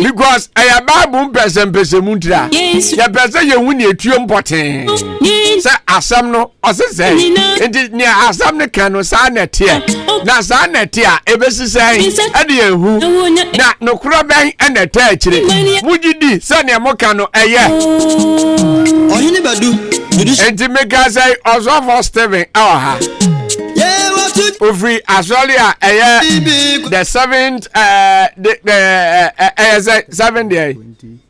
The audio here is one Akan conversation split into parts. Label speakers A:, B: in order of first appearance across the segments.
A: because I Bible Mpensenmpensenmu tra. Ya pese ye hu ne etuo mpoten. Say asam no osese. Enti ne asam ne kan no sa na te. Na sa na te a ebesisen e de ehu. Na no kro ben e na ta akire. Mugidi se ne mo kan no eye.
B: Ohini badu.
A: Enti mega say also for Steven ha. Every Australia, the 7th, the 7th day.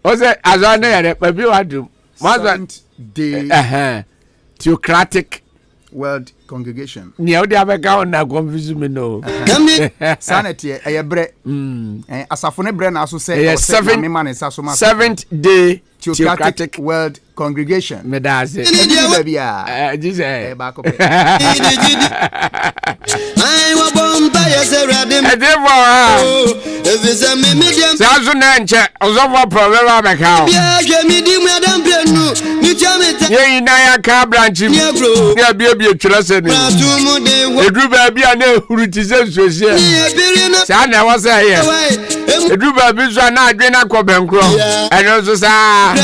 A: Was it Australia? Maybe I do.
C: 7th day.
A: Theocratic
C: World Congregation.
A: Near the other account now confuse me no.
C: Sanity, a bread. Asafone bread also say
A: 7th day
C: Theocratic World Congregation.
A: Me that's it.
C: This back up.
B: I wa bomba yeserade.
A: Sazu na nche ozofo problem abeka.
B: Bia hwe midi mu adam brenu. Ni chameta.
A: Ye ina ya ka branch mu. Ne bia twere se ni. Edu ba bia na ehuru ti se sosie. Sa na wo se ye. Edu ba bi so na adwe na ko benkro. Eno so sa.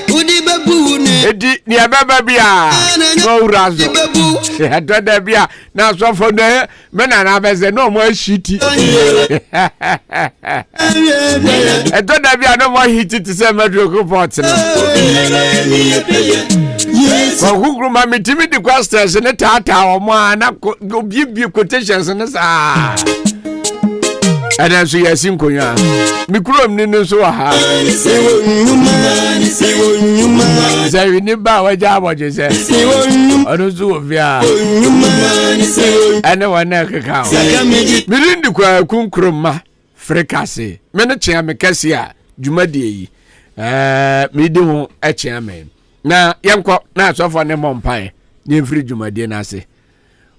B: Udi babu ni.
A: Edi ni ababa bia. No urazo. Edo da bia na so fo na me na beze no mo ashiti. Edo da bia no mo hiti ti se medro port no. Ko gugru ma mitimi di questions ne tata o mo na bi quotations ne sa. Ana so yasin konya mikrom ni no so ha say ni ba waja aboje say ono so via ana wana kaka mirindi kwa kunkroma frikase me ne chia me kase a dwumadie yi me di ho a chia me na yenko na asofo ne mompan ni mfiri dwumadie na ase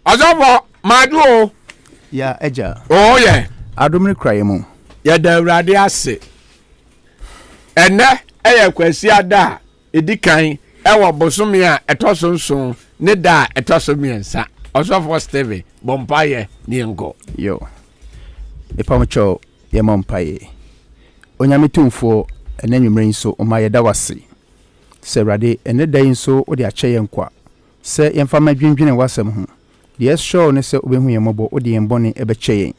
A: asofo madu
C: ya eja
A: oh yeah
C: adomni krayemu
A: ya da urade ase ene eye kwasi ada edikan ewo bosome a etosonson ne da etosomiensa osofo Steven bompaye ni enko
C: yo epamcho ye mompaye onyametumfo enanwumre nso omaye da wase se urade ene da nso odi ache yenkwa se yemfa madwendwene wasem ho de show ne se obehu yemobo odi yembone ebeche yen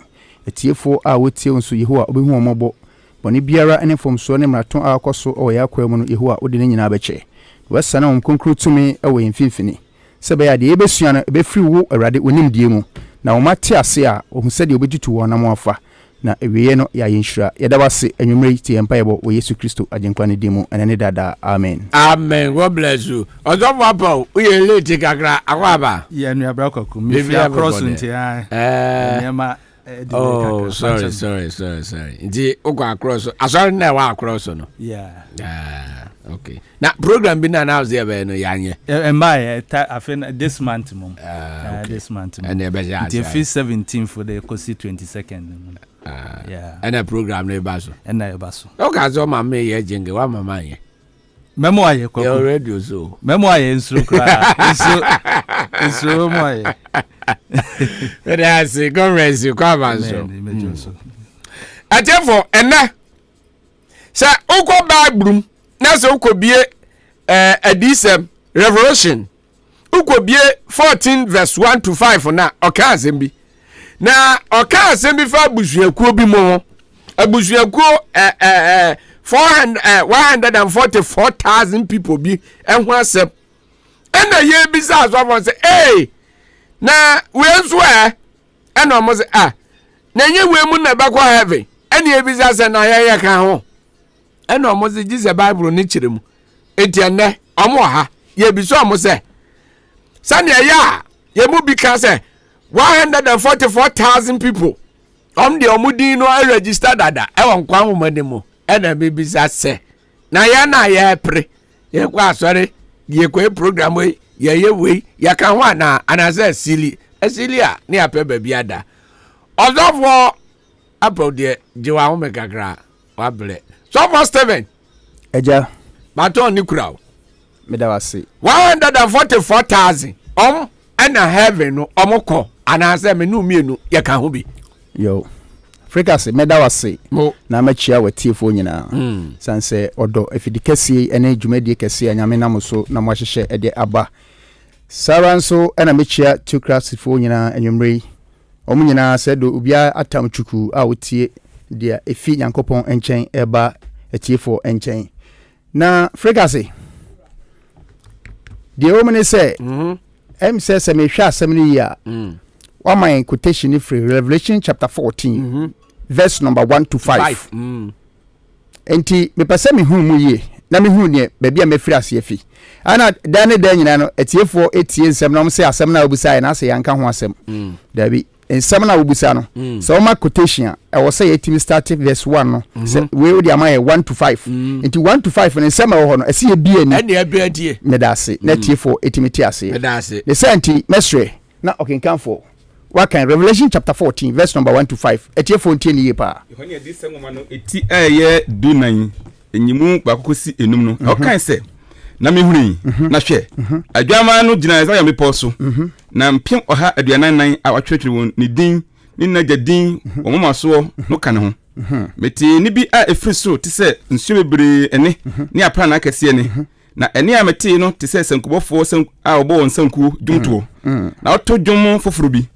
C: etiefo a wotie nso Yehowa obehu omobo boni biara ene fomso ne mraton akoso o ya kwemu no Yehowa odi ne nyina beche wasana omkonkru tumi ewo yemfimfini sebe ya de ebesua no ebefiri wo awrade onimdie mu na omate ase a ohun se de obeditu wo na moafa na ewiye no ya yenhira yeda wase anwumre tie empayebo wo Yesu Kristo agenkwa ne dimu ene dada amen
A: amen. God bless you ozofo apa uye late kakra akwaba
D: ya nu abra kwaku mi fi across nti nyama
A: oh sorry. Ndi okwa across asori na wa across no okay na program bi na house there no yanye
D: my this month mom this month
A: and the
D: the 17th for the cosi 22nd yeah
A: and the program no baso
D: and na baso
A: okay so mama ye jenge wa mama ye
D: memo aye kwa
A: your radio so
D: memo aye nso kra nso mo aye
A: that's conference you come and so atefo ena sa ukọ Bible na so ukọ bie adisem Revelation ukọ bie 14 verse 1 to 5 na oka asem bi na oka asem bi fa abusuakuo bi mo abusuakuo 144,000 people bi enho asem ena ye bi sa so afon say eh na we nso ena mo say na nye we mu na bakwa heaven ena ye bi sa say na ye ka ho ena mo say Jesus Bible ni chiremu etienne omo ha ye bi so omo say sane ya ye mu bi ka say 144,000 people de omudin no register dada e won kwa homade mu ena bi bi sa say na ye pre ye kwa asore ye kwa program we ye we ya ka ho ana anase asili a ne ape ba bi ada ozofo apode jiwa ho megagra wa ble so for Steven
C: eja
A: baton ni kurawo
C: medawase
A: 144,000 ana heaven no omoko anase me no mienu ye ka ho bi
C: yo frikase meda wase na machia watiefo nyina sanse odo efidikasi ene dwumadi kase anyame namoso na mwahyehyɛ ede aba saranso ena machia tukrasifo nyina enwumrei omu nyina sedo obia atam chuku a wotie dia efi yankopon enchen eba etiefo enchen na frikase die omene se em se me hwa asem ni ya one my quotation free Revelation chapter 14 verse number 1 to 5 enti me pese me hu mu ye na me hu ne ba bia me free ase afi ana da ne da nyina no etiefo etie nsem na mo se asem na obusa na se yanka ho asem da bi nsem na obusa no so my quotation I was say etimi start verse 1 no se we odi ama 1 to 5 enti 1 to 5 ne nsem ho no ase ye bia ni
A: ene ya bia die
C: me da ase na tiefo etimi ti ase
A: me da ase
C: the senti mesre na Ahenkan for what kind Revelation chapter 14 verse number 1 to 5 etiefo ntieni ye pa
E: yohane adisem ma no eti eye dunan enyimu bakokosi enum no o kan se na mehuni na hwe adwama no gina za ya mepo so na mpem oha aduanan a watwetwe won ni din ni nagyadin omoma so no kan ho meti ni bi a efriso ti se nsuo bebre ene ni apra na akese ene na ene a meti no ti se sankubofo san a obo won sanku dwumto na oto dwom foforo bi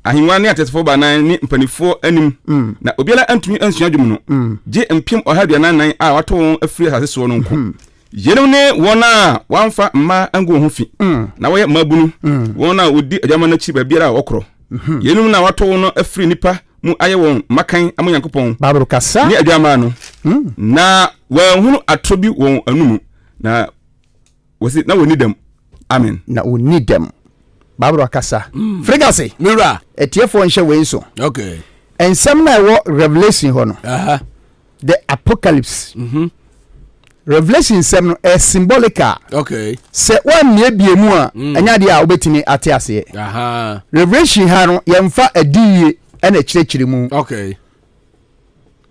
E: ahinwa ne atesefo banan ni mpanifo anim na obiala antumi ansua dwom no je mpem oha aduanan a wato won afri asase so no nko yenum ne wona wanfa ma ango ho fi na wo mabunu wona odi adwama na chi ba biara wokro yenum na wato no afri nipa mu aye won makan amonyankopon
C: babro kasa
E: ni adwama no na wahunu atobi won anumu na wasi na woni dem amen
C: na woni dem babro kasa frigase
A: mira
C: etiefo nhye we nso
A: okay
C: ensem na wo Revelation ho no the apocalypse Revelation sem no a symbolical
A: okay
C: se one ne biemu a anya de a obetimi ate ase Revelation ha no yemfa adiye ena kirechire mu
A: okay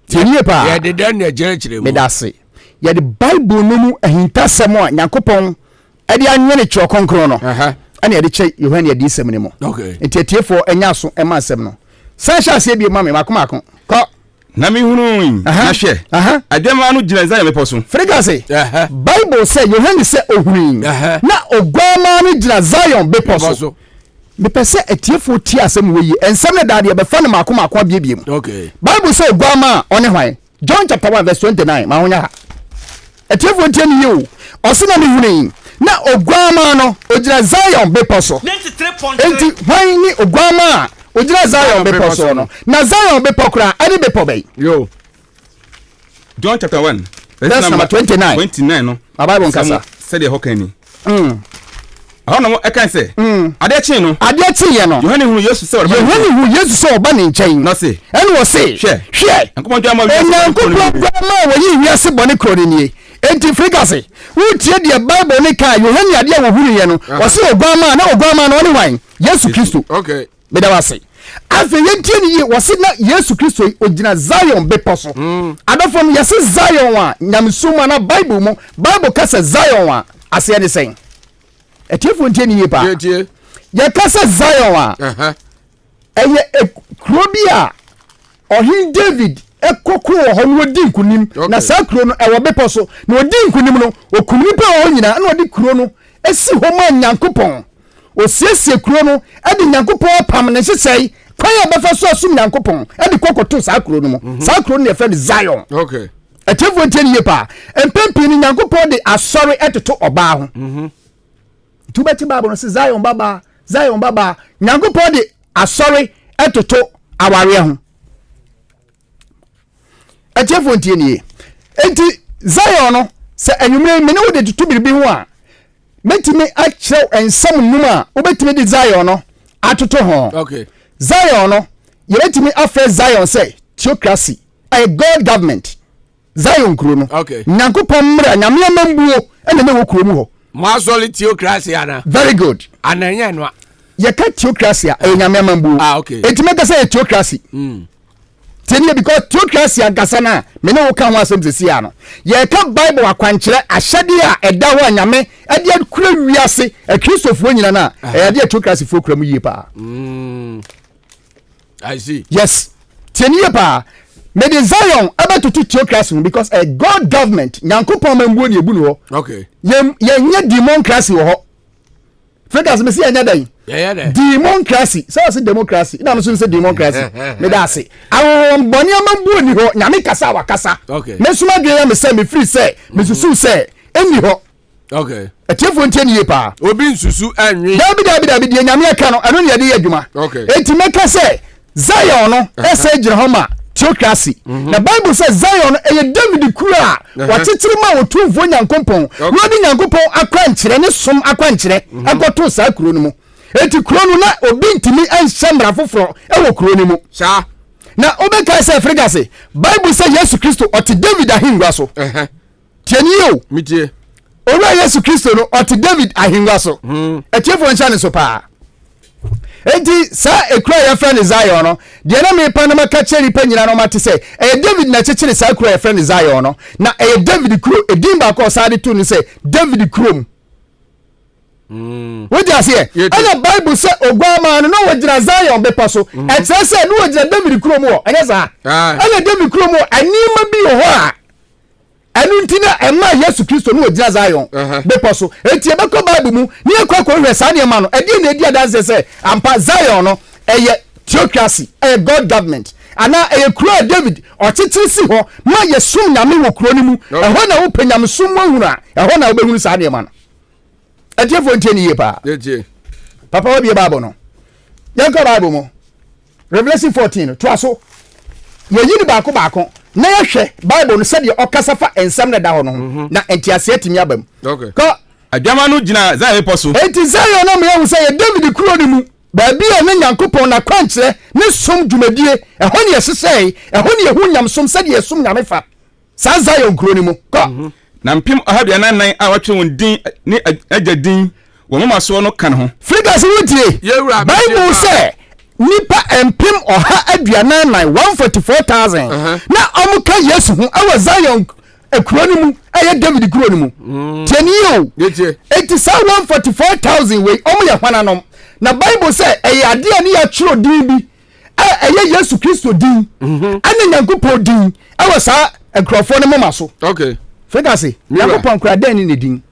C: tinie pa
A: ya de dan na kirechire mu
C: medase ya de Bible no mu ahintasem a Nyankopon ade anwene kyo konkro no ena ya de che Yohane adisem ne mu
A: okay
C: entietiefo enya so ema asem no sanhya ase bi mame makomako ko
E: na mi hunu na hwe adwama no gina za ya mepo so
C: frigase Bible say Yohane say ohuni na ogwama no gina Zion bepo so me pese etiefo ti asem we yi ensem na dade be fa ne makomako abiebiem
A: okay
C: Bible say ogwama one hwan John chapter 1 verse 29 ma honya ha etiefo ti ani ye o so na me hunu na ogwama no ogina Zion bepo so 93.3 enti hwan ni ogwama ojira Zion bepo so no na Zion bepo kura ani bepo bay
A: yo
E: John chapter 1
C: verse number
E: 29 no
C: Bible nkasa
E: said the hokani ahona mo ekan se ade chi no Yohane hu Yesu se
C: oba ne nchen
E: no se
C: ene wo se hwe
E: ankoma dwa ma
C: wo yi wiase bone kroni nie enti frigase wo tie de Bible ne ka Yohane ade wo huru ye no wo se ogwama na one wan Yesu Kristo
A: okay
C: beda wase afi yentie ni ye wose na Yesu Kristo ogina Zion bepo so adofo no yese Zion wa nyamsuma na Bible mo Bible kasa Zion wa ase ne sen etiefo ntie ni ye pa ye kasa Zion wa eye krobia ohin David ekokro ho no odi nkunim na sa kro no ewo bepo so na odi nkunim no okumni pa ho nyina na odi kro no esi ho ma Nyankopon osiesie kuro no ade Nyankopon pam ne sesei kwaya befa so asum Nyankopon ade kokoto sa kuro no mu sa kuro no ye Zion
A: okay
C: etefu nteni ye pa empempi ni Nyankopon de asori etoto oba ho tubeti baba no se Zion baba Nyankopon de asori etoto aware ho etefu nteni ye enti Zion no se enwumre me ne wo de tutu biribi ho a metime achrew ensam numa obetime de Zion no atoto ho
A: okay
C: Zion no ye betime afre Zion say theocracy a God government Zion kuro no
A: okay
C: Nyankopon mra nyame mambuo ene ne wo kuro mu ho
A: ma solid theocracy ana
C: very good
A: ananya no
C: ye ka theocracy a nyame mambuo
A: okay
C: etime ka say theocracy teni because theocracy agasa na me ne wo ka ho asem sesi ano ye ka Bible akwankyere ahyade a eda ho anyame ade akura wiase Kristofo nyina na ade theocracy fo kura mu yie pa
A: I see
C: yes tieniye pa me de Zion aba to theocracy because a God government nyankopon mambuo ne ebu no ho
A: okay
C: ye democracy wo ho frekas me se anya dan democracy so democracy na so say democracy me da say awon boni amambuo ni ho nyame kasa wakasa
A: okay
C: me suma dwe ya me say me free say me susu say eni ho
A: okay
C: etiefo nteniye pa
A: obi nsusu anwe
C: dabi de nyame aka no eno ne ye de adwuma
A: okay
C: enti meka say Zion no ese gire ho ma theocracy na Bible says Zion eye David kura watitiri ma otumfo nyankompon no de nyankompon akwankyere ne som akwankyere akoto saa kuro no mu eti kuro no na obi ntimi anhyamra foforo ewo kuro no mu
A: sa
C: na obeka say frigase Bible say Yesu Kristo oti David ahingwa so tieni yo
A: mitie
C: ora Yesu Kristo no oti David ahingwa so etiefo nhyane so pa enti sa ekura ya friend Zion no de na me pa na maka cheri pa nyina no mate say David na chechiri sa ekura ya friend Zion no na David kuro edin ba ko sa de to ni say David kuro what you say and the Bible say ogwama no wajira Zion be paso e say no wajira David kuro mo anya sa and David kuro mo anima bi ho a anu ntina ema Yesu Kristo no wajira Zion be paso enti e be ko Bible mu ni ekwa ko hwe sa ne ma no edi na edi adanse say ampa Zion no eye theocracy eye God government ana eye kuro David o titiri si ho ma yesum nyame wo kuro ni mu ho na wo penyam sum wahura ho na wo behunu sa ne ma no etiefo nteniye pa papa wa bie Bible no yanka Bible mo Revelation 14 to aso ye yini baako na ye hwe Bible no se de okasa fa ensam na da ho no na entiase atimi abam
E: okay
C: ko
E: adwama no gina Zion poso
C: enti Zion no me ye say David kuro ni mu ba bia ne nyankopon na kwankyere ne som dwumadie ehɔ ne yesesei ehɔ ne yehu nyam som se de yesum nyame fa sa Zion kuro ni mu ko
E: na mpim ahabianan a watwe won din ni agadin wo mama so no kan ho
C: figures wutie Bible say nipa empim oha aduanan 144,000 na omuka Yesu hu awa Zion ekuro ni mu aye David kuro ni mu teniyo eti sa 144,000 we omu ya hwananom na Bible say eye ade ani ya chiro din bi eye Yesu Kristo din ane nyankopon din awa sa ekrofo ne mama so
A: okay
C: figures nyankopon kura den ni din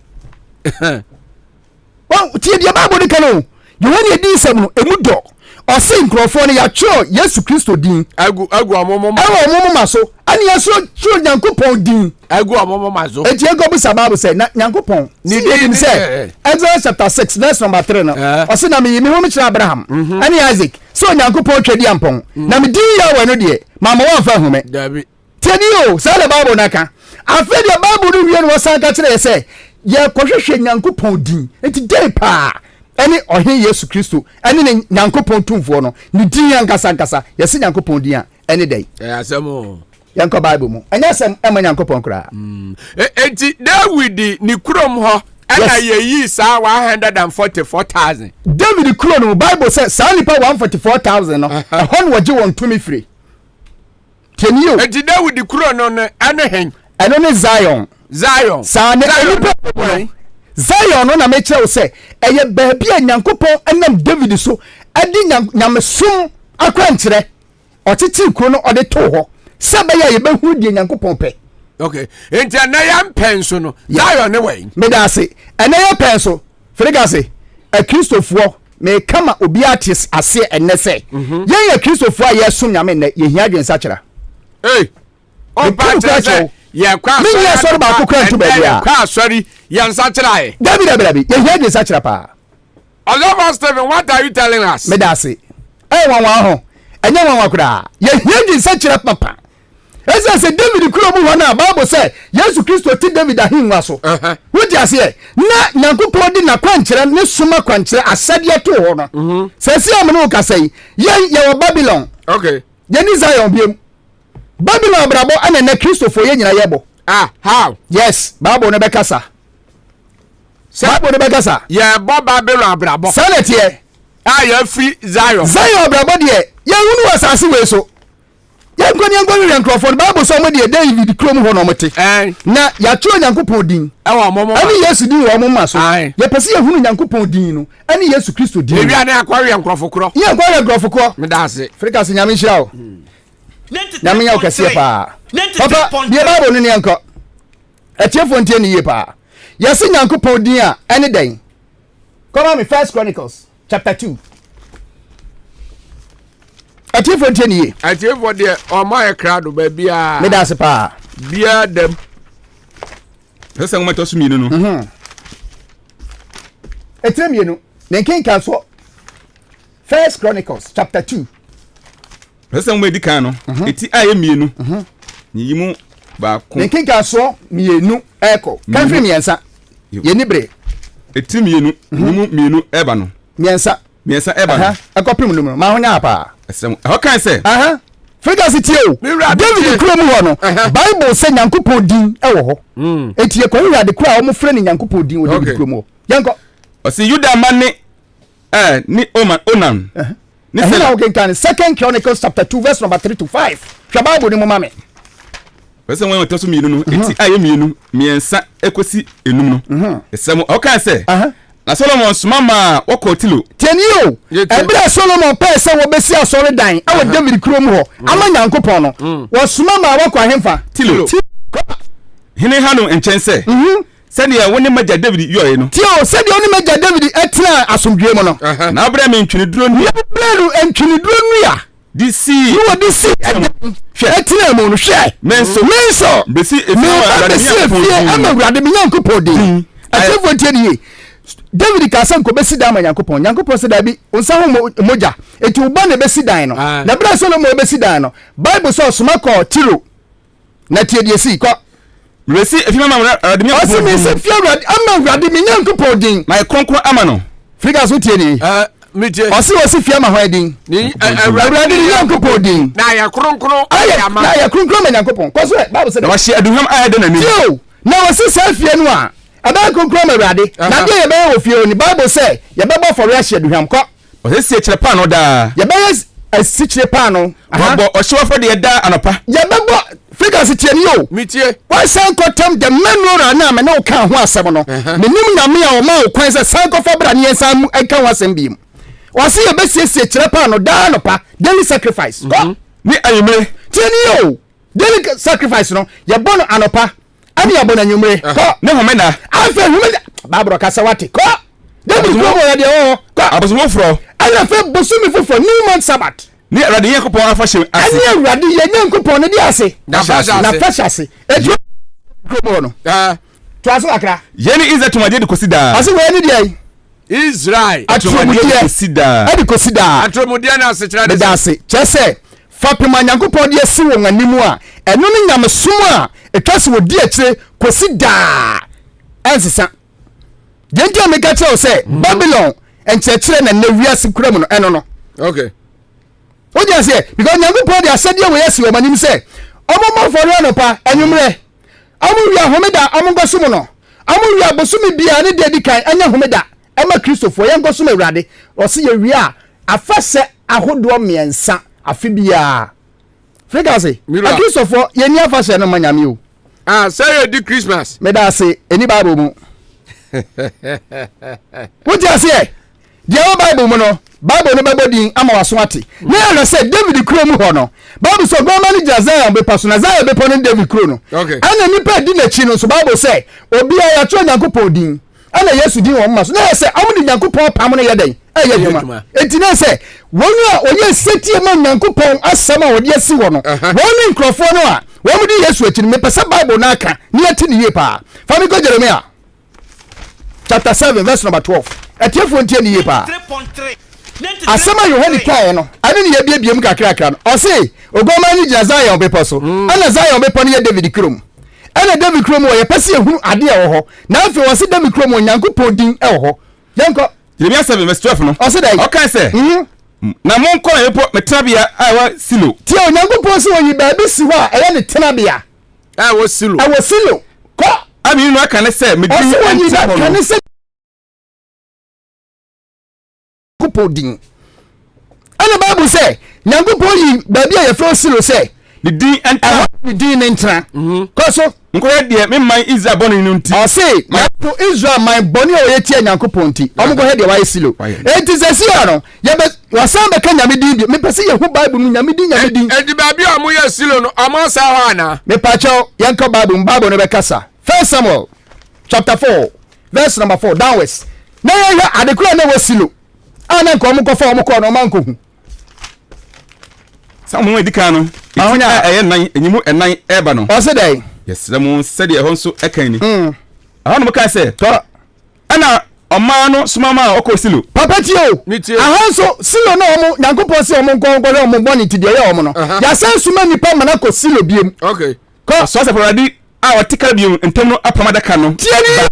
C: wa tie dia Bible de kanu Yohane din sem no emudo ose nkrofo ne ya cho Yesu Kristo din
A: agu amomoma
C: so ani yeso cho nyankopon din
A: agu amomoma so
C: eti ego bu sababu say na nyankopon ni din say Exodus chapter 6 verse number 3 no ose na me yimi ho me kira Abraham ani Isaac so nyankopon twedi ampon na me din ya wa no de mama wa fa home
A: dabi
C: teni o say the Bible naka afa de Bible no wie no wasan ka kire say ye kohwehwe nyankopon din eti dey pa any ohin Yesu Kristo any ne nyankopon tumfo no ni din yankasa yesi nyankopon din a any day
A: asemo
C: yanko Bible mu anya sem ema nyankopon kra
A: enti David ni kurom ho ana yeyi sa 144,000
C: David kuro no Bible says sa nipa 144,000 no hon waje won tumi free keniyo
A: enti David kuro no ana hen
C: eno ne Zion sa ne nipa Zion no na me kire wo se eye baabi a nyankopon enam David so adi nyamesum akwankyere otiti kuro no ode to ho se be ya ye behu die nyankopon pe
A: okay enti na ya mpenso no Zion ne wey
C: me da se ena ya penso frigase a Christopher me kama obi atis ase enne se ye ya Christopher a yesum nyame ne ye hia dwen sakira
A: o ba tse ye kwa
C: me ye so ba ko krantu ba dia
A: kwa sorry ye nsakira ye
C: dabi ye hia dwen sakira pa
A: Oliver Stephen, what are you telling us?
C: Me da se wan ho enya wan kura ye hia dwen sakira papa esa se David kuro mu hona Bible say Yesu Kristo ti David ahinwa so wodi ase na nyankopon di na kwankyere ne suma kwankyere asade to ho no se se am no ka say ye wo Babylon
A: okay
C: ye ni Zion biem Babylon brabo ana na Kristo fo ye nyina yebo
A: how
C: yes Bible no be kasa Bible no be kasa
A: ye bo Babylon brabo
C: sanete
A: ye free Zion
C: brabo de ye hunu wasase we so yankoni nkrofon Bible so mo de David krom ho no mote na ya tro nyankopon din
A: ewa momo
C: ani Yesu din wo momo so ye pese ye hunu nyankopon din no ani Yesu Kristo din
A: ewi ana akwari nkrofo kro
C: ye akwari nkrofo kro
A: me da ase
C: Afrika se nyame hira o na me ya okese pa papa die bible no ne anko atiefo ntie ne ye pa yesi nyankopon din a ene den come on me 1 Chronicles chapter 2 atiefo ntie ne ye
A: atiefo de o ma e krado ba bia
C: me da se pa
A: bia dem
E: sɛ ngoma to so mienu no
C: etremienu ne kenka so 1 Chronicles chapter 2
E: sɛ ngoma di kan no eti aye mienu ni yimu ba ko
C: ne kenka so mienu eko kanfri miensa ye nibre
E: eti mienu yimu mienu eba no
C: miensa
E: eba no
C: ekopim no ma honya apa
E: sɛ ho kan sɛ
C: figures tie o David kuro mu ho no Bible say Nyankopon din e wo ho etie ko wura de kura o mo frɛ ne Nyankopon din o David kuro mu yanko
E: o si Yuda mane ni Onan ni
C: sela o kenkan 2 Chronicles chapter 2 verse number 3 to 5 hwa Bible ni mo mame
E: sɛ wɔn to so mienu no eti aye mienu miensa ekosi enum no sɛ mo o kan sɛ na Solomon soma ma wokɔ tilo
C: tenio ebra Solomon pɛ sɛ wo besi asɔre dan awo David kuro mu ho ama Nyankopon no wo soma ma wokɔ ahemfa
E: tilo hene hanu enkyɛn sɛ sɛdeɛ wo ne magya David yɔe no
C: tio sɛdeɛ wo ne magya David ɛtena asomdwe mu no
E: na abra me ntwene duro nua
C: bladu ntwene duro nua
E: disi
C: wo disi ɛtena mu no hwɛ
E: menso besi
C: efie ama Awurade me Nyankopon din atefo tie nie David ka san ko besi dan ma Nyankopon se da bi onsa ho moja eti uba ne besi dan no na bra Solomon besi dan no Bible so soma ko tiro na tie die si ko
E: resi efi mama Awurade me
C: Nyankopon o se fi Awurade me Nyankopon din
E: na konkro ama no
C: figures wo tie ni
A: meje
C: o se fi ama ho din
A: ni
C: Awurade me Nyankopon din
A: na ya kronkron
C: ayama na ya kronkron ma Nyankopon ko so Bible se
E: na wa hye aduham ayede na ni
C: yo na wo se safie no a aba konkro ma Awurade na de ye be wo fie oni Bible say ye be bo for ahye aduham ko
E: o se sie kire pa no da
C: ye be asikire pa no
E: bo o hye wofo de da anopa
C: ye be bo figures tie ni yo
A: mitie
C: why san ko tem the manual na me no kan ho asem no menim nyame a o ma o kwan se san ko fa bra ne san mu kan ho asem bi o se ye be sie kire pa no da anopa daily sacrifice ko
E: ni ayemre
C: tie ni yo daily sacrifice no ye bo no anopa ani abo na nyumre ko
E: ne homena
C: afa homena babro kasawati ko David ko mo de o ko
E: abosumo fro
C: ana fe bosumi fofo new month sabbath
E: ni Awurade Nyankopon afa hye ase
C: ani Awurade ye Nyankopon ne di ase na fa ase eju ko mo no to aso akra
E: yeni Israel tumade de kosida
C: ase we ni di
A: Israel
E: tumade de kosida
C: adi kosida
A: atromudia na ase kyerɛ
C: de ase kyese fa pema Nyankopon de esi won animu a eno ne nyamesum a etwase wo di akire kosida ensesa Genti ameka tell say Babylon enchechere na wiase kura mu no eno no
A: okay
C: o just say because Nyankopon dey asede we yesi o manim say omo for no pa enwumre amu wi ahomeda amu gosumu no amu wi abosumi bia ne de dikan anya homeda ema Christopher ye gosumu Awurade o se ye wi a afase ahodo miensa afi bia Figase a Christopher ye ni afase no manyame o
A: say di Christmas
C: me da say eni Bible mu what you say the Bible mu no Bible no babodin ama waso ate na ya say David kro mu ho no Bible so go manager Zion be personal Zion be pon David kro no
A: okay
C: ana nipa di na chi no so Bible say obi ya to Nyankopon din ana Yesu din wo ma so na ya say amudi Nyankopon pam no ye den eye djuma enti na say wonu a onye setie ma Nyankopon asama wo de asi wo no wonu nkrofo no a wo mudi Yesu achi me pesa Bible na aka ni ati ni ye pa fa mi go Jeremiah chapter 7 verse number 12 etiefo ntie ni ye pa
B: 3.3
C: asema Yohane kae no ade ne ye biebiem kakra no o se ogoma ni gina Zion bepo so ana Zion bepo ne ye David krom ana David krom wo ye pese ehunu ade e wo ho na afi wo se David krom Nyankopon din e wo ho yenko
E: Jeremiah 7 verse 12 no
C: o se dai
E: okay say na monko na yepo metrabia awa silo
C: ti Nyankopon se woni ba bi si ho a eye ne tenabia
A: wo silo
C: ko
E: abi no aka ne say me
C: din woni da kan se Nyankopon ana Bible say Nyankopon yi ba bi a ye fro silo say
E: the din enter
C: the din entra ko so
E: nkoya de me man Israel boni no nti
C: o say yapo Israel man boni o yetie nyankopɔn nti omo go he de why silo enti sesi ano ye be wasan be ka nyame din bi me pese ye hu Bible no nyame din
A: edi ba bi omo ye silo no omo sa ho ana
C: me pa cho yanka Bible no be kasa 1 Samuel chapter 4 verse number 4 downwards na ya adekura na wasilo ana nko omo ko fa omo ko no man ko hu
E: Samu edika no
C: ahonya
E: nan enyimu enan eba no
C: o se dai
E: yes lamu sede ehon so ekan ni ahon mo ka se
C: to
E: ana ọma no sumama okọ silo
C: papa tio ahonso silo na omo nyankopọ se omo nkonkọ omo boni ti de ya omo no ya san suma nipa mana ko silo biem
A: okay
E: ko so se foradi a watika biem entem no apamada ka no
C: tieni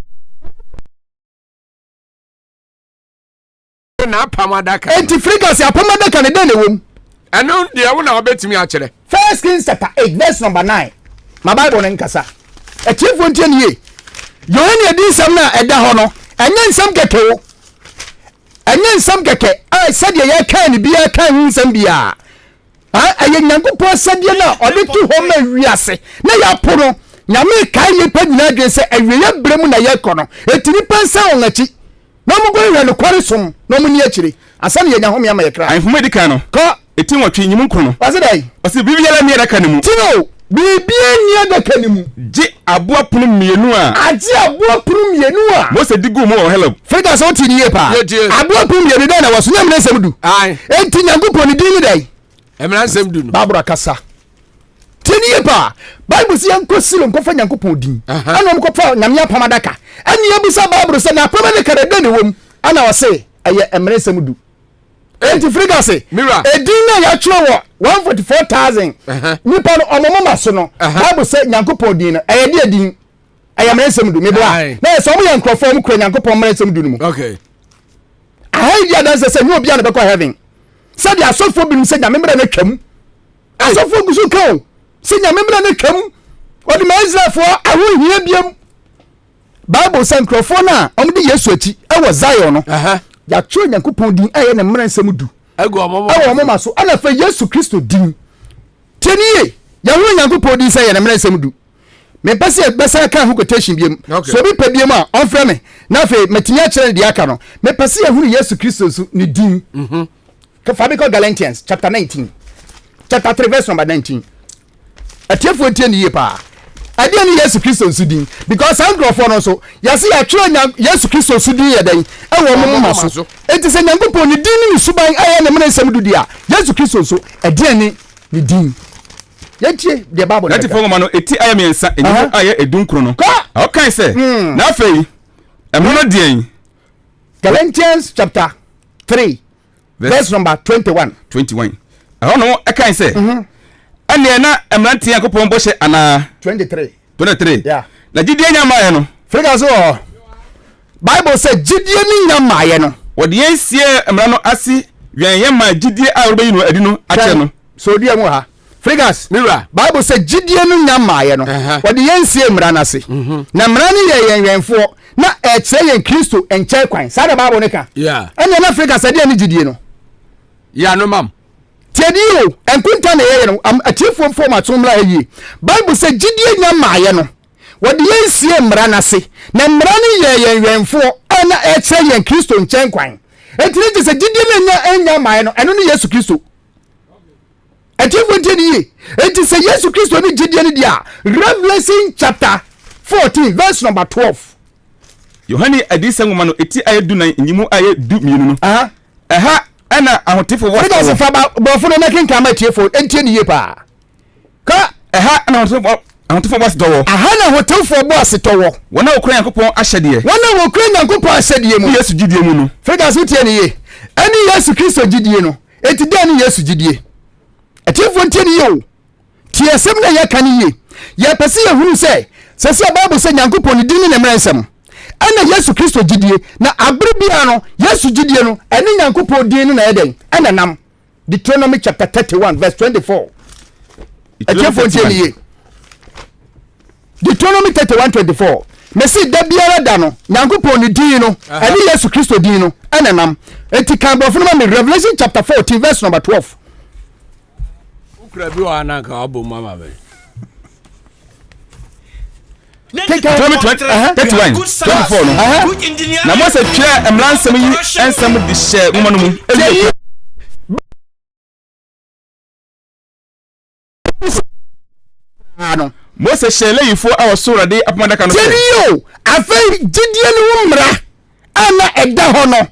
A: na apamada ka
C: enti frikas apamada ka ne de ne wom
A: eno de wo na obetimi a kire
C: 1 Kings chapter 8 verse number 9 my Bible nkasa e chiefo ntieni ye yohane edi sam na eda ho no enye nsam keke wo enye nsam keke a sade ye kan ni bia kan nsam bia aye nyankopɔ sade na ɔde tu ho ma wiase na ya poro nyame kai ye pa nyina dwen se awiye bremu na ye kɔ no etini pensa on achi na mo go hwe no kware som na mo ni akire asane ye nyahome ama ye kra
E: ahoma edika no
C: ko
E: eti wotwe nyimu nkro no
C: wase dai
E: ose bibiyala mi edaka ne mu
C: tino bibia ni adaka ne mu
E: je aboa pono mienu a
C: aje aboa pono mienu a
E: mo se digu mo hello
C: frika so ti ni ye pa aboa pono mienu da na waso nyam na nsem du
A: ai
C: enti nyankopɔ ni din ni dai
A: emra nsem du no
C: babura kasa tini ye pa Bible si yanko silo nkofa nyankopɔ din ana mo kofa nyame apam adaka ani yabusa babura se na apam adaka da ne wom ana wase aye emra nsem du enti frika se edin na ya tro wo 144,000 nipa no omomo maso no Bible se nyankopɔ din no aye de din aye emra nsem du me bla na so mo yankrofo mo kura nyankopɔ emra nsem du no mu
A: okay
C: ahai dia dan se nwo bia no be ko heaven se dia asofo bi no se nyame mra na twam asofo gusu kan se nyame mra na twam odi ma Israelfo aho hia biam Bible se nkrofo na omde Yesu achi e wo Zion no ya tro nyankopɔn din aye na mra nsem du
A: ego omo
C: mama so ana fa Yesu Kristo din teniye ya ho nyankopɔn din se ye na mra nsem du me pese besa ka ho quotation biem so bi pa biem a on frɛ me na fe metinya kyerɛ de aka no me pese ya hu Yesu Kristo so ni din ka fa bi ko Galatians chapter 19 chapter 3 verse number 19 atiefo tie ni ye pa ade ni Yesu Kristo so din because androfo no so ya se ya twere Yesu Kristo so din ye dan e wo mo ma so enti se nyankopɔn ni din ni suban aye na mena nsem du dia Yesu Kristo so ade ni din yetie de Bible
E: na tifo ngoma no eti aye miensa enyimu aye edunkro no o kan se na afei emono dien
C: Galatians chapter 3 verse number 21
E: aho no e kan se ane na emrante yakopon bo hye ana 23
C: yeah
E: na gidie nyama ye no
C: frika so Bible say gidie ni nyama ye no
E: wode yensie emra no ase wen ye ma gidie a robe yi no adi no ache no
C: so die mu ha frigas mira Bible say gidie no nyama ye no wode yensie emra na se na emra ni ye yenwenfo na eche yen Kristo enche kwan sa da Bible ne ka
A: yeah
C: ene na frigas ade ni gidie no
A: ya no mam
C: tedio enkunta na ye no atiefo form atomra yi Bible say gidie nyama ye no wode yensie emra na se na emra ni ye yenwenfo na eche yen Kristo enche kwan etire je se gidie na nyama ye no eno ni Yesu Kristo atiefo nteni enti se Yesu Kristo ni gidie ni dia Revelation chapter 14 verse number 12
E: Yohane adisa ngoma no eti aye du nan nyimu aye du mienu no aha ana ahotefo wo
C: Frigas fa bofo no nakenka ma tiefo entieni ye pa ka
E: aha ana ahotefo boss dowo
C: aha na ahotefo boss towo
E: wona okran yakopon ahyede
C: wona okran yakopon ahyede mu
E: Yesu gidie mu no
C: Frigas utieni ye ani Yesu Kristo gidie no eti de ani Yesu gidie atiefo entieni ye o tiesem na ye kan ye ye pese ye huru se Bible se nyankopon din ne mrensem ana Yesu Kristo gidie na abribia no Yesu gidie no ene nyankopon din na eden ena nam Deuteronomy chapter 31 verse 24 atiefo entieni ye Deuteronomy 31:24 mesi da biara da no nyankopon ni din no ene Yesu Kristo din no ena nam enti kan bofo no ma Revelation chapter 14 verse number 12
A: ukra bi wa na ka abo mama be
E: Deuteronomy 31 24 no na mo se twa emransem yi ensem de hye mo no mu Moses shele yifo awosoro de apamadaka no
C: yo afei gidie no mmra ana eda ho no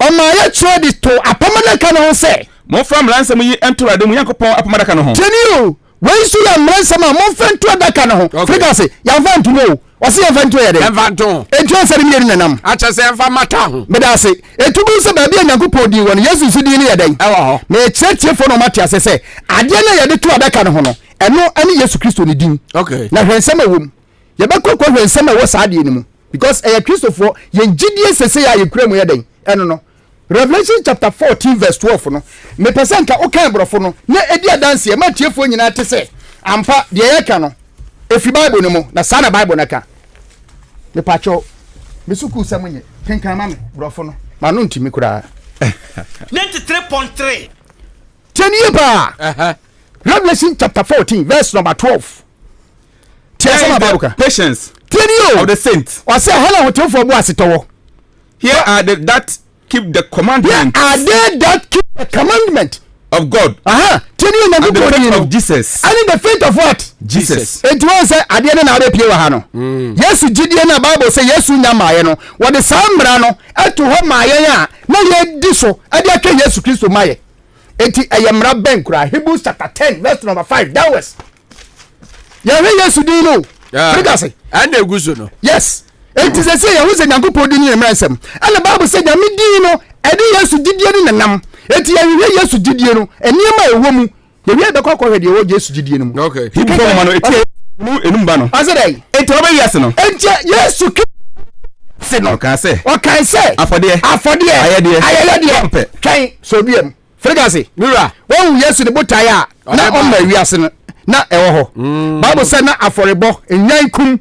C: oma ya tro de to apamadaka no se
E: mo fra emransem yi entorade mu yakopon apamadaka no ho
C: yo when su ya emransem a mo fa entoradaka no ho fika se ya fa ntumo o se ya fa nto ya de
A: ya fa nto
C: etu asari mi nanam
A: acha se fa mata ho
C: me da se etu bu se ba bia yakopon di won yesu su di ni ya den me cheche fo no mate asese ade na ya de to adaka no ho no eno ani Yesu Kristo ni din
A: okay
C: na hwensem awom ye bekokọ hwensem awo saade ni mu because Kristofo ye ngidie sese ya ye kura mu ye den eno no Revelation chapter 14 verse 12 no me pese nka o kan brofo no na edi adanse ye matiefo nyina te se ampa de ye ka no efi Bible ni mu na sana Bible na ka me pacho me suku samunye kenkan ma me brofo no ma no ntimi kura
B: 93.3
C: teniye ba Revelation chapter 14 verse number 12.
E: Patience of the saints.
C: Or say hello to for boasitowo.
E: Here are the that keep the commandment.
C: Are they that keep the commandment
E: of God?
C: Tell you
E: and the faith of Jesus.
C: And in the faith of what?
E: Jesus.
C: It was say adiene na abepie wa ha no. Yesu gidie na Bible say Yesu nya maaye no. Wo de samra no eto ho maaye a na ye di so ade aka Yesu Kristo maaye. Enti ayamra benkura Hebrews chapter 10 verse number 5 that was Yahweh Yesu di no frigase
A: and eguso no
C: yes enti say Yahweh se Nyankopon di ni emransem and the Bible say nyame di no edi Yesu didie ni nanam enti Yahweh Yesu didie no eniema ewo mu Yahweh be kokko hwede wo Yesu didie no mu
E: okay people from mano eti mu enumba no
C: azedai
E: enti oba yase no
C: enti Yesu se no
E: kan say
C: afode ayede twan so biem frigase
A: mira
C: won Yesu de botae a na on ma wiase no na ewo ho Bible say na aforebo enyan kum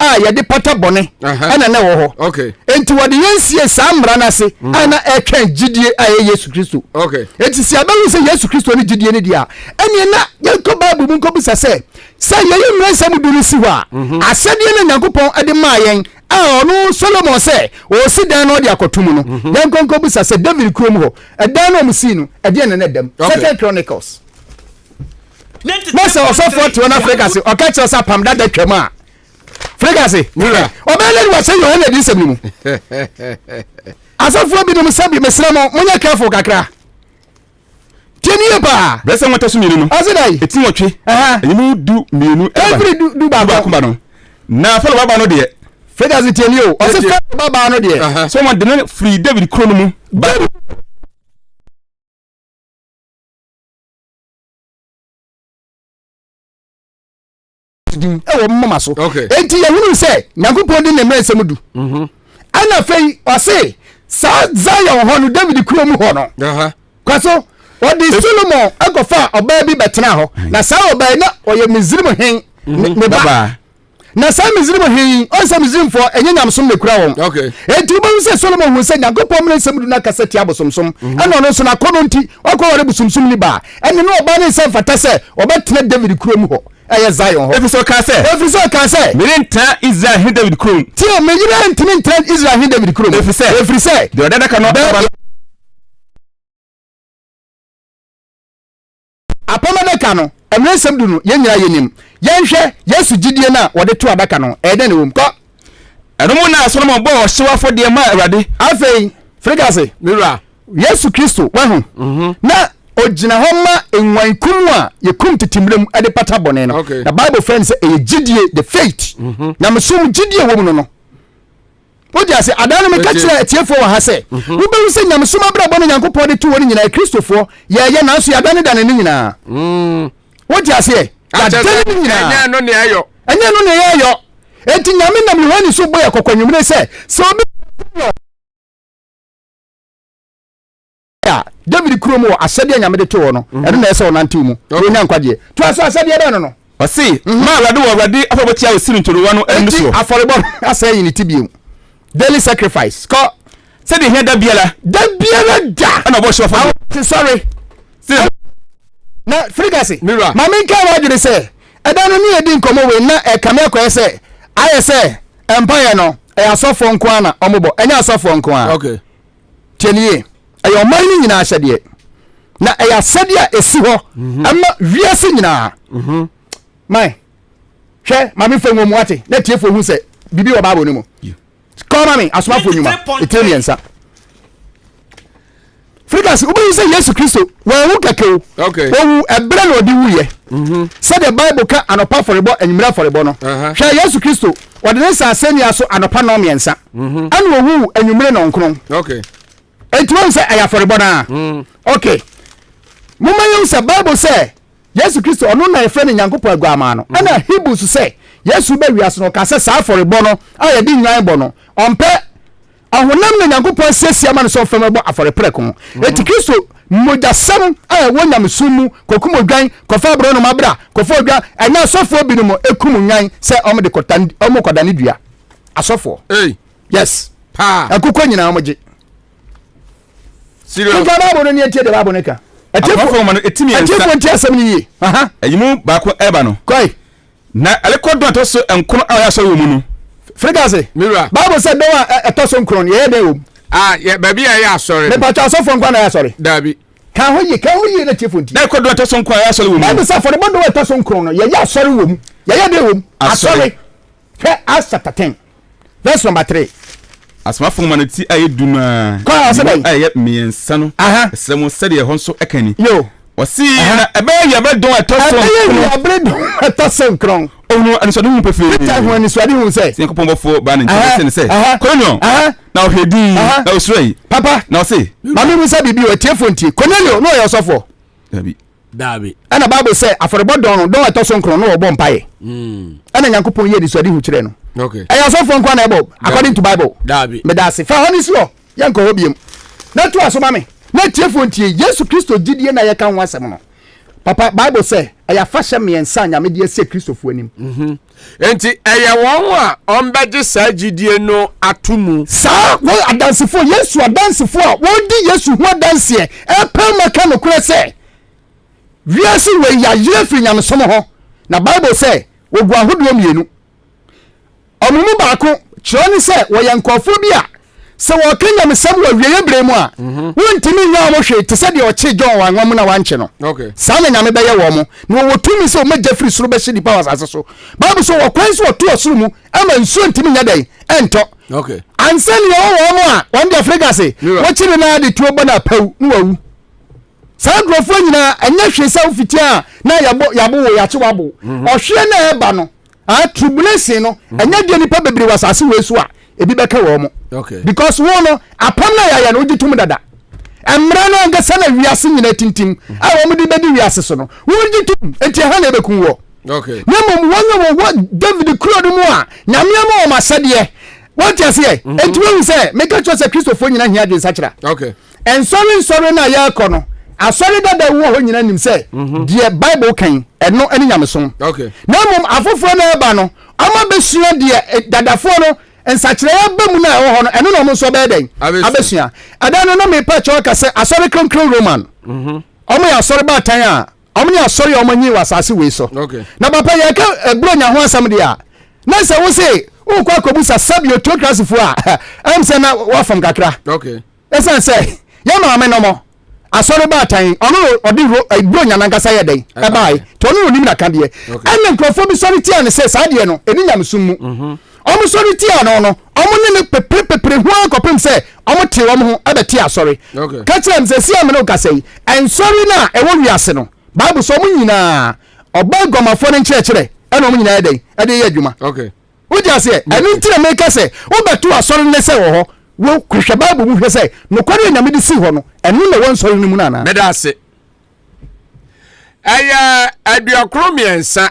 C: a ye de pata bone ana na ewo ho
A: okay
C: enti wode yensie samra na se ana etwan gidie a Yesu Kristo
A: okay
C: enti si abalu se Yesu Kristo ni gidie ni dia ene na yenko Bible mu nko bisa se ye mrensam du ni si ho a asede na Nyankopon ade ma yen no Solomon say o si dan no de akotum no den konko bisa say David krom ho edan no musi no e de ne dem Second Chronicles Masa osofo to na Africa say o ka che osa pam da twam a Africa say mira o be le wa say yo na di sem ni mu asofo bi no sabi mesra mo munya careful kakra teni ba
E: blessing wata so mienu no
C: azidai
E: eti wotwe enimu du mienu
C: every du ba
E: no na follow baba no de
C: Figures it you. O se baba no de.
E: So one de free David Krono mu.
C: Ewo mama so.
A: Okay.
C: Enti ye hunu se Nyankopon de na mensem du. Ana fei o se sa Zion ho no David Krono ho no. Kwaso o de Solomon akofa oba bi betena ho. Na sa oba na o ye Misrim hen ne baba. Na sa Misrim hin on sa Misrim fo enye nyamsom ne kura won
A: okay
C: enti bo se Solomon hu se Nyankopon mre nsem du na kaseti abosomsom ana no so na kono nti okọ wore busumsum ni ba ene no oba ne se fata se obetena David kurom ho eye Zion ho
E: efiso ka se mirinta Israel hin David kurom
C: ti o meyira ntimi ntan Israel hin David kurom efise
E: de odada ka no
C: apamada ka no emre nsem du no yenyira yenim yenhwe Yesu gidie na wode to adaka no ede ne wom ko
E: edomo na Solomon bo o hyewa de ma Awurade
C: afei frigase
A: mira
C: Yesu Kristo wahu na ogina ho ma enwankum a yekum titimrem ade pata bone no
A: okay.
C: The Bible friends say e gidie the faith na mesum gidie wom no no odia se adana me kachira etiefo wa ha se wo be se nyamsum abrabo no Nyankopon de to woni nyina Kristofo ye na so adana dane ni nyina odia se
A: anya no ne ayo
C: enti nyame nam Yohane so boye kokonwumre se so bi ya David Kromo asede nyame de to no eno na ese onante mu onya nkwaje to aso asede de no
E: o si ma Awurade afọbọtia osiri ntorowa no enu so
C: aforebo asa yin tibiem daily sacrifice ko
E: se de hia da biala
C: da
E: ana bo shofa
C: sorry na frigasi
A: mira
C: mama nka wa jure se edanu ni edi nkomo we na e kame akoye se ayɛ sɛ empire no ɛyɛ asɔfoɔ nko ara na ɔmobɔ ɛnyɛ asɔfoɔ nko ara
A: okay
C: tiɛnie ɛyɛ ɔman no nyinaa ahyɛdeɛ na ɛyɛ asɛdeɛ a ɛsi hɔ ɛma wiase nyinaa man hwɛ maame fɛ nwom ate na tiefo hu sɛ bibi wɔ baabo no mu kɔma me asomafoɔ nnwuma ɛtire mmiɛnsa frikas wobɛhu sɛ yesu kristo wɔwu kakao wɔwu ɛberɛ na ɔde wuyɛ sɛdeɛ bible ka anɔpa afɔrebɔ anwummerɛ afɔrebɔ no hwɛ yesu kristo wɔde ne saasɛnia so anɔpa no mmiɛnsa ɛne wɔwu anwummerɛ nɔnkron enti wɔhu sɛ ɛyɛ afɔrebɔ no a okay momma yɛhu sɛ bible sɛ yesu kristo ɔno na yɛfrɛ no nyankopɔn aguamaa no ɛna hebrews sɛ yesu bɛ wiase no ɔka sɛ saa afɔrebɔ no a yɛde nnwan bɔ no ɔmpɛ ɔhonam na nyankopɔn siesie ama no sɛ ɔfam bɔ afɔreprɛ ko eti kristo mogyasɛm a ɛwɔ nyamesom mu kɔkum odwan kɔfa aborɔ nom abra kɔfa odwan ɛnyɛ asɔfoɔ bi no mu ɛkum nwan sɛ ɔmde ɔmo kɔda ne dua asɔfoɔ yes ɛkokɔ nyinaa ɔmogye nka baabo no ne atie de baabo no ka ɛtiefo nti asɛm no yie
E: ɛyimu baako ɛba no
C: kɔi
E: na alekɔ dɔn atɔ so nkono a ɔyɛ asɔre wɔ mu no
C: frigase bible sɛ dɔn a ɛtɔ so nkron yɛyɛ dɛ wɔ mu
A: baabi a ɛyɛ asɔre
C: mepatɔ asɔfoɔ nkwa na ɛyɛ asɔre
A: dabi
C: ka ho yie na tiefo nti
E: na ɛkɔ dɔn atɔ so nkono a ɔyɛ asɔre wɔ mu
C: bible sɛ afɔrebɔ dɔn a ɛtɔ so nkron no yɛyɛ asɔre wɔ mu yɛyɛ dɛ wɔ mu asɔre hwɛ Acts chapter 10 verse number 3
E: asomafo ma no ti ayɛ du no a ayɛ mmiɛnsa no ɛsɛ mu sɛdeɛ ɛhɔ nso ɛka ni ɔsi na ɛbɛyɛ yɛbɛdɔn ɛtɔ so nkron ɔno anisɔde hu pɛfɛɛ
C: peter hu anisɔde hu sɛ
E: nyankopɔn bɔfoɔ ba ne nkyɛn sɛ Cornelio na ɔhwɛ din na ɔsoro yi
C: papa
E: na ɔse
C: maame mu sɛ biribi wɔ tiefo nti Cornelio na ɔyɛ ɔsɔfoɔ
A: dabi
C: ɛna bible sɛ afɔrebɔ dɔn no dɔn ɛtɔ so nkron na wɔbɔ mpaeɛ ɛna nyankopɔn yɛ anisɔde hu kyerɛ no ɛyɛ ɔsɔfoɔ nkwa na ɛbɔ according to bible medase fa hɔ ne si hɔ yɛnkɔ hɔ biem na to asoma me na tiefo nti yesu kristo gyidie na yɛka ho asɛm no papa bible sɛ ɛyɛ afahyɛ mmiɛnsa nyame de asie kristofoɔ anim
A: enti ɛyɛ wɔn a ɔmbɛgye saa gyidie no ato mu
C: saa wɔn adansefoɔ yesu adansefoɔ a wɔdi yesu ho adanseɛ ɛpɛ mɛka nokorɛ sɛ wiase wɔ yɛayerɛ firi nyamesom hɔ na bible sɛ wɔgu ahodoɔ mmienu ɔmo mu baako kyerɛ ne sɛ wɔyɛ nkɔɔfoɔ bi a sɛ wɔka nyamesɛm wɔ awieyɛ berɛ mu a wontimi nya ɔmo hwee te sɛ deɛ ɔkye John wanwa mu na wankye no saa na nyame bɛyɛ wɔ mo na wɔwɔ tumi sɛ ɔmagya firi soro bɛhyɛ nipa wɔ asase so bible sɛ wɔkwan sɛ wɔto ɔsoro mu ama nsuo ntimi nya dɛn ɛntɔ ansa nea wɔwɔ mo a wɔn de afrika se wɔkyere no de tuo bɔ no apaw ne wawu saa nkurɔfoɔ nyinaa ɛnyɛ hwee sɛ wofiti a na yɛabo wɔ yɛakye wabo ɔhweɛ na ɛba no tribulation no ɛnyɛ deɛ nipa bebree wɔ asase wɔ so a ebi bɛka wɔ mo because wɔn no apam na yɛayɛ no wogye tom dada mmerɛ no ankasa na wiase nyina tintim a wɔn de bɛdi wiase so no wogye tom enti ha na ɛbɛkum wɔ na mmom wɔn wɔ David kuro no mu a nyame ama wɔn asɛdeɛ wɔte aseɛ enti wɔn sɛ meka kyerɛ sɛ kristofoɔ nyina hia adwen sakyera nsɔre na yɛrekɔ no asɔre dada wɔ hɔ nyina nim sɛ deɛ bible kan ɛno ne nyamesom na mmom afoforɔ no ɛba no ama bɛsua deɛ dadafoɔ no nsakyerɛ ba mu na ɛwɔ hɔ no ɛno na ɔmo nso bɛyɛ dɛn abɛsua ɛda no na mepa kyɛw ka sɛ asɔre kronkron roman ɔmo yɛ asɔre baatan a ɔmo ne asɔre a ɔmo nyi wɔ asase wei so na papa yɛka ɛburo nya ho asɛm deɛ a na sɛ wo se wokɔ akɔbu sa sabio teokrasifoɔ a ɛm sɛ na woafam kakra ɛsiane sɛ yɛ maame no mɔ asɔre baatan ɔno ɔde buro nya nankasa yɛ dɛn ɛbae nti ɔno onim naka deɛ ɛna nkurɔfoɔ bi sɔre tia ne sɛ saa deɛ no ɛni nyamesom mu ɔmo sɔre tia no ɔmo ne ne pepere ho akɔpem sɛ ɔmo te ɔmo ho ɛbɛte asɔre ka kyerɛ m sɛ si amene wo kasa yi ɛnsɔre no a ɛwɔ wiase no bible sɛ ɔmo nyinaa ɔba guamafoɔ no nkyerɛkyerɛ ɛna ɔmo nyinaa yɛ dɛn ɛde yɛ adwuma wogye aseɛ ɛno nti na meka sɛ wobɛto asɔre no sɛ wɔ hɔ wo hwehwɛ bible mu hwɛ sɛ nokware nyame de si hɔ no ɛno na wɔnsɔre no mu no anaa
A: meda ase ɛyɛ aduakoro mmiɛnsa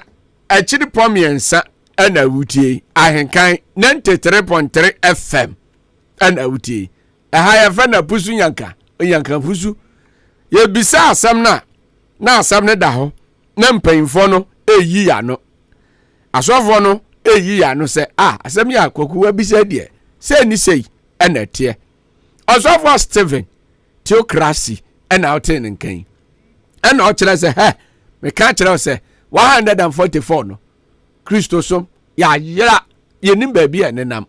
A: akyiri pɔ mmiɛnsa ɛna wutie Ahenkan 93.3 FM ɛna wutie ɛha yɛfɛ na pusu nyanka pusu yɛbisa asɛm na asɛm ne da hɔ na mpanyimfoɔ no ɛyi ya no asɔfoɔ no ɛyi ya no sɛ asɛm yɛ akɔku wabisa deɛ sɛ ni sei ɛna teɛ ɔsɔfoɔ Stephen Theocracy ɛna ɔte ne nkan ɛna ɔkyerɛ sɛ meka kyerɛ sɛ 144 no Kristo som yɛayera yenim ba bia nenam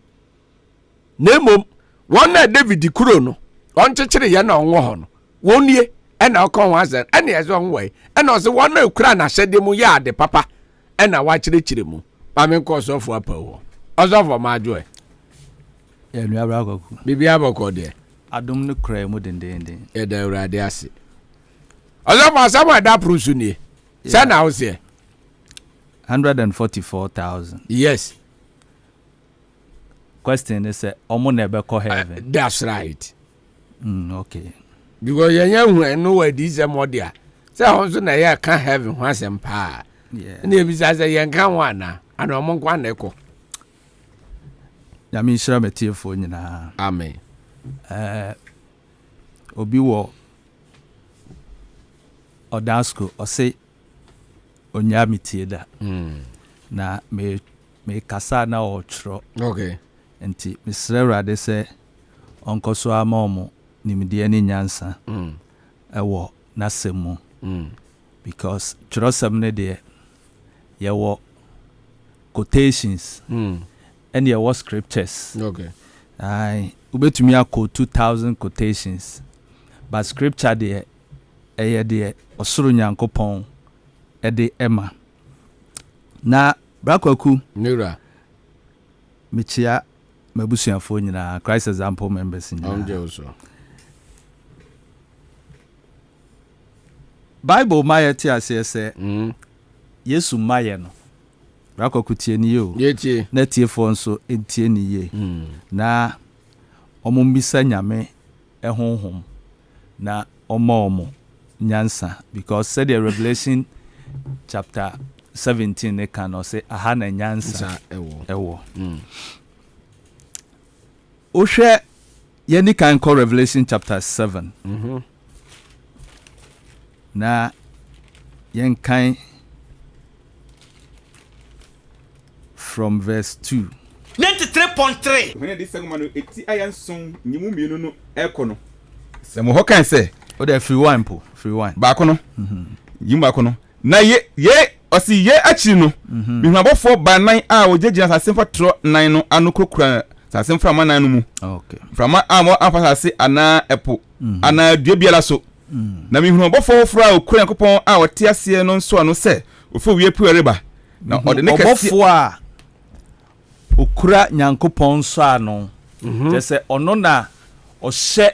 A: nemom won na David kuro no on chechire ye na onwo ho no wonie ena okon ho azen ena ye zo nwai ena o se won na kura na hyede mu ya ade papa ena wa chire mu pa me nko so fo apa wo ozofo ma joy
D: ya nua bra kwaku
A: bibi aboko de
D: adom no kra mu dendenden
A: e da urade ase ozofo asama da prusu ni say na wo se
D: 144,000.
A: yes.
D: Question is omo never call heaven.
A: That's right.
D: Okay.
A: Because you know where this is more there. So also na ya can heaven once and pa.
D: Yeah.
A: And if it's a can one na and among one echo.
D: Ya mi shira metie fo nyina.
A: Amen.
D: Obi wo Odasko o say onya metie da. Na me kasa na o tro.
A: Okay.
D: Enti Mr. Rade say onkoso amomo nimde ani nyansa. Ewo nasemu. Because trosam ne de ye wo quotations. And ye wo scriptures.
A: Okay.
D: Ai ubetumi akọ 2000 quotations. But scripture de eye de osoro nyankopon e de ema. Na brakwaku
A: Nira
D: michia mabusuafo nyina Christ Example members nyina. Bible maye ti ase se Yesu maye no. Brakwaku tie ni yo.
A: Yetie.
D: Na tie fo nso entie ni ye. Na omumbisa nyame ehonhom na omo nyansa because said the Revelation chapter 17 they can say ahana nyansa ewo ohwe yeni kan call Revelation chapter 7 na yen kan from verse 2
B: 93.3
E: when this segment no eti ayanson nyimu mienu no ekono se mo hokan se
D: o de free wine
E: ba kono yimu ba kono na ye osi ye achi no mihunabofo ba nan a ogegina sasemfa tro nan no anokokura sasemfa ma nan no mu
D: okay
E: frama amo afasase ana epo ana duebiala so na mihunabofo fra okura yakopon a wote ase no nso ano se ofo wie puereba na ode ne kase
D: obofo a okura nyankopon so ano je ono na ohye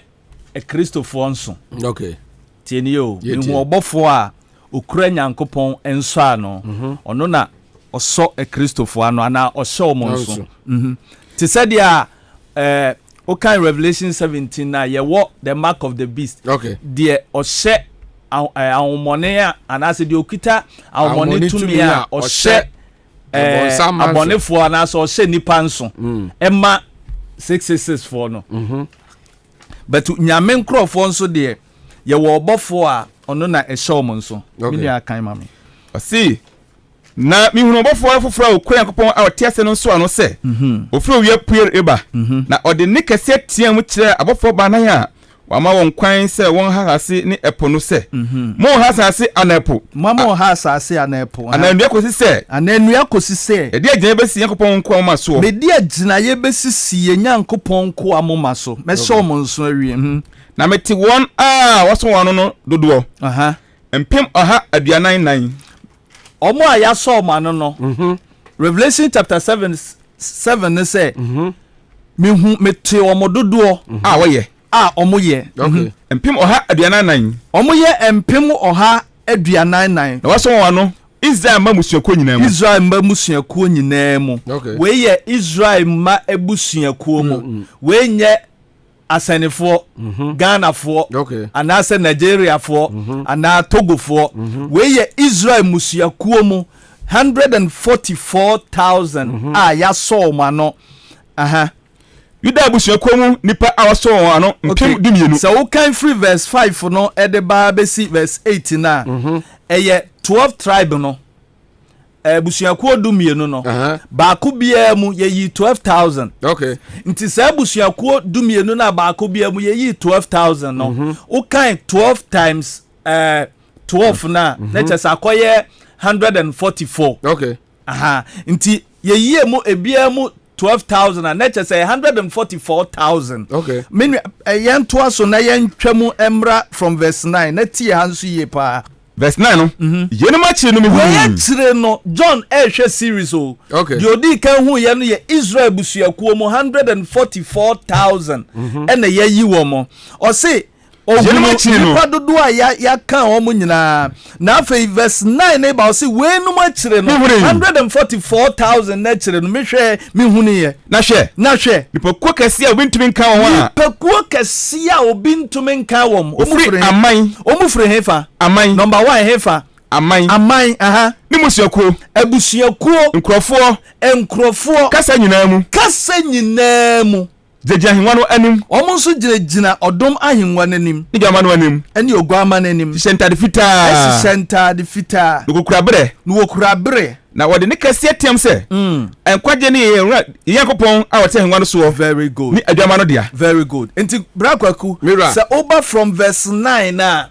D: e Christopher nso
A: okay
D: tieni yo mihu obofo a okura nyankopon enso ano ono na oso e Christopher ano ana ohye omonso ti said ya okay Revelation 17 na ye wo the mark of the beast
A: okay
D: de ohye awomone a anase de okita awomone tumi a ohye abonefo ana so ohye nipa nso ema 666 for no but nyame nkrofo nso de ye wo obofo a ono na ehye omonso mini akan mame
E: osi na mihunabofo afofra okura yakopon a wote ase no nso ano se ofro wie puereba na ode ne kase tiam kire abofo ba nan a wama won kwan se won hahase ne epo no se mo hasase anapo
D: mama hasase anapo
E: ananua kosi se e dia gina besi yakopon nko amoma so
D: me dia gina ye besisi ye nyankopon nko amoma so me so mo nso awie
E: na meti won a waso wano no dodo empem oha aduanan nan
D: omo aya so ma no Revelation chapter 7 ne say meti omo dodo
E: a woye
D: omo ye
A: okay
E: empem oha aduanan nan
D: omo ye empem oha aduanan nan
E: na waso wano Israel ma musuakuo nyina mu
A: okay
D: we ye Israel ma ebusuakuo mu we nye asanefo Ghana fo
A: okay
D: anase Nigeria fo ana Togo fo we ye Israel musuakuo mu 144,000 ya so ma no
E: Yuda abusuakuo mu nipa awaso ano mpem dumienu
D: so we can free verse 5 no e de ba besi verse 8 na eye 12 tribe no abusuakuo dumienu no baako bia mu ye yi 12,000
A: okay
D: nti sa abusuakuo dumienu na baako bia mu ye yi 12,000 no we can 12 times 12 na na chesa akoye 144
A: okay
D: nti ye yi mu ebia mu 12,000 and nature say 144,000.
A: Okay.
D: Mean yen to so na yen twemu emra from verse 9. Na tie hanso ye pa.
E: Verse 9 no. Ye no ma chire no me hu.
D: Ye chire no John ehwe series o.
A: Okay.
D: The odi kan hu ye no ye Israel busuakuo mo 144,000. And ye yi wo mo. O say nipa dodo a ya kan omo nyina na afei verse 9 e ba say we no ma chire no 144,000 na chire no me hwe me hunu ye
E: na hwe nipa kuo kase a obintumi nka wo a
D: nipa kuo kase a obintumi nka wo omu fure hefa
E: aman
D: number 1 hefa
E: aman
D: aha
E: ni musuakuo
D: nkrofo
E: kasa nyina mu Jeje ahenwa no anim
D: omo nso gina odom ahenwa nanim
E: ni gama no anim
D: ene ogwama nanim
E: center de fita no wokura bere na wode ne kase atiam se enkwaje ne Yakopon a wote ahenwa no so
D: very good
E: ni adwama no dia
D: very good enti brakwaku so over from verse 9 na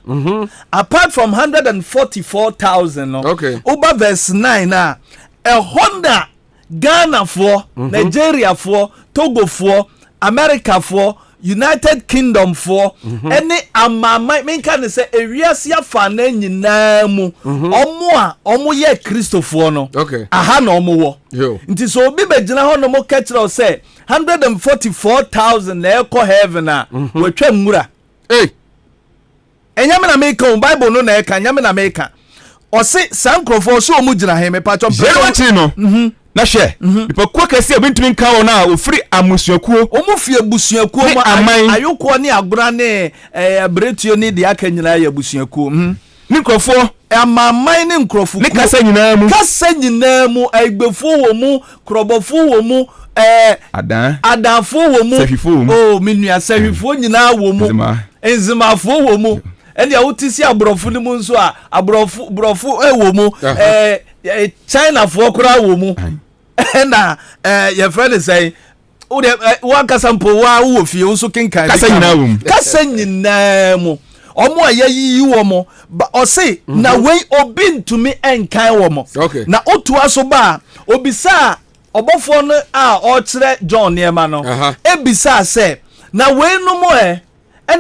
D: apart from 144,000 no
A: okay
D: over verse 9 na a Honda Ghana for Nigeria for Togo for America for United Kingdom for any amama me kan say ewiase afa na nyina mu omo ye Christopher no
A: okay
D: aha na omo wo nti so obi begina ho no mo catch say 144,000 na eko heaven na wetwa mmura enyame na make Bible no na eka nyame na make o se sankrofo so omo gina he me pa chom
E: no na hwe nipa kuo kase obintumi nka wo na ofiri amusuakuo
D: omufie busuakuo ma ayoko ne agora ne abretuo ne de aka nyina ya busuakuo
E: ni nkrofo
D: amaman ne nkrofo
E: ne kasa nyina mu
D: agbefo wo mu krobofo wo mu adanfo wo mu
E: sahwifo wo mu
D: oh menua sahwifo nyina wo mu enzimafo wo mu ene ya wotisi abrofo ne mu nso a abrofo wo mu China for kura wo mu na your friend is say o de wa kasampo wa wo fie wo so kenkan kasa nyina mu omo ayi wo mo o say na we obi ntumi enkan wo mo na otu aso ba obisa obofo no a o kire John niema no ebisa say na we no mo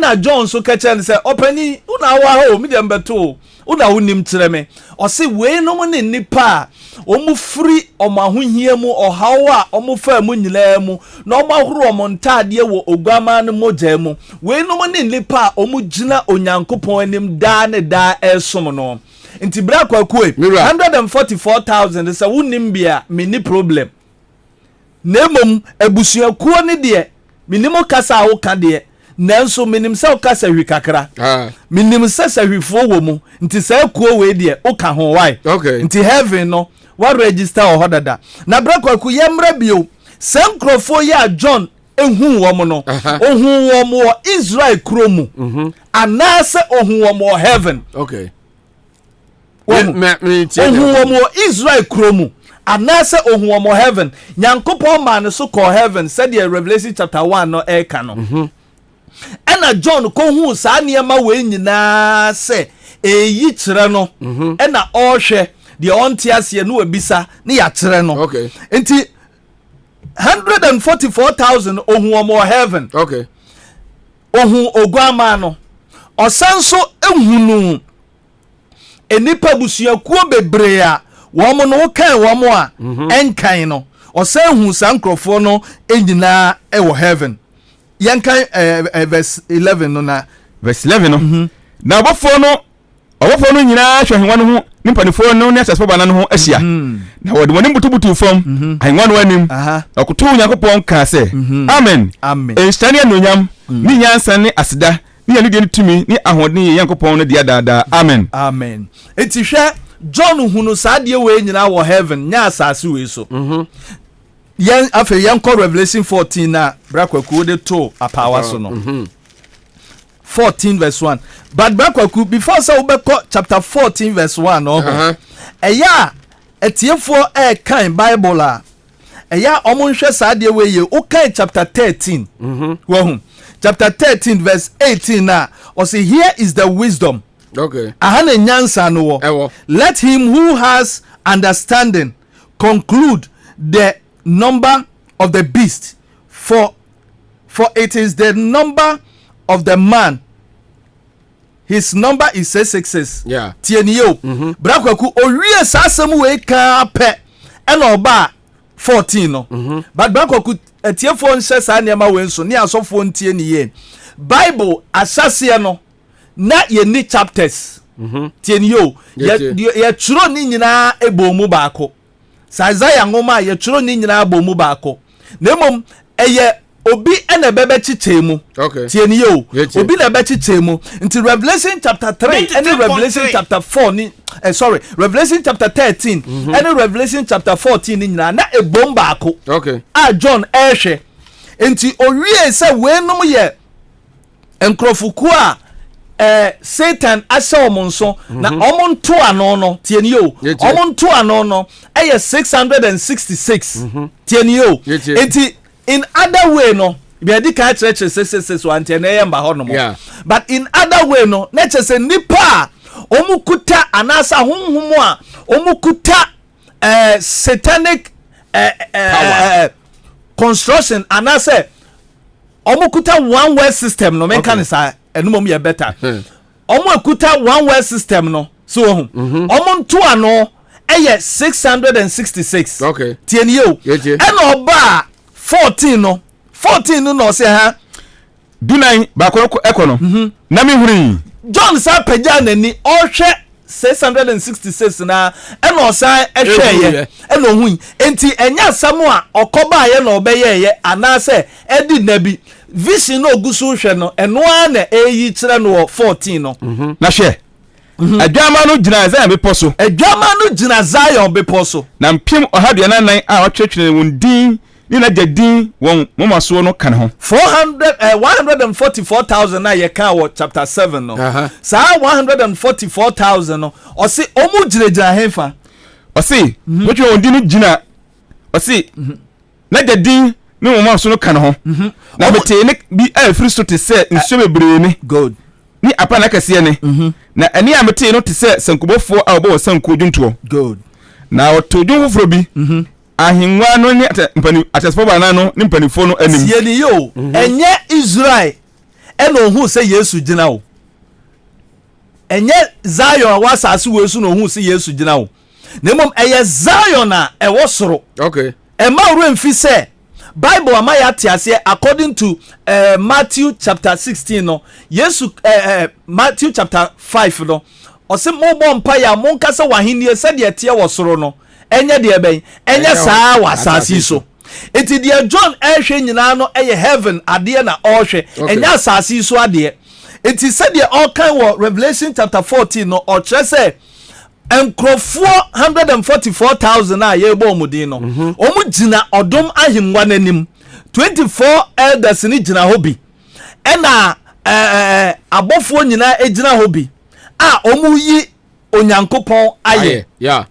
D: na John so kachen say opani una wa ho mi dem beto una wonim kire me o say we no mo ne nipa omu free omahohia mu ohawa omu fa mu nyina mu na omahoro omontade wo ogwama no moja mu we no mo ne nipa omu gina onyankopon anim da ne da esom no nti bra kwakue 144,000 say wonim bia me ni problem nemom abusuakuo ne de minimo kasa wo ka de nanso minim se okasa hwi kakra minim se sahwifo wo mu nti sa kuo we de oka ho why nti heaven no wa register o hodada na brakwaku yemra bio sankrofo ya John ehu wo mu no ohu wo mu Israel kromu anase ohu wo mu heaven
A: okay
D: ohu wo mu Israel kromu anase ohu wo mu heaven nyankopon man so call heaven said the Revelation chapter 1 no eka no ena John ko hu sa niema we nyina se eyi kire no ena ohwe de ontiase no abisa ne ya kire no
A: okay
D: enti 144,000 ohu omo heaven
A: okay
D: ohu ogwama no osanso ehunu enipa busuakuo bebre a wo mo no kan wo mo a enkan no osan hu sankrofo no enyina e wo heaven yankan verse 11 no na
E: verse 11 no na obofo no nyina hwehwa no ho nimpanifo no ne asaspo bana no ho ahia na wode woni butubutu fam ahenwa no anim akoto Yakopon ka se amen enstane anonyam ni nyansa ne aseda ni ya ne tumi ni ahoden Yakopon no dia dada amen
D: eti hwe John hunu saade we nyina wo heaven nya asase we so yan afa yan ko Revelation 14 na brakwaku de to apawa so no 14 verse 1 but brakwaku before so we ko chapter 14 verse 1 no eya etiefo kan Bible a eya omonhwe saade we ye o kan chapter 13 wo chapter 13 verse 18 na o say here is the wisdom
A: okay
D: ahana nyansa no wo let him who has understanding conclude the number of the beast, for it is the number of the man. His number is 666.
A: Yeah.
D: Tieniyo. Brakwaku owie sasem we ka pe ena oba 14 no. But brakwaku etiefo nse sa niam we nso ne asofo ntie ne ye. Bible asase no na ye ni chapters. Tieniyo. Ye churo ni nyina ebomu baako. Sa Isaiah ngoma ye churo ni nyina ebomu baako. Nemom eye obi ena bebe chichemu.
A: Okay.
D: Tieniyo. Obi na bebe chichemu. Until Revelation chapter 3 and Revelation chapter 4 ni Revelation chapter 13 and Revelation chapter 14 ni na ebom baako.
A: Okay.
D: John ehwe. Enti owie se wenum ye enkrofuku a Satan asa omonso na omonto ano no tieniyo. Omonto ano no 666. Tieniyo. Enti in other way no be di ka church 666 one ten mba ho no mo, but in other way no na chese nipa omukuta anasa honhom a omukuta satanic construction anasa omukuta one word system no men kan sa enumom ye better omukuta one word system no so omonto ano 666.
A: Okay.
D: Tieniyo ena oba 14 no say ha
E: dunan ba ko ekono na me huri
D: John sa pagya nani ohwe 666 na ena osan ehweye ena ohun enti enya samu a okoba ye na obeye ye anase edi nabi vision no ogusu hwe no eno na eyi kire no 14 no
E: na hwe adwama no gyina Zion bepo so na mpem ohaduanan a otwetwene won din ni na jadin won momaso no kan ho
D: 144,000 na ye kan wo chapter 7 no sa 144,000 no o se omu gyina hefa
E: o se wotwe won din no gyina o se na jadin ni momaso no kan ho na bete ne bi a fristo te se nso bebre ni
D: good
E: ni apa na kase ne na ani amete no te se sankubofo a obo sanku dwunto
D: good
E: na otodun foforo bi ahenwa no ni atesfo bana no ni mpanifo no anim
D: sieni yo enye Israel ena ohu se Yesu gina wo enye Zion wasase wesu no ohu se Yesu gina wo nemom eye Zion na ewo soro.
A: Okay.
D: Ema uru mfi se Bible amaya tiase according to Matthew chapter 16 no Yesu Matthew chapter 5 no ose mo bompa ya monka se wahenie se de tie wo soro no enye de ben enye saa wasase so enti de John ehwe nyina no eye heaven ade na ohwe enye asase so ade enti se de all kind of Revelation chapter 14 no o kire se enkrofo 144,000 a ye bo mudin no omu gina odom ahimwa nanim 24 elders ni gina hobi ena abofo nyina egina hobi a omu yi onyankopon aye
A: yeah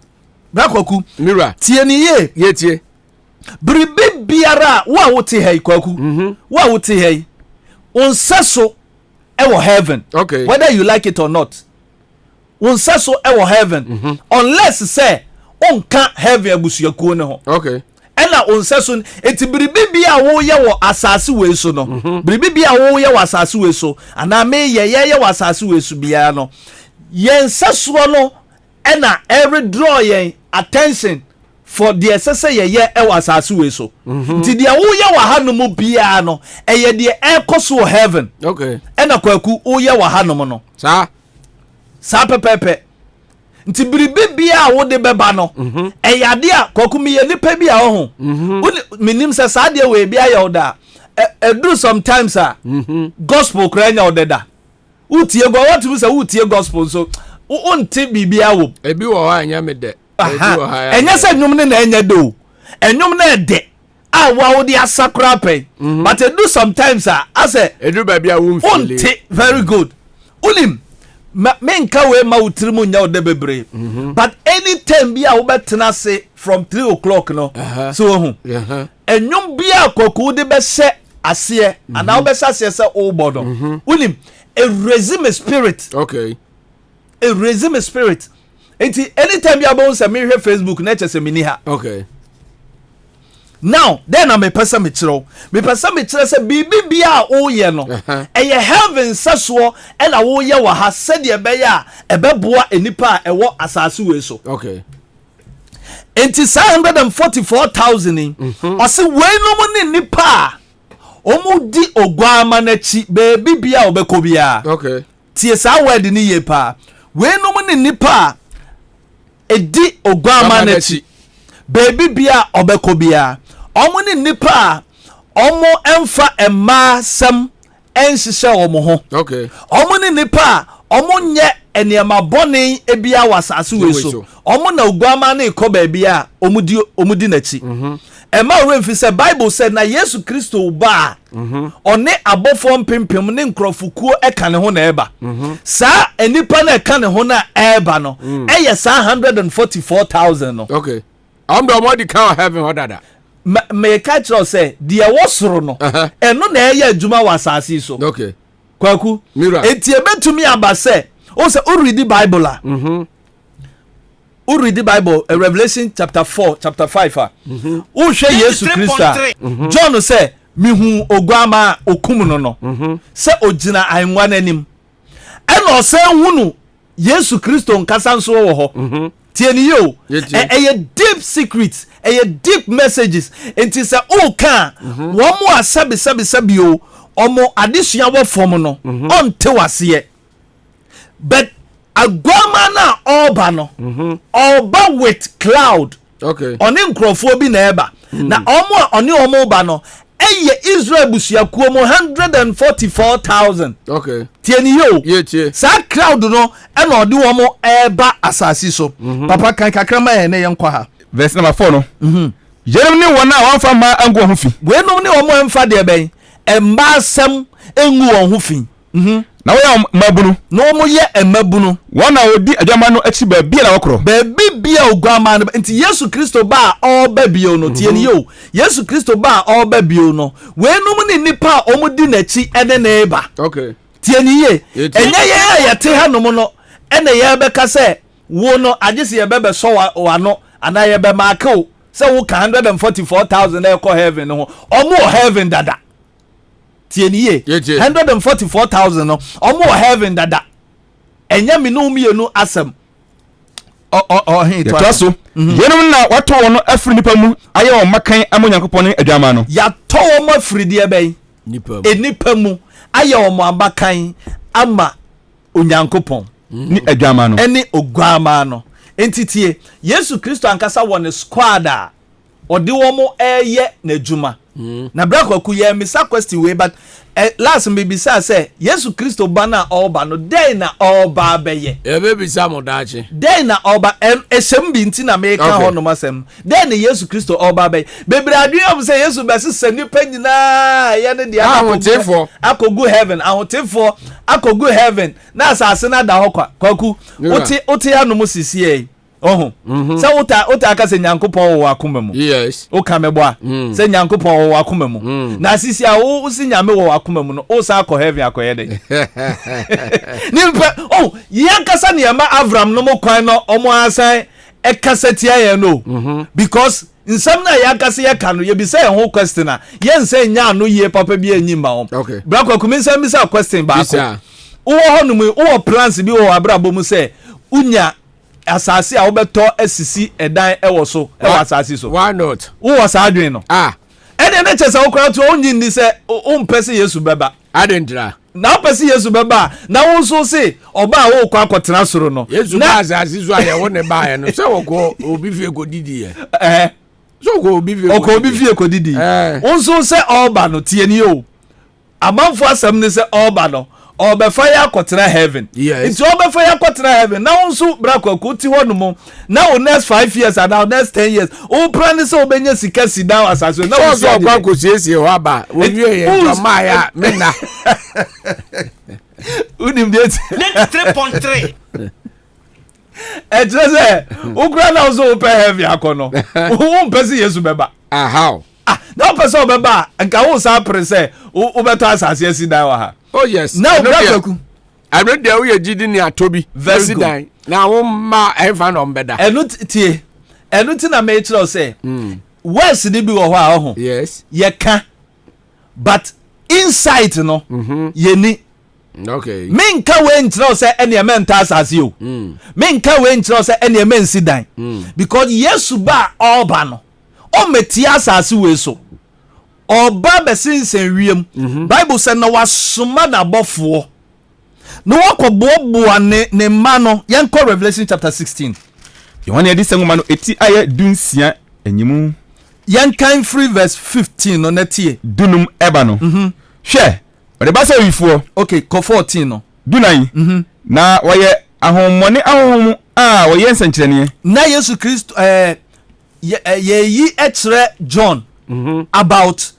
D: bakwaku
A: mira
D: tie ni ye
A: tie
D: bribe biara wa wote hei kwaku wa wote hei onseso ewo heaven.
A: Okay.
D: Whether you like it or not onseso ewo heaven unless say onka heaven abusuakuo ne ho.
A: Okay.
D: Ena onseso eti bribe bia wo ye wo asase we so no bribe bia wo ye wo asase we so ana me ye wo asase we so bia no yenseso no ena every draw yen attention for the essence ye ewo asase we so nti dia wo ye wa hanom bia no eye de ekoso heaven.
A: Okay.
D: Ena kwaku wo ye wa hanom no sa pepepe nti biribi bia wo de beba no eyade a kwaku mi ye nipa bia ho minim se sa de we bia ye oda do sometimes gospel kranya odeda utie go what you say utie gospel so unti bibia wo
A: ebi wo ha anya me de
D: enya se nwum ne na enya do enwum na de a wa wo de asakra pe but do sometimes as
A: edu ba bia wo mfile
D: unti very good ulim menka we ma utrimu nya ode bebre but anytime bia wo betena se from 3 o'clock no so hu enwum bia kwaku de be se ase ana wo be se se o bodo ulim a resume spirit.
A: Okay.
D: A resume spirit. Enti anytime bia bo se me hwe Facebook na chese mini ha.
A: Okay.
D: now then na me pesa me kyerɛw sɛ biribi bia a woyɛ no ɛyɛ heaven sɛsoɔ ɛna woyɛ wɔ ha sɛdeɛ ɛbɛyɛ a ɛbɛboa enipa a ɛwɔ asase wei so
A: okay
D: enti 144,000 ni ɔse weinom ne nipa a ɔmo di oguama n'akyi baabi bia a ɔbɛkɔ bia
A: okay
D: tie saa word ni yie paa weinom ne nipa a edi oguama n'akyi baabi bia a ɔbɛkɔ bia ɔmo ne nipa a ɔmo ɛmfa mmaa sɛm ɛnhyehyɛ ɔmo ho
A: okay
D: ɔmo ne nipa a ɔmo nyɛ nneɛma bɔne ebia wɔ asase wei so ɔmo na oguama ne kɔ baabi a ɔmo di n'akyi ɛma ɔremfi sɛ bible sɛ na yesu kristo ba a ɔne abɔfoɔ mpempem ne nkurɔfokuo ɛka ne ho na ɛba saa nipa na ɛka ne ho na ɛba no ɛyɛ saa 144,000 no
A: okay ɔmo di kan heaven hɔ dada
D: meka kyerɛw sɛ deɛ wɔ soro no ɛno na ɛyɛ adwuma wɔ asase so
A: okay
D: kwaku enti ebetumi aba sɛ o sɛ o read the bible a o read the bible Revelation chapter 4 chapter 5 a o hwɛ yesu kristo a john sɛ mihu oguama okum no sɛ ogyina ahengua n'anim ɛna ɔsɛ hunu yesu kristo nkasa nso wɔ hɔ tie ni yo ɛyɛ deep secrets ɛyɛ deep messages enti sɛ o ka wɔn mo asɛbi o ɔmo adesua wɔ fam no ɔnte waseɛ but aguama na ɔba no ɔba with cloud
A: okay
D: ɔne nkurɔfoɔ bi na ɛba na ɔmo a ɔne ɔmo ba no ɛyɛ Israel busuakuo mu 144,000
A: okay
D: tie ni yo
A: tie
D: saa crowd no ɛna ɔde wɔn ɛba asase so papa kan kakra ma yɛn ne yɛn kɔ ha
E: verse number 4 no yenom ne wɔn a wɔmfa ma angu ho fi
D: wenom ne wɔn ɛmfa deɛ bɛn ɛmba asɛm engu wɔn ho fi
E: na wɔyɛ mabunu
D: na wɔn yɛ mmabunu
E: wɔn a wɔdi adwama no akyi baabi a wɔkorɔ
D: baabi bia oguama no nti yesu kristo ba a ɔba bio no tie ni yo yesu kristo ba a ɔba bio no wenom ne nipa a wɔn di n'akyi ɛne ne ba
A: okay
D: tie ni ye ɛnyɛ yɛn a yɛte ha nom no ɛna yɛbɛka sɛ wo no agye sɛ yɛbɛbɛsɔ wano anaa yɛbɛmaake sɛ wo ka 144,000 ɛkɔ heaven no ho ɔmo wɔ heaven dada tie ni ye 144,000 no ɔmo wɔ heaven dada ɛnyɛ me no mmienu asɛm
E: yɛtoa so yenom na watɔ wɔn no afiri nipa mu ayɛ wɔn makan ama Onyankopɔn ne adwama no
D: yɛatɔ wɔn afiri deɛ bɛn nipa mu ayɛ wɔn abakan ama Onyankopɔn
E: ne adwama no
D: ɛne oguama no entitie yesu kristo ankasa wɔ ne squad a ɔde wɔn ɛyɛ n'adwuma na brakwaku yɛ misa question way but last mbibisa sɛ yesu kristo ba na ɔba no den na ɔba bɛyɛ
A: ebebisa mo daakye
D: den na ɔba ɛhyɛm bi nti na meka hɔ nom asɛm den na yesu kristo ɔba bɛyɛ bebre aduam sɛ yesu bɛsesa nipa nyinaa yɛ ne deɛ akɔgu heaven ahotefoɔ akɔgu heaven na asase na da hɔ kwaku wote anom sisie sɛ wota aka sɛ Nyankopɔn wɔ akoma mu
A: yes
D: woka mɛbɔ a sɛ Nyankopɔn wɔ akoma mu na sisi a wo si nyame wɔ akoma mu no wo sa akɔ heaven akɔyɛ de ne mpɛ yɛnkasa ne yɛma Avram no mo kwan no ɔmo asan ɛkasa tia yɛn no because nsɛm na yɛakasa yɛka no yɛbisa yɛn ho question a yɛnsɛ nya ano yie papa bi anyi ma wɔn brakɔkumi nsɛm bisa question baako wowɔ hɔ no mu wowɔ plans bi wɔ abrabɔ mu sɛ unya asase a wobɛtɔ asisi ɛdan ɛwɔ so ɛwɔ asase so
A: why not
D: wowɔ saa adwene no ɛne ne kyɛ sɛ wokora to wonyi nni sɛ wompɛ sɛ yesu bɛba
A: adentira
D: na wopɛ sɛ yesu bɛba na wo nso se ɔba a wowokɔ akɔtena soro no
A: yesu ba asase so a yɛwo ne baeɛ no sɛ wɔkɔ obi fie kɔdidiɛ so wɔkɔ obi fie
D: kɔdidi wo nso sɛ ɔba no tie ni o amanfo asɛm ne sɛ ɔba no ɔbɛfa yɛ akɔtena heaven nti ɔbɛfa yɛ akɔtena heaven na wo nso brakɔko ti hɔ no mu na wo next 5 years and now next 10 years wo plan ne sɛ wobɛnya sika si down asase na wo
A: sɛ ɔkɔ akɔsiesie hɔ aba wɔwie yɛ ntɔmaeɛ a mena
D: wonim deɛ
B: 93.3
D: ɛkyerɛ sɛ wokora na wo sɛ wopɛ heaven akɔ no wompɛ sɛ yesu bɛba
A: how
D: na wopɛ sɛ wobɛba a nka wo saa pere sɛ wobɛtɔ asase asi dan wɔ ha
A: oh yes
D: now brakwaku
A: abro de wo ye gidi ni atobi very dan na wo ma enfa no mbeda
D: enu tie enu ti na me kyerɛ sɛ words ni bi wo ho a ho
A: yes
D: ye ka but insight no ye ni
A: okay
D: menka we nkyerɛ sɛ ɛne menta asase o menka we nkyerɛ sɛ ɛne mensi dan because yesu ba ɔba no ɔmeti asase we so ɔba bɛsensen wiem bible sɛ na wasoma na bɔfoɔ na wakɔboaboa ne mma no yɛnkɔ Revelation chapter 16
E: yohane adi sɛ nwoma no eti ayɛ dunsia anyimu
D: yɛnkan free verse 15 no na tie
E: dunum ɛba no hwɛ ɔde ba sɛ oyifoɔ
D: okay kɔ 14 no
E: dunan na wɔyɛ ahommɔne ahohom a wɔyɛ nsɛnkyerɛnneɛ
D: na yesu kristo yɛyi ɛkyerɛ John about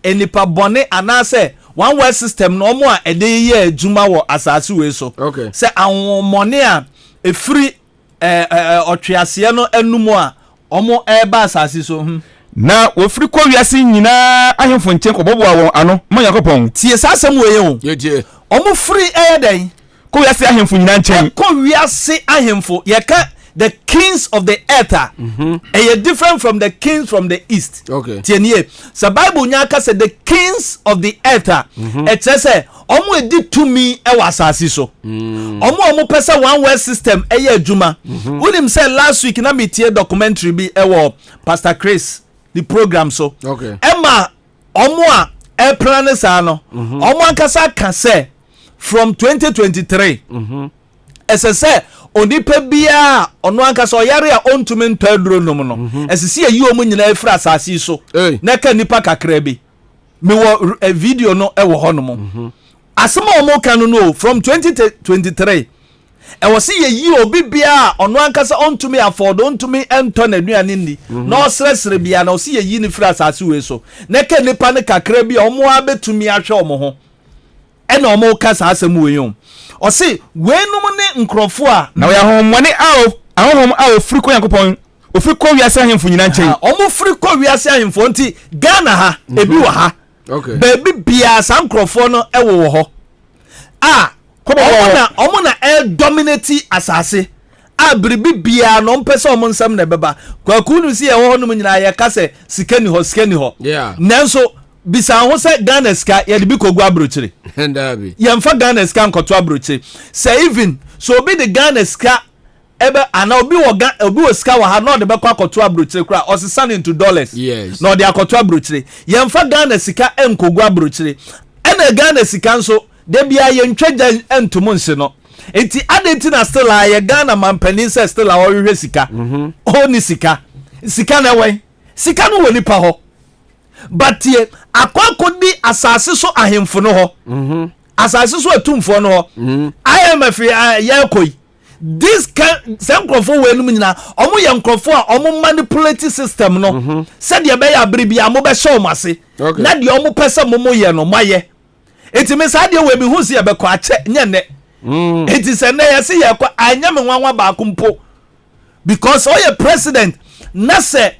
D: enipa bɔne anaasɛ one word system no ɔmo a ɛde yɛ adwuma wɔ asase wei so
A: okay
D: sɛ ahommɔne a efiri ɔtweaseɛ no anum a ɔmo ɛba asase so
E: na wofiri kɔ wiase nyinaa ahemfo nkyɛn kɔbɔboa wɔn ano ma Nyankopɔn
D: tie saa asɛm wɔ yɛ o
A: yɛtie
D: ɔmo firi ɛyɛ dɛn
E: kɔ wiase ahemfo nyinaa nkyɛn
D: kɔ wiase ahemfo yɛka the kings of the earth ɛyɛ different from the kings from the east
A: okay
D: tie nie sɛ bible nya ka sɛ the kings of the earth ɛkyerɛ sɛ ɔmo edi tumi ɛwɔ asase so ɔmo pɛ sɛ one word system ɛyɛ adwuma wonim sɛ last week na metie documentary bi ɛwɔ Pastor Chris the program so
A: okay
D: ɛma ɔmo a ɛplan saa no ɔmo ankasa ka sɛ from 2023 ɛsɛ sɛ onipa bia ɔno ankasa ɔyare a ɔntumi ntɔ aduro nom no ɛsɛ sɛ yɛyi ɔmo nyinaa efiri asase so na ka nipa kakra bi mewɔ video no ɛwɔ hɔ nom asɛm a ɔmo ka no from 2023 ɛwɔ sɛ yɛyi obi bia ɔno ankasa ɔntumi afford ɔntumi ɛntɔ n'aduane ni na ɔsrɛsrɛ bia na ɔsɛ yɛyi ne firi asase wei so na ka nipa ne kakra bi ɔmo abɛtumi ahwɛ ɔmo ho ɛna ɔmo ka saa asɛm wei yom ɔse weenum ne nkurɔfo a
E: na wɔyɛ ahommɔne ahohom a ofiri kɔ Nyankopɔn ofiri kɔ wiase ahemfo nyinaa nkyɛn
D: ɔmo firi kɔ wiase ahemfo nti Ghana ha ebi wɔ ha
A: okay
D: baabi bia saa nkurɔfoɔ no ɛwɔ hɔ a ɔmo na dominate asase a biribi bia no mpɛ sɛ ɔmo nsɛm na ɛbɛba kwaku no si ɛwɔ hɔ nom nyinaa yɛka sɛ sika ni hɔ
A: yeah
D: nanso bisa ho sɛ Ghana sika yɛde bi kogu abrokyire
A: ndabi
D: yɛmfa Ghana sika nkɔto abrokyire sɛ even so obi de Ghana sika ebe ana obi wɔ sika wɔ ha na ɔde bɛkɔ akɔto abrokyire kora ɔsesa into dollars
A: yes
D: na ɔde akɔto abrokyire yɛmfa Ghana sika enkogu abrokyire ɛna Ghana sika nso de bia yɛntwa gya entomo nse no enti adenti na still a yɛ Ghana mampanin sɛ still a ɔhwehwɛ sika ɔni sika na ɛwɛn sika no wɔ nipa hɔ but ye akɔkɔdi asase so ahemfo no hɔ asase so atumfo no hɔ IMF yɛ kɔyi this can sɛ nkurɔfo wɔ enum nyinaa ɔmo yɛ nkurɔfo a ɔmo manipulate system no sɛdeɛ bɛyɛ abere bi a mo bɛhyɛ ɔmo ase na deɛ ɔmo pɛ sɛ mo yɛ no moayɛ eti me saa deɛ wɔ bi hu si yɛbɛkɔ akyɛ nyɛ nnɛ eti sɛ nnɛ yɛsi yɛkɔ anya me nwanwa baako mpo because ɔyɛ president na sɛ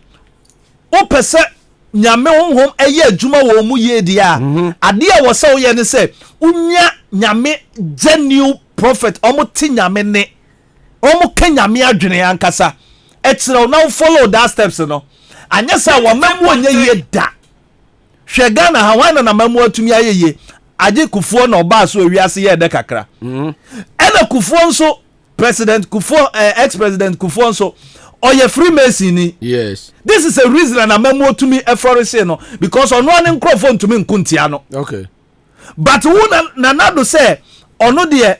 D: wopɛ sɛ nyame honhom ɛyɛ adwuma wɔ mu yie deɛ a adeɛ wɔ sɛ woyɛ ne sɛ unya nyame genuine prophet ɔmo te nyame ne ɔmo ka nyame adwene ankasa ɛkyerɛw na follow that steps no anyɛ sɛ wɔ mamu ɔnyɛ yie da hwɛ Ghana ha wana na mamu atumi ayɛ yie agye kufuo na ɔbaa so awiase yɛ dɛ kakra ɛna kufuo nso president kufuo ex-president kufuo nso ɔyɛ freemason ni
A: yes
D: this is a reason na mamu otumi eforish no because ɔno ane nkrofo ntumi nkuntia no
A: okay
D: but wo na nado sɛ ɔno deɛ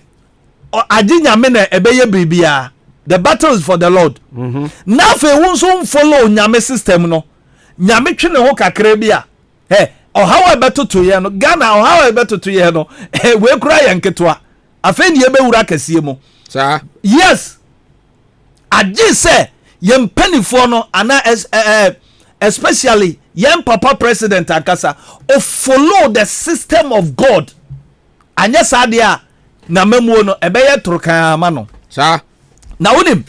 D: agye nyame na ɛbɛyɛ bibia the battle is for the Lord na fe wo nso follow nyame system no nyame twene ho kakra bi a ɔhawa ɛbɛtoto yɛ no Ghana ɔhawa ɛbɛtoto yɛ no we kura yɛ nketoa afa ni ɛbɛwura kɛseɛ mu
A: sa
D: yes agye sɛ yɛn mpanifoɔ no ana especially yɛn papa president akasa o follow the system of God anyɛ saa deɛ a na mamuo no ɛbɛyɛ torokaama no
A: sa
D: na wonim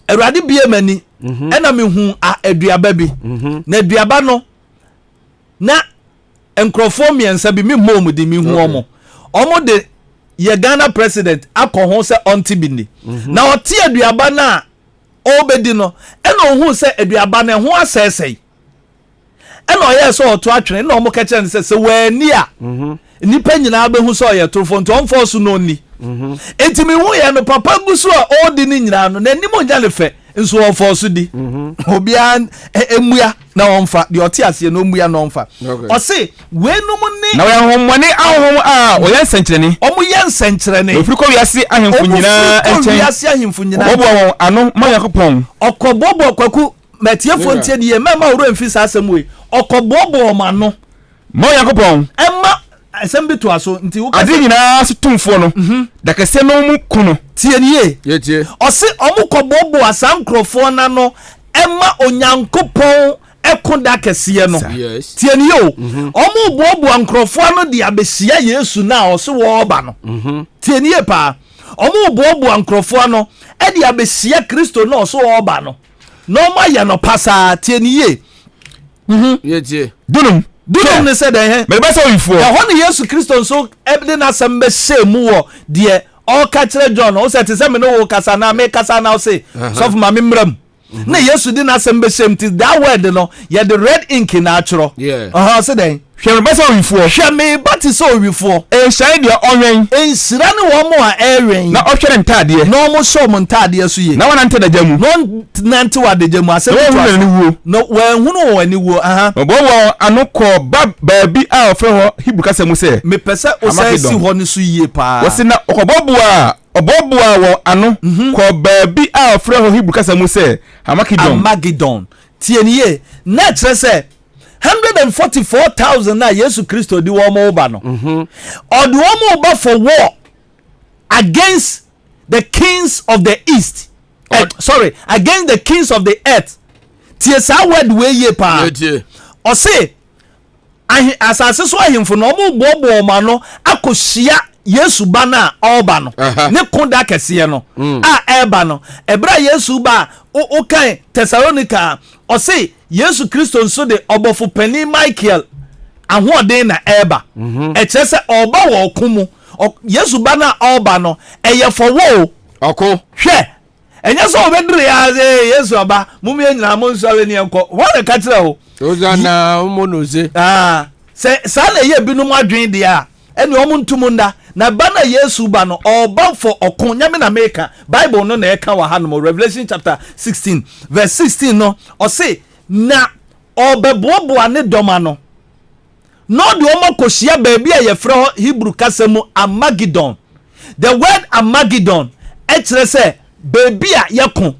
D: awurade bie mani ɛna mehu aduaba bi na aduaba no na nkurɔfoɔ mmiɛnsa bi memmɔ mu de mehu ɔmo de yɛ Ghana president akɔ ho sɛ ɔnte bi ni na ɔte aduaba no a ɔbɛdi no ɛna ɔhu sɛ aduaba no ho asɛesɛe ɛna ɔyɛ sɛ ɔto atwene na ɔmo kɛkyɛ ne sɛ wani a nipa nyinaa bɛhu sɛ ɔyɛ torofo nti ɔmfɔ so no ni enti mehu yɛ no papa gu so a ɔdi ne nyinaa no n'anim ɔnya ne fɛ nso ɔmfɔ so di obiara emua na ɔmfa deɛ ɔte aseɛ na ɔmua na ɔmfa ɔse weenum ne
E: na wɔyɛ ahommɔne ahohom a wɔyɛ nsɛnkyerɛnne
D: ɔmo yɛ nsɛnkyerɛnne
E: ofiri kɔ wiase ahemfo nyinaa nkyɛn ɔbɔbɔ wɔn ano ma Nyankopɔn
D: ɔkɔbɔbɔ kwaku mɛtiefo ntie die mɛma wuro mfi saa asɛm wei ɔkɔbɔbɔ ɔmo ano
E: ma Nyankopɔn
D: ɛma asɛm bi to aso nti wo
E: ade nyinaa so tumfoɔ no dakɛsɛ no mu ku no
D: tie nie
A: Yetie.
D: ɔse ɔmo kɔbɔbɔ asankrɔfoɔ na no ɛma Onyankopɔn ɛko da kɛseɛ no
A: Yes.
D: tie nie o ɔmo bɔbɔ nkrɔfoɔ no de abehyia Yesu na ɔse wɔɔba no tie nie paa ɔmo bɔbɔ nkrɔfoɔ no ɛde abehyia Kristo na ɔse wɔɔba no na ɔmo ayɛ no pasaa tie nie
A: Yetie.
E: dunum
D: ne sɛ dɛn hɛ
E: mɛbɛ sɛ oyifoɔ
D: ɛhɔ ne Yesu Kristo nso ɛde n'asɛm bɛhyɛ mu wɔ deɛ ɔka kyerɛ John ɔsɛ te sɛ me ne wo kasa na me kasa na ɔse sɔfo ma me mmram na Yesu de n'asɛm bɛhyɛ mu ti that word no yɛde red ink na atwerɛ ɔsɛ dɛn
E: hwɛ mɛbɛ sɛ oyifoɔ
D: hwɛ me ba te sɛ owifoɔ
E: ɛnhyɛn deɛ ɔnwɛn
D: nhyira ne wɔn mo a ɛwɛn
E: na ɔhwɛre ntadeɛ
D: na ɔmo hyɛ ɔmo ntadeɛ so yie
E: na wɔnante dagya mu
D: na ɔnante wɔ adagya mu asɛm
E: na wɔhunu n'ani wuo
D: na wɔnhunu wɔn ani wuo
E: ɔbɔbɔ ano kɔ baabi a ɔfrɛ hɔ Hebrew kasa mu sɛ
D: mepɛ sɛ ɔsan si hɔ no so yie paa
E: wɔsi na ɔbɔboa wɔ ano kɔ baabi a ɔfrɛ hɔ Hebrew kasa mu sɛ
D: Armageddon tie nie na kyerɛ sɛ 144,000 na Yesu Kristo di wɔn mo ba no ɔde wɔn mo ba for war against the kings of the east against the kings of the earth tie saa word wey yie paa
A: Yetie.
D: ɔse asase so ahemfo na ɔmo bɔɔbɔ ɔmo ano akɔhyia Yesu ba na ɔba no ne koda kɛseɛ no a ɛba no ɛbra Yesu ba o kan Thessalonica ɔse Yesu Kristo nso de ɔbɔfo panin Michael ahoɔden na ɛba ɛkyerɛ sɛ ɔba wɔ ɔko mu Yesu ba na ɔba no ɛyɛ fɔwɔ
A: Ɔko.
D: hwɛ ɛnyɛ sɛ ɔbɛduru ya Yesu aba mum yɛ nyinaa mo nso awɛ ni ɛnkɔ wɔn na ka kyerɛ o
A: Ozana umonoze.
D: sɛ saa na ɛyɛ binom adwene deɛ a ɛne ɔmo ntum nda na ba na Yesu ba no ɔba fɔ ɔko nyame na meka Bible no na ɛka wɔ ha no Revelation chapter 16 verse 16 no ɔse na ɔbɛboaboa ne dɔma no na ɔde ɔmo kɔhyia baabi a yɛfrɛ hɔ Hebrew kasa mu Armageddon the word Armageddon ɛkyerɛ sɛ baabi a yɛko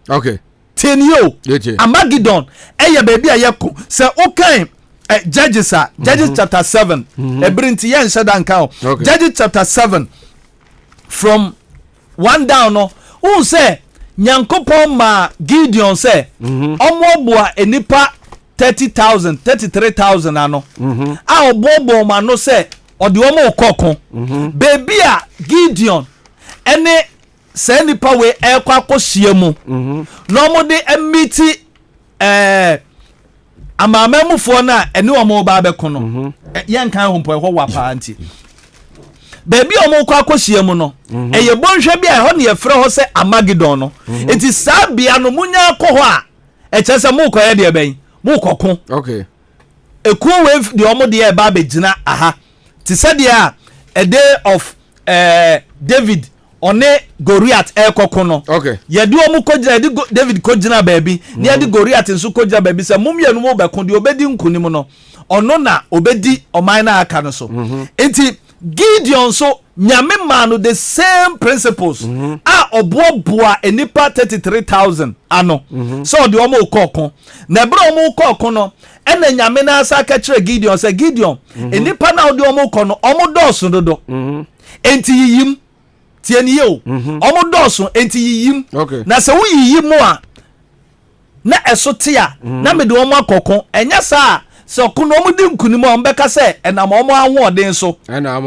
A: Okay.
D: tenio
A: Yetie.
D: Armageddon ɛyɛ baabi a yɛko sɛ wokan Judges Judges chapter 7 ebiri nti yɛn hyɛ dan ka o Judges chapter 7 from 1 down no wo sɛ Nyankopɔn ma Gideon sɛ ɔmoaboa enipa 30,000 33,000 ano a ɔboaboa ma no sɛ ɔde ɔmo kɔko baabi a Gideon ɛne sɛ nipa wei ɛkɔ akɔhyia mu na ɔmo de emiti amamamufoɔ no a ɛne ɔmo ba bɛko no yɛnkan ho mpɔ ɛhɔ wɔ paa nti baabi a ɔmo kɔ akɔhyia mu no ɛyɛ bɔnhwɛ bi a ɛhɔ ne yɛfrɛ hɔ sɛ Armageddon no nti saa bea no munya akɔ hɔ a ɛkyerɛ sɛ mokɔyɛ deɛ bɛn mokɔko
A: Okay.
D: ekuo wei deɛ ɔmo deɛ ɛba abɛgyina aha te sɛ deɛ a day of David ɔne Goliath ɛkɔko no
A: Okay.
D: yɛde ɔmo kɔgyina yɛde David kɔgyina baabi ne yɛde Goliath nso kɔgyina baabi sɛ mummienu mu bɛko deɛ obɛdi nkunim no ɔno na obɛdi ɔman na aka no so nti Gideon so nyame maa no the same principles a ɔboaboa enipa 33,000 ano sɛ ɔde ɔmo kɔɔko na ɛberɛ ɔmo kɔɔko no ɛna nyame na asa ka kyerɛ Gideon sɛ Gideon enipa na ɔde ɔmo kɔ no ɔmo dɔɔso dodo enti yiyim tie ni o ɔmo dɔɔso enti yiyim na sɛ wo yiyim mu a na ɛso te a na mede ɔmo akɔko ɛnyɛ saa sɛ ɔko no ɔmo di nkunim a ɔmbɛka sɛ ɛnam ɔmo ahoɔden so ɛna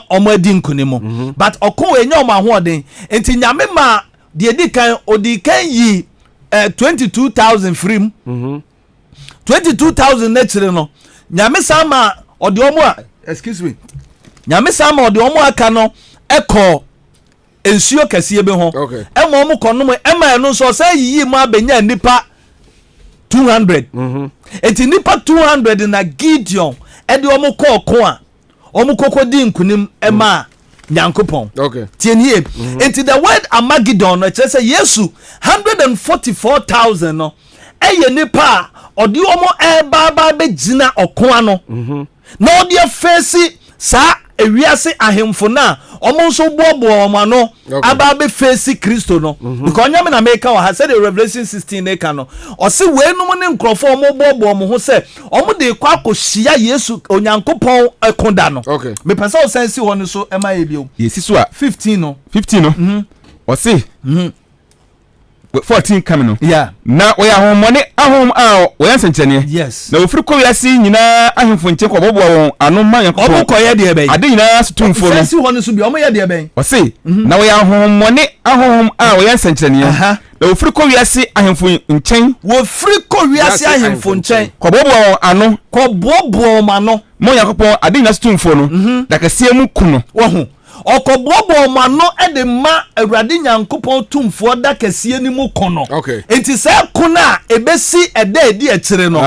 D: ɔmo adi nkunim but ɔko ɛnyɛ ɔmo ahoɔden enti nyame ma deɛ di kan odi kan yi 22,000 firim 22,000 n'akyire no nyame saa ma ɔde ɔmo a excuse me nyame saa ma ɔde ɔmo aka no ɛkɔ nsuo kɛseɛ bi ho ɛma ɔmo kɔ nom ɛma ɛno nso ɔsɛ yiyi mu abɛnya nipa 200 enti nipa 200 na Gideon e de omo kɔ ɔko a omo kokodi nkunim ema Nyankopɔn.
A: Okay.
D: Tienie. Enti the word Armageddon no kyerɛ sɛ Yesu 144,000 no ɛyɛ nipa ɔde omo ɛba bɛgyina ɔko ano. Na ɔde afɛsi saa ewiase ahemfo na omo nso boɔboɔ omo ano aba bɛfɛsi Kristo no. Because nyame na make wa ha sɛ the Revelation 16 ne ka no. Ɔse weenum ne nkrɔfo omo boɔboɔ omo ho sɛ omo de kwa akohyia Yesu Onyankopɔn ɛkoda no.
A: Okay.
D: Me pɛsɛ o sense hɔ no so ɛma yɛ bio.
E: Yesi so a
D: 15 no.
E: 15 no. Ɔse 14 come no.
D: Yeah.
E: Na oya homone ahom a oya nsɛnkyɛne.
D: Yes.
E: Na ofiri kɔ wiase nyinaa ahemfo nkyɛ kɔ bɔbɔ wɔn ano ma Yankopɔn.
D: Omo kɔ yɛ de bɛn.
E: Ade nyinaa so tumfo no.
D: Sense hɔ no so bi omo yɛ de bɛn.
E: Ɔse na oya homone ahom a oya nsɛnkyɛne. Na ofiri kɔ wiase ahemfo nkyɛn.
D: Wo firi kɔ wiase ahemfo nkyɛn.
E: Kɔ bɔbɔ wɔn ano.
D: Kɔ bɔbɔ wɔn ano.
E: Mo Yankopɔn ade nyinaa so tumfo no. Da kɛseɛ mu kuno.
D: Wo ho. Ɔkɔbɔbɔ mano de ma Awurade Nyankopɔn tumfoɔ da kɛseɛ ni mu kono.
A: Okay.
D: Enti sɛ kono a ebesi ɛda edi akyire no.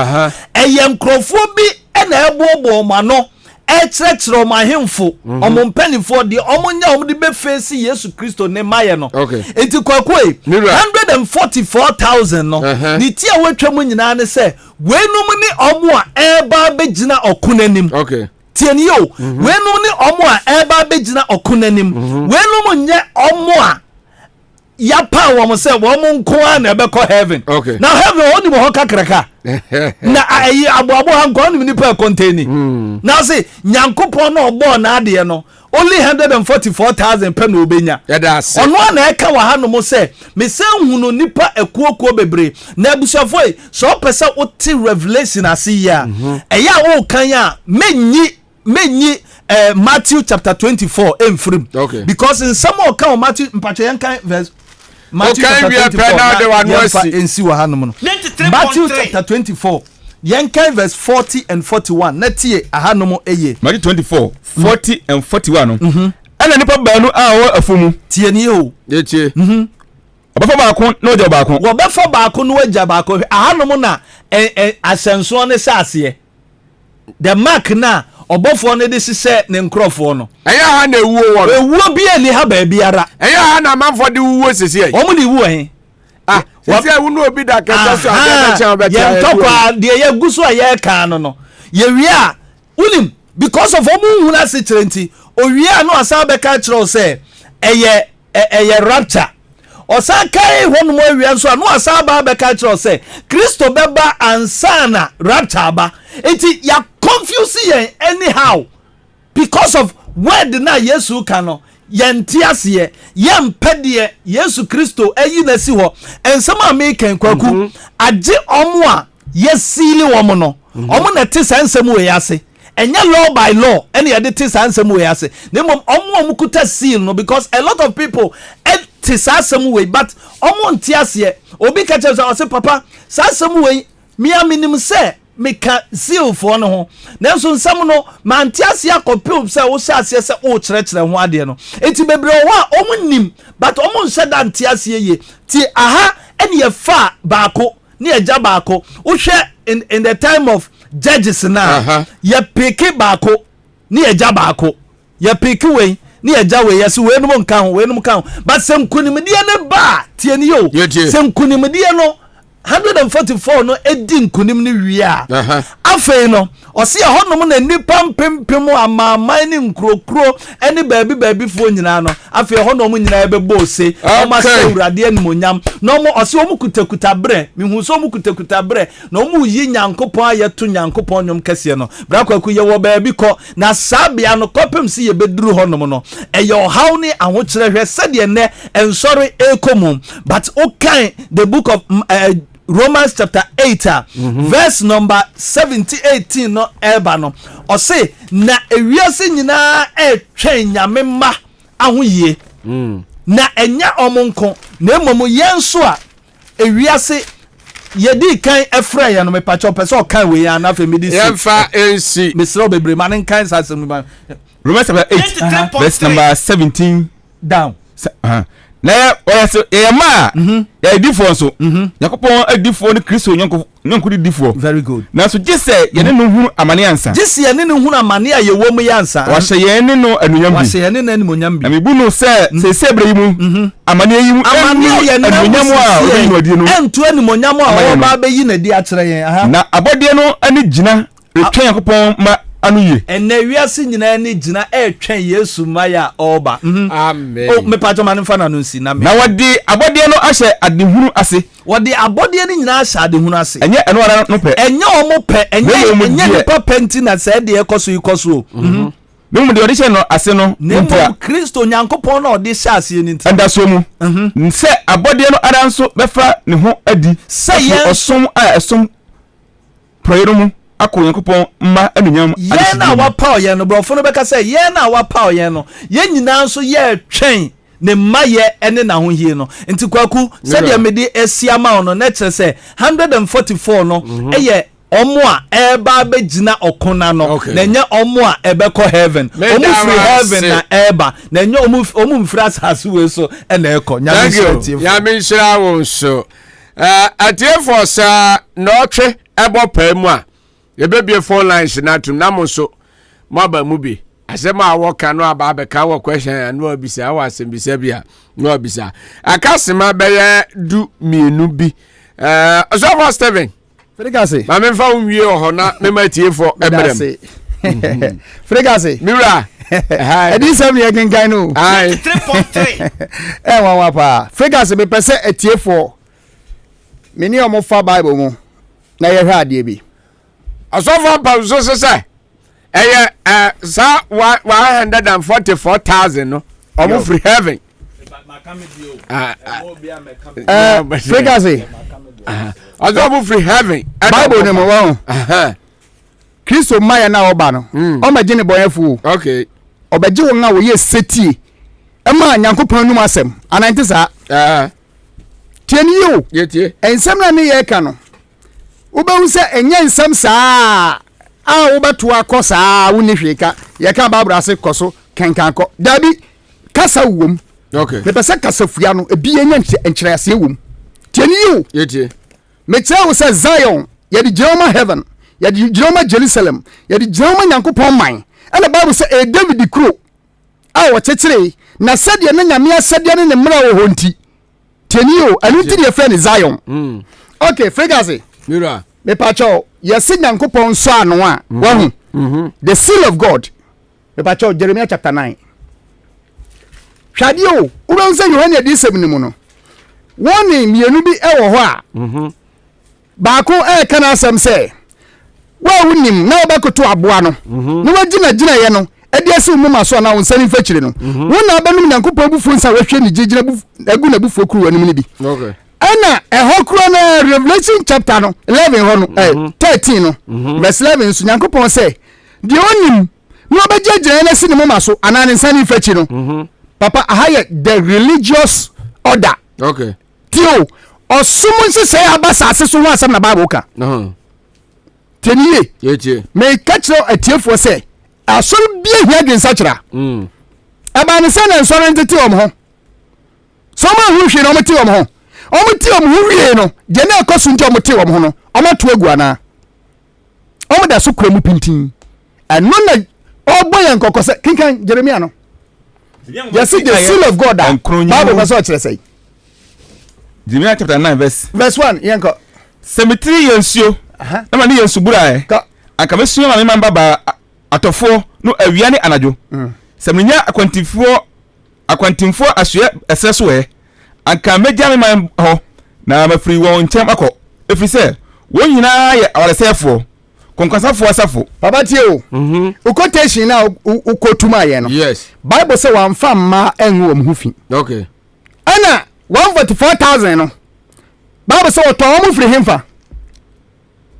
D: Ɛyɛ nkrɔfoɔ bi na ɛbɔbɔ mano ɛkyerɛkyerɛ ɔmo ahemfo ɔmo mpanimfoɔ de ɔmo nya ɔmo de bɛfɛsi Yesu Kristo ne mayɛ no.
A: Okay.
D: Enti kwakoe 144,000 no. Ni ti a wetwa mu nyinaa ne sɛ wenum ni ɔmo a ɛba bɛgyina ɔko n'anim.
A: Okay.
D: Tieni yo wenum ni omo a eba begyina okonanim wenum nye omo a yapa wo mo se wo mo nko a na ebekɔ heaven.
A: Okay.
D: Now heaven oni mo ho kakraka na ayi aboabo ha nko ni nipa containi now say Nyankopɔn na obo na ade no only 144,000 pe na obenya ono na eka wa ha no mo se me se hunu nipa ekuokuo bebre na abusuafo yi so pese oti revelation ase ya eya wo kan a menyi Matthew chapter 24 emfrim.
A: Okay.
D: Because in some of Matthew mpacho yankan verse Matthew
A: okay,
D: chapter 24 Matthew chapter 24 yankan verse 40 and 41 netie ahanomo eye
E: Matthew 24 40 and 41 no ana nipa baanu a wo afumu
D: tie ni o
A: etie
E: obafa baako na oja baako
D: wo befa baako na oja baako ahanomo na asenso ne sase the mark na obofo ne de sise ne nkrofo no
A: eya ha na ewuo
D: bi ani ha ba biara
A: eya ha na manfo de wuo sisi ai
D: omo ni wu he
A: sisi ai wunu obi da kasa so abia cha obeti
D: ye tokwa de ye guso a ye ka no ye wi a unim because of omo hu na se kirenti owi a no asa be ka kiro se eye rapture osakai honu mo wi anso no asa ba be ka kiro se Kristo beba ansana rapture ba enti ya confuse yen anyhow because of word na Yesu ka no yentiase yempede Yesu Kristo ayi na si ho ensema me kan kwaku age omo a yesili wo no omo na te sansem we yase enya law by law ene yede te sansem we yase na mom omo kuta seal no because a lot of people te sansem we but omo ntiase obi ka che say papa sansem we me aminim say meka seal for no ho nanso nsam no mantiase akopem say wo hyase say wo kyerɛkyerɛ ho ade no enti bebre wo a omunim but omu nhyɛ da ntiase ye ti aha ene ye fa baako ne agya baako wo hwɛ in the time of judges na ye peke baako ne agya baako ye peke we ne agya we yes we no nka ho but semkunimdie ne ba tie ne yo semkunimdie no 144 no edi nkunim ni wia afei no ɔse ɛhɔnom na nipa mpempem amaman ni nkrokro ɛne baabi fo nyina no afei ɛhɔnom nyina bɛbɔ ose ɔma sɛ Awurade animonyam na ɔmo ɔse ɔmo kutakuta brɛ mihu so ɔmo kutakuta brɛ na ɔmo yi Nyankopɔn ayɛto Nyankopɔn nyom kɛseɛ no brakwaku yɛ wɔ baabi kɔ na sabia no kɔpem si yɛ beduru hɔnom no ɛyɛ ɔhaw ne ahokyerɛ hwɛ sɛdeɛ nɛ ɛnsɔre ekomu but okay the book of Romans chapter 8 verse number 70-18 no eba no ose na ewiase nyina etwen nyame ma ahoyie na enya omonko na emomu yenso a ewiase yedi kan efra ye no mepacho pese o kan we ya na fe medisi
A: yemfa ensi
D: mesro bebre man kan sasem ba
E: Romans chapter 8 verse number 17
D: down
E: na oyese yema ya difo so yakopon adifo ni Kristo nyanko difo
D: very good
E: na so gese ye ne no hunu amane ansa
D: gese ye ne no hunu amane aye wo mu yansa
E: wa hye ye ne no anunyam bi
D: wa hye ye ne no anunyam bi
E: amibu no se bre yimu amane yimu anunyam a oyinwadi no
D: entu animonyam a wo ba be yi na di akere yen aha
E: na abode no ani gina retwen yakopon ma anuye
D: ene wiase nyina ni gina etwen Yesu maya oba
A: amen
D: o me pato man fa na no nsi na me
E: na wodi abode no ahye adehunu ase
D: wodi abode ni nyina ahye adehunu ase
E: enye eno ara no pe
D: enye omo pe enye ni pa penti na se de ekoso ikoso
E: Nemu de odishe no ase no
D: nemu Kristo nyankopon na odi hye ase ni nti
E: anda so mu nse abode no ara nso befa ne ho adi
D: se ye
E: osom a esom proyero mu akọ yankopon ma anunyam
D: ye na wa pa ye no brofo no beka say ye na wa pa ye no ye nyina nso ye twen ne maye ene na ho hie no nti kwaku se de mede asiama no na kire say 144 no eye omo a eba be gina okona no na nye omo a ebe ko heaven omo free heaven na eba na nye omo mfiri asase we so na eko
A: ya me shira won so atiefo sa no twe ebo pa mu a yebebie phone lines na tum na mo so mo ba mu bi asema awoka no aba be ka wo question and no bisa wa asembisa bia no bisa akasema be ye du mienu bi so Steven
C: Frigase
A: ma me fa unwie ho na me matiefo ebrem
C: Frigase
A: mira
C: edi sem ye gengan no
B: 3.3
C: wa pa Frigase be pese atiefo meni omo fa Bible mu na ye hwa ade bi
A: asofo pa so se eye sa 144,000 no omo free heaven
C: Frigase
A: asofo free heaven
C: Bible ne mo wa Kristo maya na oba no o ma gine boyefo
A: okay
C: obaji won a wo ye seti e ma nyankopon num asem anante sa tieni yo
A: yetie
C: ensem na ne ye ka no ubehu se enye nsem saa a ubeto akosa woni hweka ye ka Bible ase koso kenkan ko dabi kasa wom
A: okay
C: me pese kasa fua no ebi enya enkyere ase wom tieni yo
A: yetie
C: me tell you say Zion ye di Jeroma heaven ye di Jeroma Jerusalem ye di Jeroma nyankopon man and the Bible say e David kro a wo chechire na sade na nyame asade ne mra wo honti tieni yo anu ti de friend Zion okay Frigase
A: mira
C: me pacho yes nyankopon so ano a wahu the seal of God me pacho Jeremiah chapter 9 hwade o wo say Yohane adi sebni mu no woni mienu bi e wo ho a ba ko e kana asem say wa wunim na obakoto aboa no na wagina ye no edi ase mu maso na won sani fachire no wona abanum nyankopon bufu nsa wahwe ni gigina bufu agu na bufu okuru anim ni bi
A: okay
C: ana ehokro na Revelation chapter no 11 ho no 13 no verse 11 so nyankopon say de onim na obagigina na sini mu maso anane sani fachi no papa ahaye the religious order
A: okay
C: tio osumun se say abasa ase so ho asam na Bible ka teniye
A: yetie
C: me kachiro atiefo se asoro bia hia gensa kira aba ne se na nsoro ntete om ho so ma hu hwe na om te om ho wie no je na ekosu nti om te om ho no om to agu ana om da so kura mu pintin eno na oboye nkoko se kinkan Jeremia no you see the seal of God Bible verse o kire say
E: Jeremiah chapter 9 verse
C: 1 yenko
E: cemetery yensuo na ma ne yensubura aka mesuo ma me mamba ba atofo no awia ne anajo semnya akwantimfo asoe eseso aka meja me man ho na mafiri won nchem akọ efiri se won nyina ye awaresefo konkwasafo asafo
C: baba tie o quotation na ukotuma ye no
A: yes
C: Bible say wan fa ma enwo mu fi
A: okay
C: ana 144,000 no Bible say oto mu firi hemfa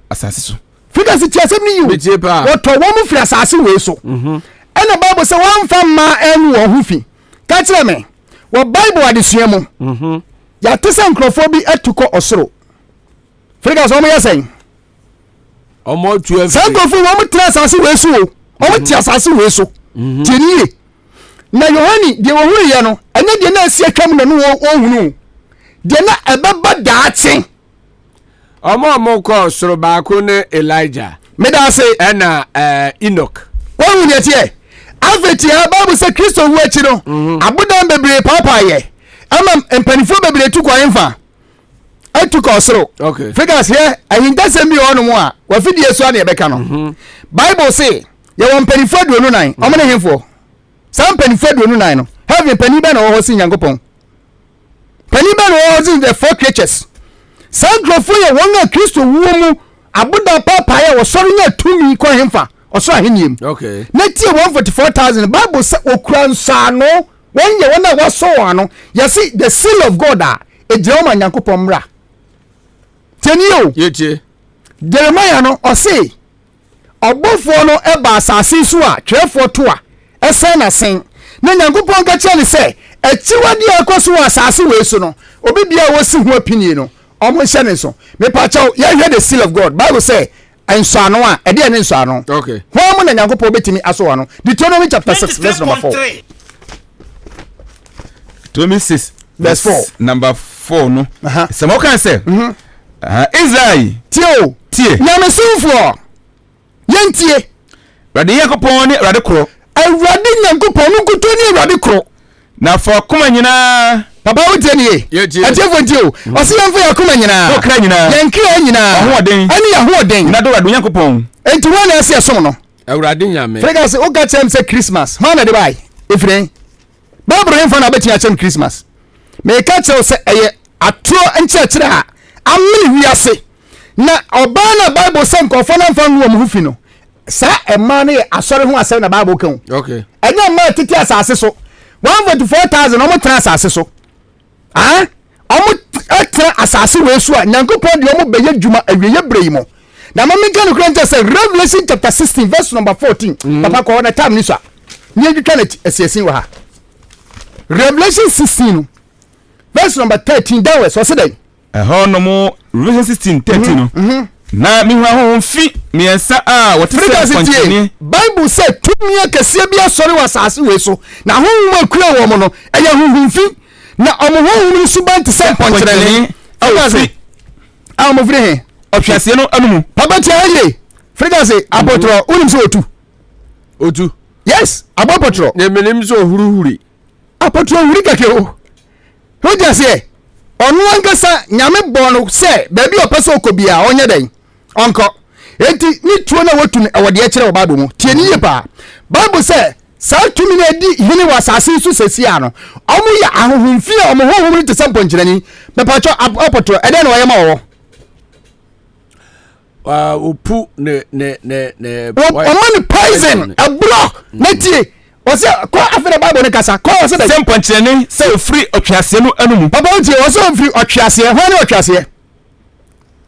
E: asase so
C: Frigase tiasem ni yu oto wo mu firi asase we so ana Bible say wan fa ma enwo hu fi ka kire me wo Bible adesua mu ya tesa nkrofo bi etuko osoro Frigase o mo yesen
A: omo 12
C: sankrofo wo mu tra asase we so o mu ti asase we so tieniye na yohani de wo huru ye no ene de na asia twam na no wo hunu de na ebeba daache
A: omo ko soro baako ne Elijah
C: me da say
A: na Enoch
C: wo hunu tie afeti ha Bible say Kristo wu achi no abodan bebre papa ye ama mpanifo bebre tu kwa yemfa atu ko soro
A: okay
C: figures here ahinda sem bi ono mo a wa fidie so na ye beka no Bible say ye won mpanifo aduonu nan omo ne hemfo sam mpanifo aduonu nan no have pani be na wo si Nyankopon pani be na wo si the four creatures sam grofo ye won a Kristo wu mu abodan papa ye wo soro nya tumi ko hemfa oso aheniem
A: okay
C: na tie 144,000 Bible say okura nsa no won ye won a waso ano you see the seal of God a ejira ma Nyankopon mra tenio
A: yetie
C: Jeremiah no ose obofo no eba asase so a twefo to a esen na sen na Nyankopon ka kye ne se echiwade akoso asase we so no obi bia wo si ho opinion no omo hye ne so me pa chaw ye hwe the seal of God Bible say enso ano a ede ne enso ano
A: okay
C: ho mo na Nyankopon betimi aso ano Deuteronomy chapter 6 verse number 4
E: Deuteronomy 6
C: verse 4
E: number 4 no se mo kan se Israel tie
C: Nyamesufo yentie
E: Rade Yakopon ne rade kro
C: awurade Nyankopon no kuto ne awurade kro
E: na fa koma nyina
C: papa wo tie ne atefo tie o ose yemfo yakoma nyina
E: okra nyina
C: yenkra nyina
E: ahoden
C: ani ahoden
E: na do rade Yakopon
C: enti wona ase asom no
A: awurade nyame
C: fregas o ga chem say Christmas hona de bai efren babro hemfa na betia chem Christmas me ka che o se eye atro enchechire ha amini wiase na oba na Bible say nkofo na mfa no mu hufi no sa ema na asore ho asem na Bible kan
A: okay
C: enya ma titi asase so 144,000 omo tra asase so omo tra asase we so a Nyankopon de omo beye djuma awiye breyimo na mama kan no kranta say Revelation chapter 16 verse number 14 papa ko na time ni so ni edwitwa na asiesin wa ha Revelation 16 verse number 13 that was so say
E: no mo Revelation 16:13 no na mi ho fi miensa a wote se kontini
C: Bible say tumi akese bia sori wasase we so na honhom akura wo mo no eye honhom fi na omohonhom suban te se ponchereni awase mo firi he
E: otwase no anumu
C: pabati aye frigase apotro unim se otu yes abopotro
A: ne menim so huruhuri
C: apotro huri kake o ho jase onu ankasa nyame bono se baby opeso okobia onye den onko enti ni tuo na wotu ewode akire wo Bible mu tie ni yepa Bible se sa tumi na di hini wasase su sesia no omu ya ahohomfi omu hohom te sampo nkirani bepacho apotro ede na oyema wo
A: opu ne
C: omani poison a block netie o se ko afere Bible ne kasa ko o se de
E: sampo nkirani se free otwase no anumu
C: papa o tie o se free otwase ho ne otwase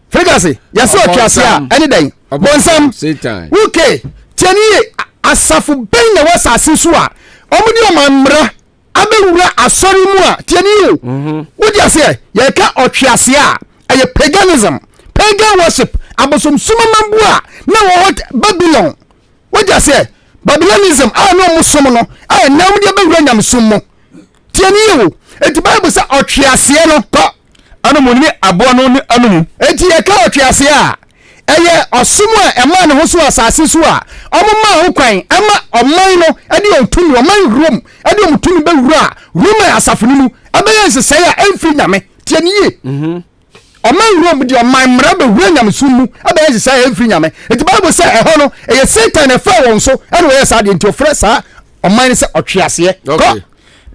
C: frigase ya se otwase a ene den bonsam
A: Satan
C: okay tieni asafu ben na wasase so a omudi omamra abewura asori mu a tieni o wodi ase ye ka otwase a aye paganism pagan worship abosom sumamambu a na wo Babylon wodi ase Babylonism a no musom no a nam de bewura nyamsom mo tieni o eti Bible say otwase no to
E: anumu ni abo no ni anumu
C: eti ye ka otwase a eye osumu a ema ne ho so asase so a omma ho kwan ama oman no ade ontumi oman Rome ade ontumi bewura Rome asafo ni mu abeya nsesai a emfiri nyame tie ni ye oman Rome de oman mra bewura nyame sumu abeya nsesai emfiri nyame eti Bible say eho no eye Satan e fa won so ade we sa de nti ofre sa oman se otwease ko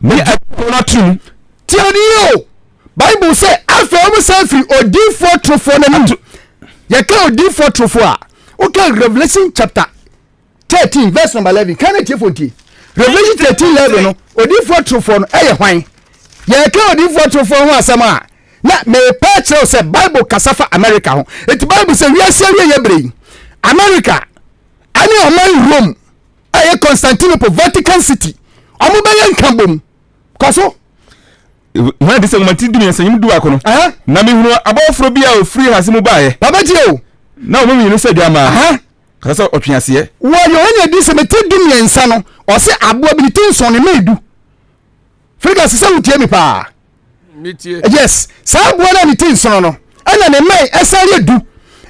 E: ni akona trum
C: tie ni yo Bible say afa omo sa free odifo trofo na mu ye ka odifo trofo a okay Revelation chapter 13 verse number 11 can it fonti Revelation 13:11 no odifo trofo no eye hwan ye ka odifo trofo ho asema na me pa chere say Bible kasafa America ho it Bible say we ase we ye brei America ani oman Rome aye Constantinople Vatican City omo be ye nkambom koso
E: when this month do me say do akono na me hunu abofro bia o free hasimu baaye
C: baba tie o
E: na o me yinu se duama kasa otwease ye
C: wo yo ene di se meti du miensa no o se aboa bi tinson ne medu Figure se wutie mi pa yes sa aboa na ne tinson no ana ne mai esare du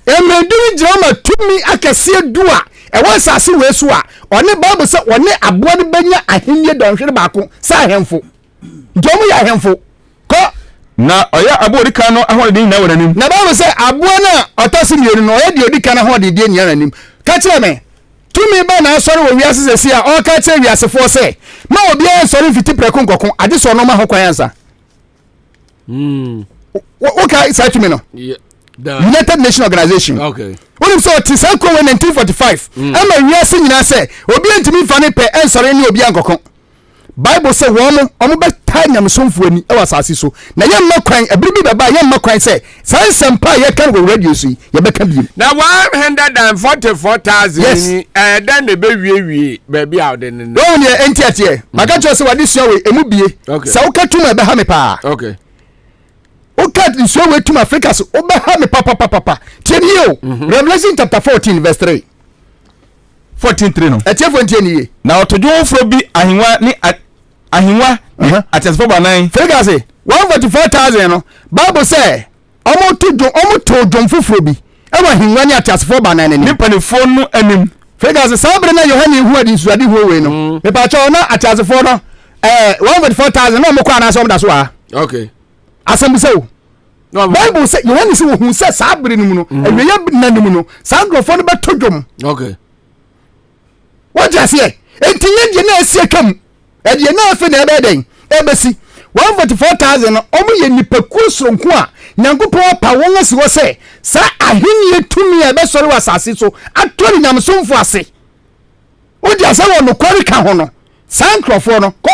C: emedu jama tumi akese du a e won sase we so a one Bible se one aboa ne benya ahenye donhwere baako sa ahemfo ntomu ya ahemfo ko
E: na oya aboa dika no ahode ni na wananim
C: na Bible se aboa na otosi mienu no oya de odika na hode de ni ananim ka kire me tumi ba na asore wo wiase sesi a o ka kire wiase fo se ma obi an sore fiti preko nkokon ade so no ma ho kwan ansa okay say to me no United Nations Organization
A: okay
C: when so tisako 1945 ama wiase nyina se obi antimi fa ne pe en sore ni obi ankokon Bible say omo be tanya msomfu ani e wasase so na ye makwan abribi baba ye makwan say san sempa ye kan go radio so ye be kan bi
A: na 144,000 then they be wie baby out then
C: no ne entiatie maka cho se wade sua we emu bie sa wo katuma be ha me pa
A: okay
C: o kat sua we tuma Africa so o be ha me papa tieni yo Revelation chapter 14 verse 3
E: 14:3 no
C: etiefo ntieni
E: na otojo fro bi ahinwa ni ahinwa atasfo banan
C: Figure say 144,000 no Bible say omo to dwom foforo bi e wa hinwa ni atasfo banan ni
E: panifo no anim
C: Figure say sabre na Yohane hu adi suade hu we no me pa cho na atasfo no 144,000 no mo kwa na so da so a
A: okay
C: asem say
A: no
C: Bible say Yohane say hu say sabre ni mu no awiye na ni mu no sangrofo no be to dwom
A: okay
C: what you say entinye die na asie twam edie na afi na ebe den ebesi 144,000 no omo ye nipaku soronko a nyankopon pa won asi wo se sa ahenye tumi ebe sori wasase so atori nyamsomfo ase odi ase wo no kwari ka ho no sankrofo no ko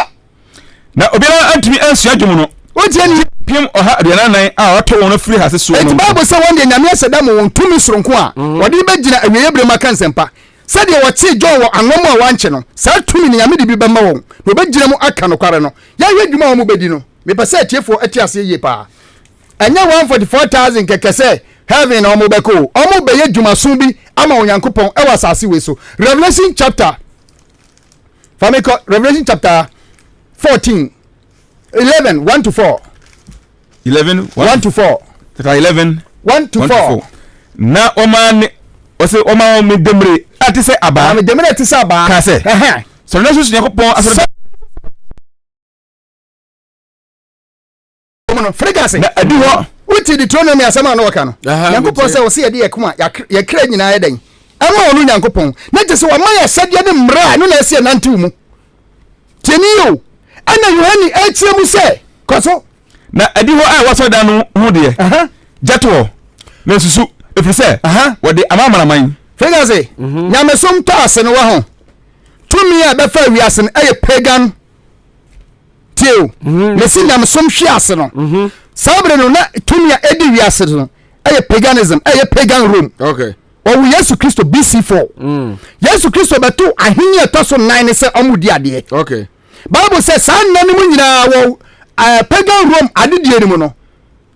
E: na obiara antumi ansu adwum no
C: odi ani
E: piem oha aduanan a wato won free hase so no
C: eti Bible say won de nyame asedam won tumi soronko a wodi be gina awiye bre maka nsempa said you what see John anomo a wanche no sa tumi ni nyame de bi bema won no be gina mu aka no kware no ya hwedwuma wo mu bedi no me pese atiefo atiase ye pa anya 144,000 kekese heaven no mo beko o mo be ye dwumaso bi ama onyankopon e wasase we so Revelation chapter 14 11 1 to 4
E: 11
C: 1 to 4
E: chapter 11
C: 1 to 4
E: na omane ose oma me demre atise aba
C: me demre atise aba
E: ka se so na so yakopon asoro
C: no frigase
E: na adi ho
C: uti Deuteronomy asema na waka no yakopon se wo se ye de yakoma ya kra nyina ye den ama onu yakopon na je se wo ma ya sade ne mra no na ese nantu mu tieni yo ana Yohane atie mu se koso
E: na adi ho a waso da no ho de jato na susu efise wode amamaraman
C: frigase nyamesom to ase no wa ho tumi a be fa wiase no eye pagan tio mesi nyamesom hwe ase no sabre no na tumi a edi wiase no eye paganism eye pagan Rome
A: okay
C: owu Yesu Kristo BC4 Yesu Kristo beto ahenye to so 9 se omudi ade
A: okay
C: Bible says san nanim nyina wo pagan Rome adedie ni mu no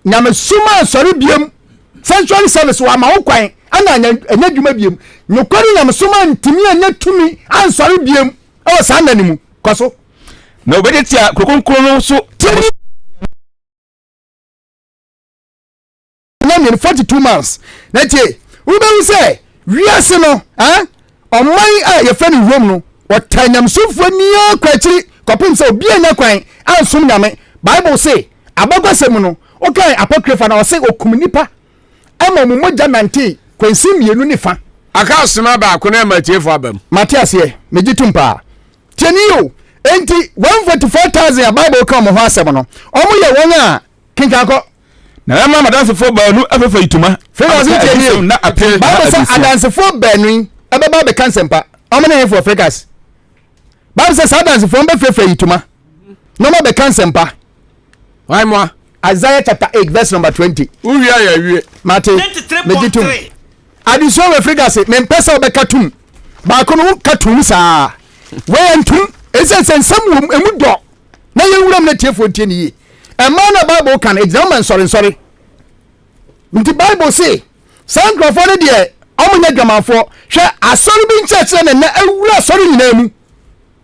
C: nyamesoma sori biem sanctuary service wa ma wo kwan ana anya dwuma biem nyokori nyamesoma ntimi anya tumi ansori biem o san nanimu kwaso
E: na obedetia kokonkoro no so
C: na 42 months na tie we be say wiase no oman a ye fa ni Rome no watanyamsofo ni akwachiri kopim se obi anya kwan ansom nyame Bible say abagwasem no okay apocrypha na o say okumnipa ama mu moja nante kwansi mienu ni fa
A: aka sema ba ko na matiefo abam
C: Matias ye mejitumpa tieniyo enti 144,000 ya Bible ka mo ho asem no omo ye won a kinkanko
E: na ma madansefo ba nu afefa ituma
C: Frigase tieniyo
E: na apel
C: Bible say adansefo banu ebeba be kansempa omo na he for Frigase Bible say adansefo be fefa ituma no ma be kansempa
A: why mo
C: Isaiah chapter 8 verse number 20
A: uwia ya wie
C: Mate mejitum addition we Frigase me pesa obekatum ba ko no katum saa we antum esen sam emudo na ye wuram na tiefo tie ni e ma na Bible kan examine sorry nti Bible say sankrofo ne de omunya dwamafo hwe asori bi nchechire ne na ewura asori nyina mu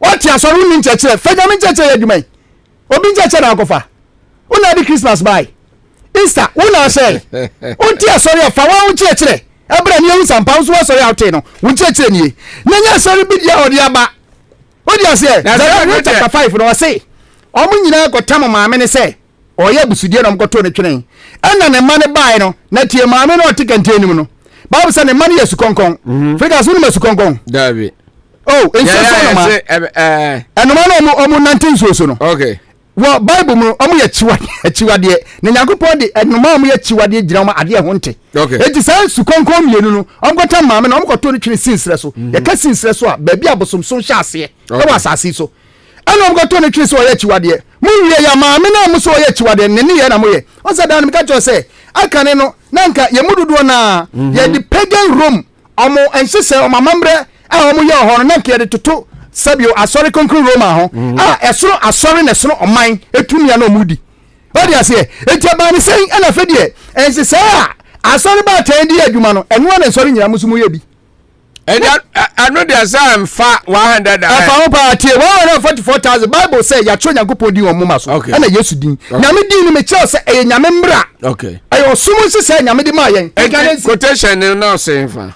C: What ya so win church Fenjamin church adwuma obi church na akofa una di Christmas by Easter una say unti asori afa wa church ebra ni yin sampa so asori oute no wo church ni nya asori bi dia odi aba odi ase chapter 5 no say omu nyina akotam maame ne say oya busudie no mkoto ne twenen ana ne ma ne bai no na tie maame no oti kantenim no Bible say ne ma ne yesu konkon figure so ne yesu konkon
A: David.
C: Oh, in so ma eno ma no omu 19 so no.
A: Okay.
C: Well, Bible mu omu ye chiwade ne Yakobon de eno ma omu ye chiwade gira ma ade ho nte.
A: Okay.
C: Enti san su konkon mienu no omkota maame na omkoto ne twene sinsre so. Ye ka sinsre so a ba bia bosomso hya ase e wa asase so. Ana omkoto ne twene so ye chiwade. Mu wie ya maame na mu so ye chiwade ne ne ye na mo ye. O sa dan me ka cho say akane no na nka ye mududo na ye the pagan Rome omo ensese o mamambre a omo ye ho na nka ye de toto sabio asori konkru Roma ho esoro asori ne soro oman etumia na omudi o dia se etiaba ne sei ana fedie ensese a asori ba tan di adwuma no eno na sori nyira musumu ye bi
A: ano de sam fa 100
C: afa pa tie 144,000 Bible say ya tro Yakobon di won moma so na Yesu din nyame din ni me cheo say e nyame mbra
A: okay
C: ayo sumu se nyame di ma yen
A: quotation no say fa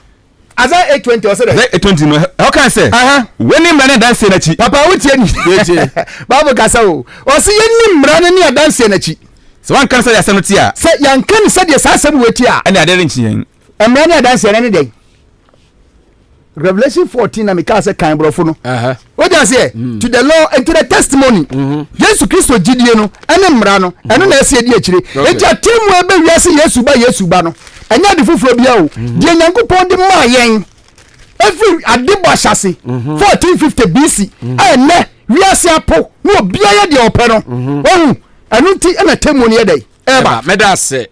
C: Aza 820 or say
E: 820 no how can say when him na dance na chi
C: papa wutie ni Bible kasa o si yenni mbra ne ni dance na chi
E: so one can say ya sanu ti a
C: say yan kan say de sasem weti a
E: and ade nchi yen
C: mbra ne dance na ne dey Revelation 14 na me ka say kan brofo no what you say to the law and to the testimony Jesus Christ gidie no ene mbra no eno na ese di akire eja temu ebe wiase Yesu ba no enya de fufuro bia o die Yakobon de ma yen every adebo asase 1450 BC ene wiase apo no bia ye de ope no ohu enu ti ena temu ne yedai eba
A: medase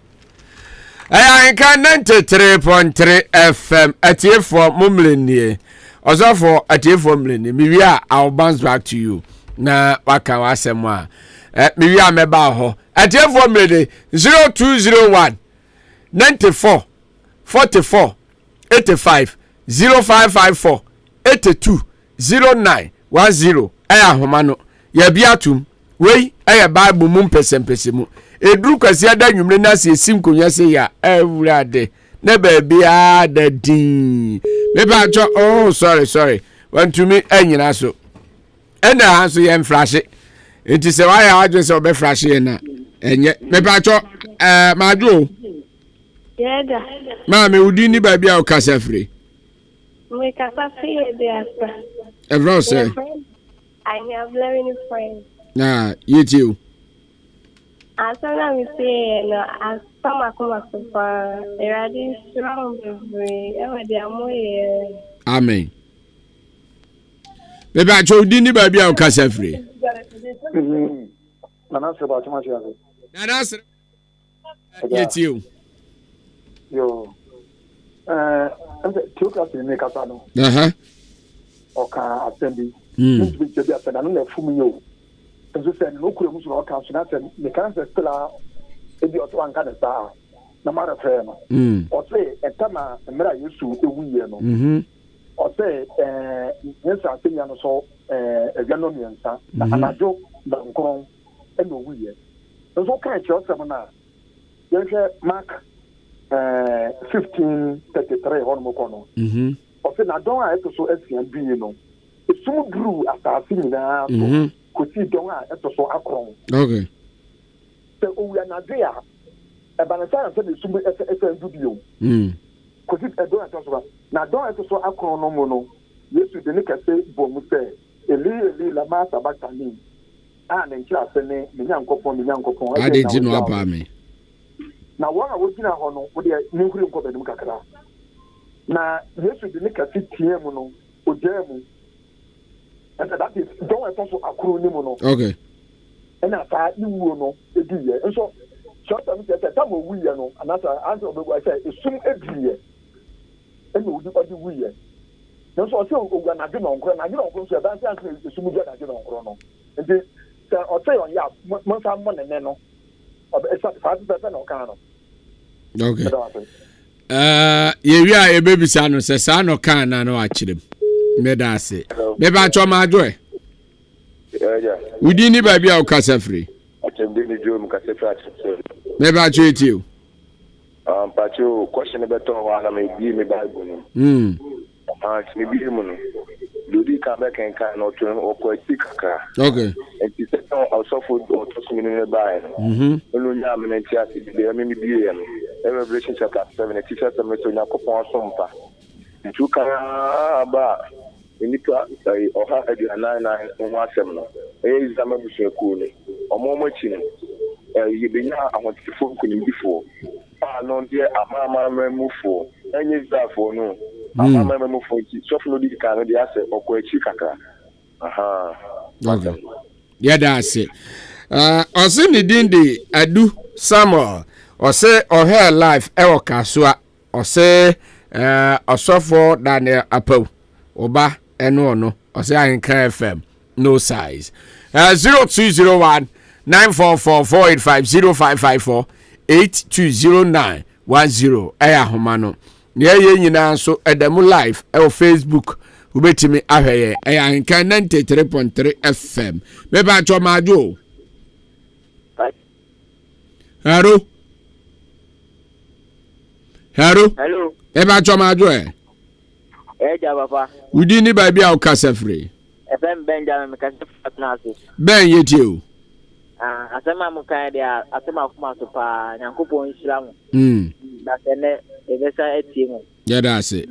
A: Ahenkan 93.3 FM atiefo mumlenie osofo atiefo mlenie miwia I'll bounce back to you na waka wasem a miwia meba ho atiefo mlenie 0201 94 44 85 0554 82 09 10 aya homano ya biatum wei aya Bible mu Mpensenmpensenmu edru kwasi ada nwumre na se sim konya se ya awurade na ba bia da din me ba cho oh sorry want to me anyina so ena ha so ye mflashe enti se wa ya adwe se obe flashe na enye me ba cho majo
F: yeda
A: ma me udi ni ba bia o kasa free
F: we kasa free de asa
A: everyone say
F: I have learning friends
A: na you
F: asana we say no as sama kuma super ready strong every ever dey amoye
A: amen me ba cho udi ni ba bia o kasa free
G: Nana se ba chama chia.
A: Nana se you
G: Yo. Ante tuka se ne kasa no. Oka asembi. Nti bi chebi asena no na fumi yo. Nso se no kure musu no ka so na se me kan se stela ebi oto anka de sa. Na mara fe no. O se etama mera Yesu ewuye no. O se Yesu asenya no so ewiano miensa na anajo na nkron eno wuye. Nso kan che osem na yenhwe Mark 15:33 hon mo kono o se na don a eto so asian bi no esum dru asase nyina so ko ti don a eto so akron
A: okay
G: se o wi na de a e ba na sa se esum ese ndu bi o ko ti don a eto so na don a eto so akron no mo no Yesu de ne kase bo mu se eli la ma sabatani a ne nkyira se ne nyankopon
A: ade ti no apa me
G: na wana wogina ho no wo de ninkuri nko bedum kakra na Yesu de ne kasi tie mu no ojamu and that is don't want to akuru ni mu no
A: okay
G: ena fa iwuo no ediye nso short am say ta mo wuye no anata answer be go say esum ediye ena odi wuye nso o se ogwa na de no nkro na de no nkro so da say esum gwa na de no nkro no nti say o say on ya mo sa mo ne no esa fa ta no kan no
A: okay ye wi a ebebisa no se sa no kan na no akirem me da se me ba cho ma joy Wudi ni ba bia o kasa free.
H: Atemde ni jo mu kasa free atemse.
A: Me ba cheti o.
H: Pacho question beto wala me bi me Bible no. Me bi mu no. Lodi ka be kan kan no to o ko sikaka.
A: Okay.
H: Enti se no also for to so me ba no. Olu nya me ntia se bi me bi e no. Revelation chapter 7 teacher se me so nya ko pon so mpa. Ntu ka ba nipa oha aduana na nwa asem no. Izama busuaku ni. Omo chi no. Yebenya ahotifo kunimdifo. No dear amama memufo. Enye zafo no. Amama memufo chi. Sofu no di kan de ase okwachi kaka. Aha.
A: Okay. Yeah, that's it. Ose ni dindi adu Samuel. Ose ohe life ewo kasua. Ose osofo Daniel Apo. Oba eno no. Ose Ahenkan FM. No size. 0201 944485055 820910 eya homano ye nyina so edamu live e Facebook ubetimi ahweye eya Ahenkan 93.3 FM me ba cho majo Hello e ba cho majo
I: ja papa
A: udi ni ba bia o kasa free
I: FM Benjamin me kasa fatnase
A: ben yeti o
I: asema mukan dia asema kuma so pa nyankopon hira mu na sene ebesa etie mu
A: ya da se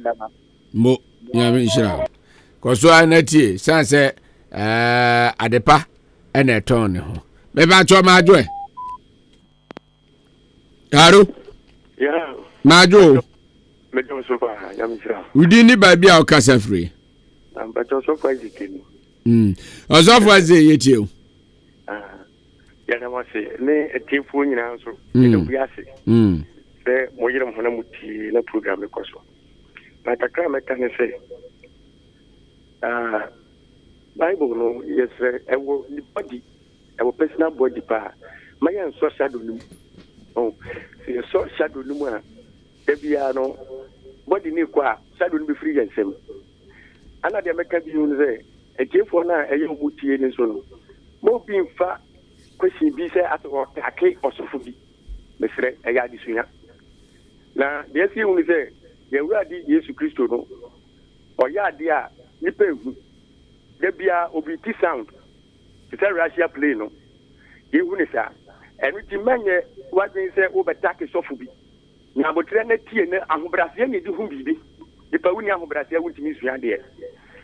A: mo ya hira ko so anatie sanse adepa ene eton ne ho me ba cho majo Haro
H: yeah
A: majo
H: me jo so pa ya mi hira
A: udi ni ba bia o kasa free
H: ba jo so pa ikini
A: ozofo aze yeti o
H: yana mase ne etifu nyina so ne buase se moyira mhona muti na program e koso na takra me kan se Bible no yes ewo the body ewo personal body pa mayan so shadow num se so shadow num a ebia no body ni kwa shadow num be free yansem ana de meka bi hu se etifu na eyo muti ni so no mo bi mfa question bi say at or take osofo bi mesre eya disunya na de si hu say ye wurade Yesu Kristo no oya de a nipa ehu de bia obi ti sound ti say Russia play no ye hu ni sa enu ti manye wadin say obetake osofo bi na botre na tie na ahobrase ni di hu bi nipa wu ni ahobrase wu ti mi suya de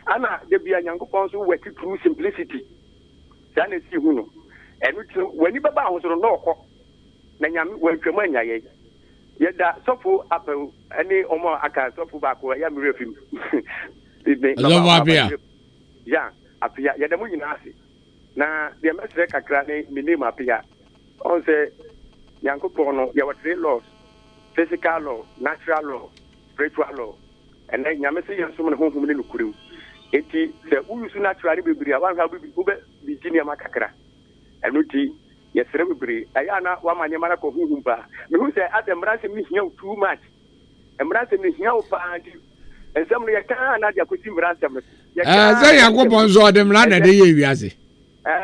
H: ana de bia nyankopon so work through simplicity sana si hu no enu ti wani baba ahosoro no okọ na nyame wantwam anyaye yeda sofo apel ani omo aka sofo ba ko ya mere fim ya apia yeda mu nyina ase na de mesre kakra ne minim apia on se yankopon no ya watre laws physical law natural law spiritual law and then nyame se yensum ne honhom ne nukurim eti se uyusu natural be bibiri awan ha be bi jinia makakra enuti yesere bibiri ayana wa manyamara ko huhumba me hu say ademrase mi hia too much emrase mi hia pa andi ensam no yeka na dia ko timrase me
A: say yakobon zo ademra na de ye wiase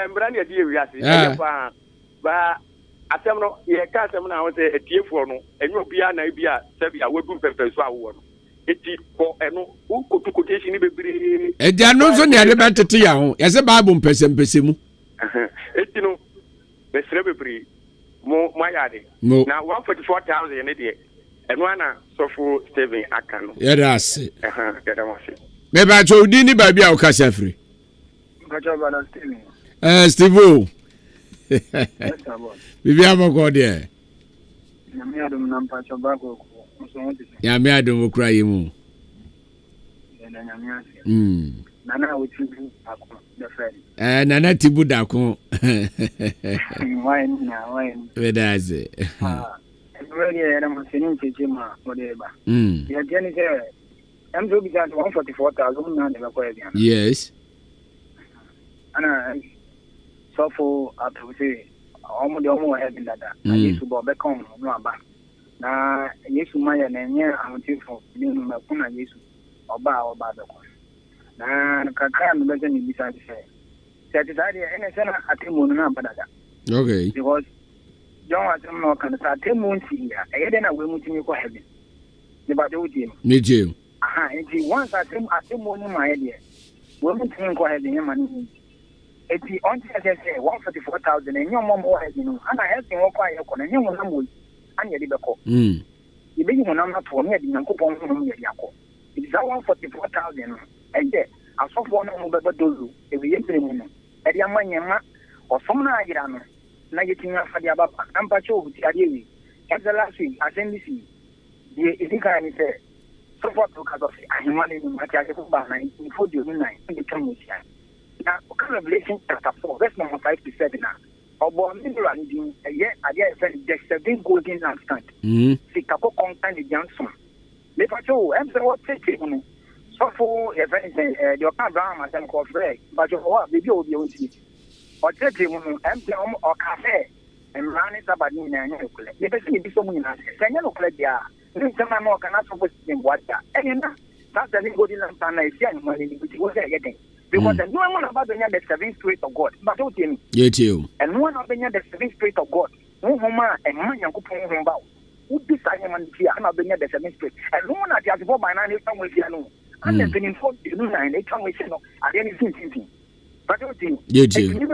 H: emra na de ye wiase pa ba asem no yeka asem na wo say etiefo no enyo bia na bia sabia wadu pepe so awo no eti ko eno u kotukotation ni bibiri
A: dia no so ne ade betete ya ho yese Bible Mpensenmpensenmu
H: eti no besre bebri mo mayade na 144,000 ne de eno ana sofo Steven aka no
A: yedase
H: yedamase
A: me ba cho di ni ba bia o ka safri
G: ba cho ba na Steven
A: Steve bibi amoko de
G: na mi adum na mpa cho ba ko so won
A: ya mi adum okura yimu
G: na nyame ase nana wotu akọ the friend
A: nana tibu dako
G: why
A: vedaze
G: really era mo sinin cheche ma odeba ya jeni se am do bi that 144,000 na de ko ya
A: yes
G: ana so for apose omo de omo head dada na Yesu bo be kon no aba na Yesu ma ya na nye ahotifo ni no ma Yesu oba be kon na kakra no be ni bisa se
J: That is idea and a son at the moon number.
A: Okay.
J: Because John was not can start 10 months here. I didn't know when you go heaven. The battle with him.
A: Me too.
J: And once at the moon, my idea. Women think go ahead in money. It's the only as I say 144,000 and your mom was, and I have to walk quiet on a young woman and your libico. The baby when I'm not for me, the uncle on Yako. It is 144,000 and there. I saw one of the Dozu, if we enter him. At the Yamma or some Nagirano, Nagating for the Ababa, and Pacho with the Adi. As the last week, I send this. The Idica is there. So far, because of I wanted to make a Bana in 49 in the Commission. Now, Revelation chapter 4, verse number 5 to 7. Or born in a year, I guess there's 7 golden lampstand. Sikako content the Johnson. Lepacho, I'm the what take it. So for a friend, your drama and call Frey, but your video will be or take him, M. or cafe, and run it about in a nuclear. Let us see so many answers. Send a nuclear. Some more cannot suppose in water. And that's the good in Lantana, which was getting. Because no one about the 7th Spirit of God, but don't tell me. And one of the 7th Spirit of God, no Homa and Manya Kupon about. Who decide him and fear, and I'll be near the 7th Spirit. And no one at the other by 9 come with you. And then in 49, they come with you at anything. But don't think. You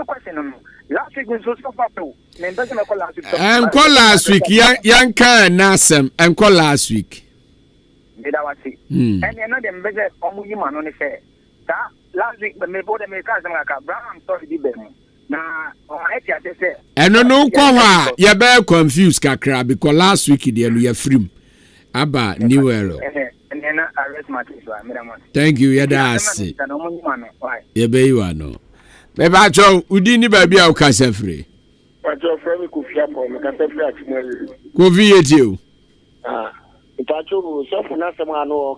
J: question. Last week was so far.
A: And call last week, young can Nasem, and call last week.
J: Did I was it? And another better on woman on the fair. Last week, the Mebo de Mekazam like a brown sorry, be better. Now, I say,
A: and no, Kwa, you're very confused, Kakra, because last week you are free. Abba, new arrow.
J: And then I rest my case.
A: Thank you, Yadas. You be you are no. Maybe I told Udini baby, I'll catch a free.
K: But your friend could feel from the
A: Go via you.
K: If I told you, so nothing I know.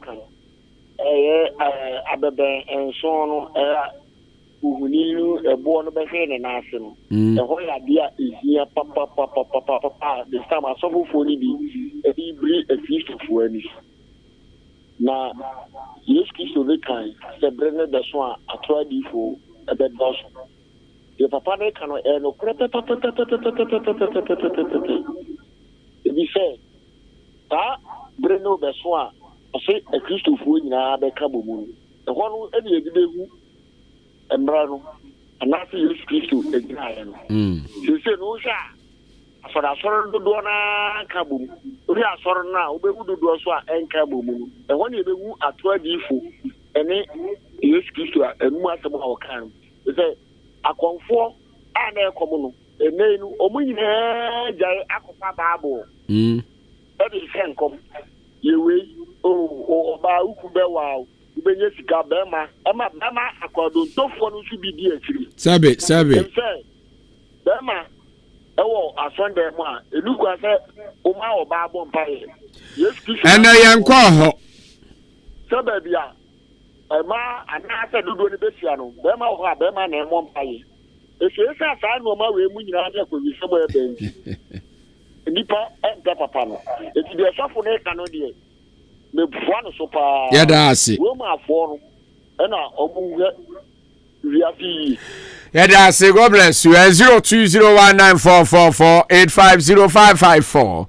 K: Abebe and so on. Who knew a born of a hen and asked him. The whole idea is here, papa. The time I saw for me, a breed a feast of worms. Now, yes, kiss to the kind, the Brenner the Swan, I tried you for a bed boss. If a father cannot earn no credit, if he said, that Brenner the Swan, I say a Christo food in our Cabo Moon. The one who any day and Brano, and not to use Christo again. You say, no, sir. For a sort of Donna Cabo, we are sorry now, we would do also and Cabo Moon. And when you do a 12 food, and then use Christo and more of our kind. You say, a comfort and a common, a name, Omini, Jay Aqua Babo. That is Henkom. You will, oh, about Ubewa. Benyesika Bema, Emma, according to one should be dear.
A: Sabe.
K: Bema, oh, I found them one. It look as a Oma or Babon Pie. Yes,
A: and I am called
K: Sabia. Emma, and I said, do the Bessiano. Bema or Bema and one pie. If you say, I know my way, we are going to somewhere. Nipa and Papa. It's the Safone Canadian.
A: Yeah, that's it. Yeah, that's it. God bless you. 02019444850554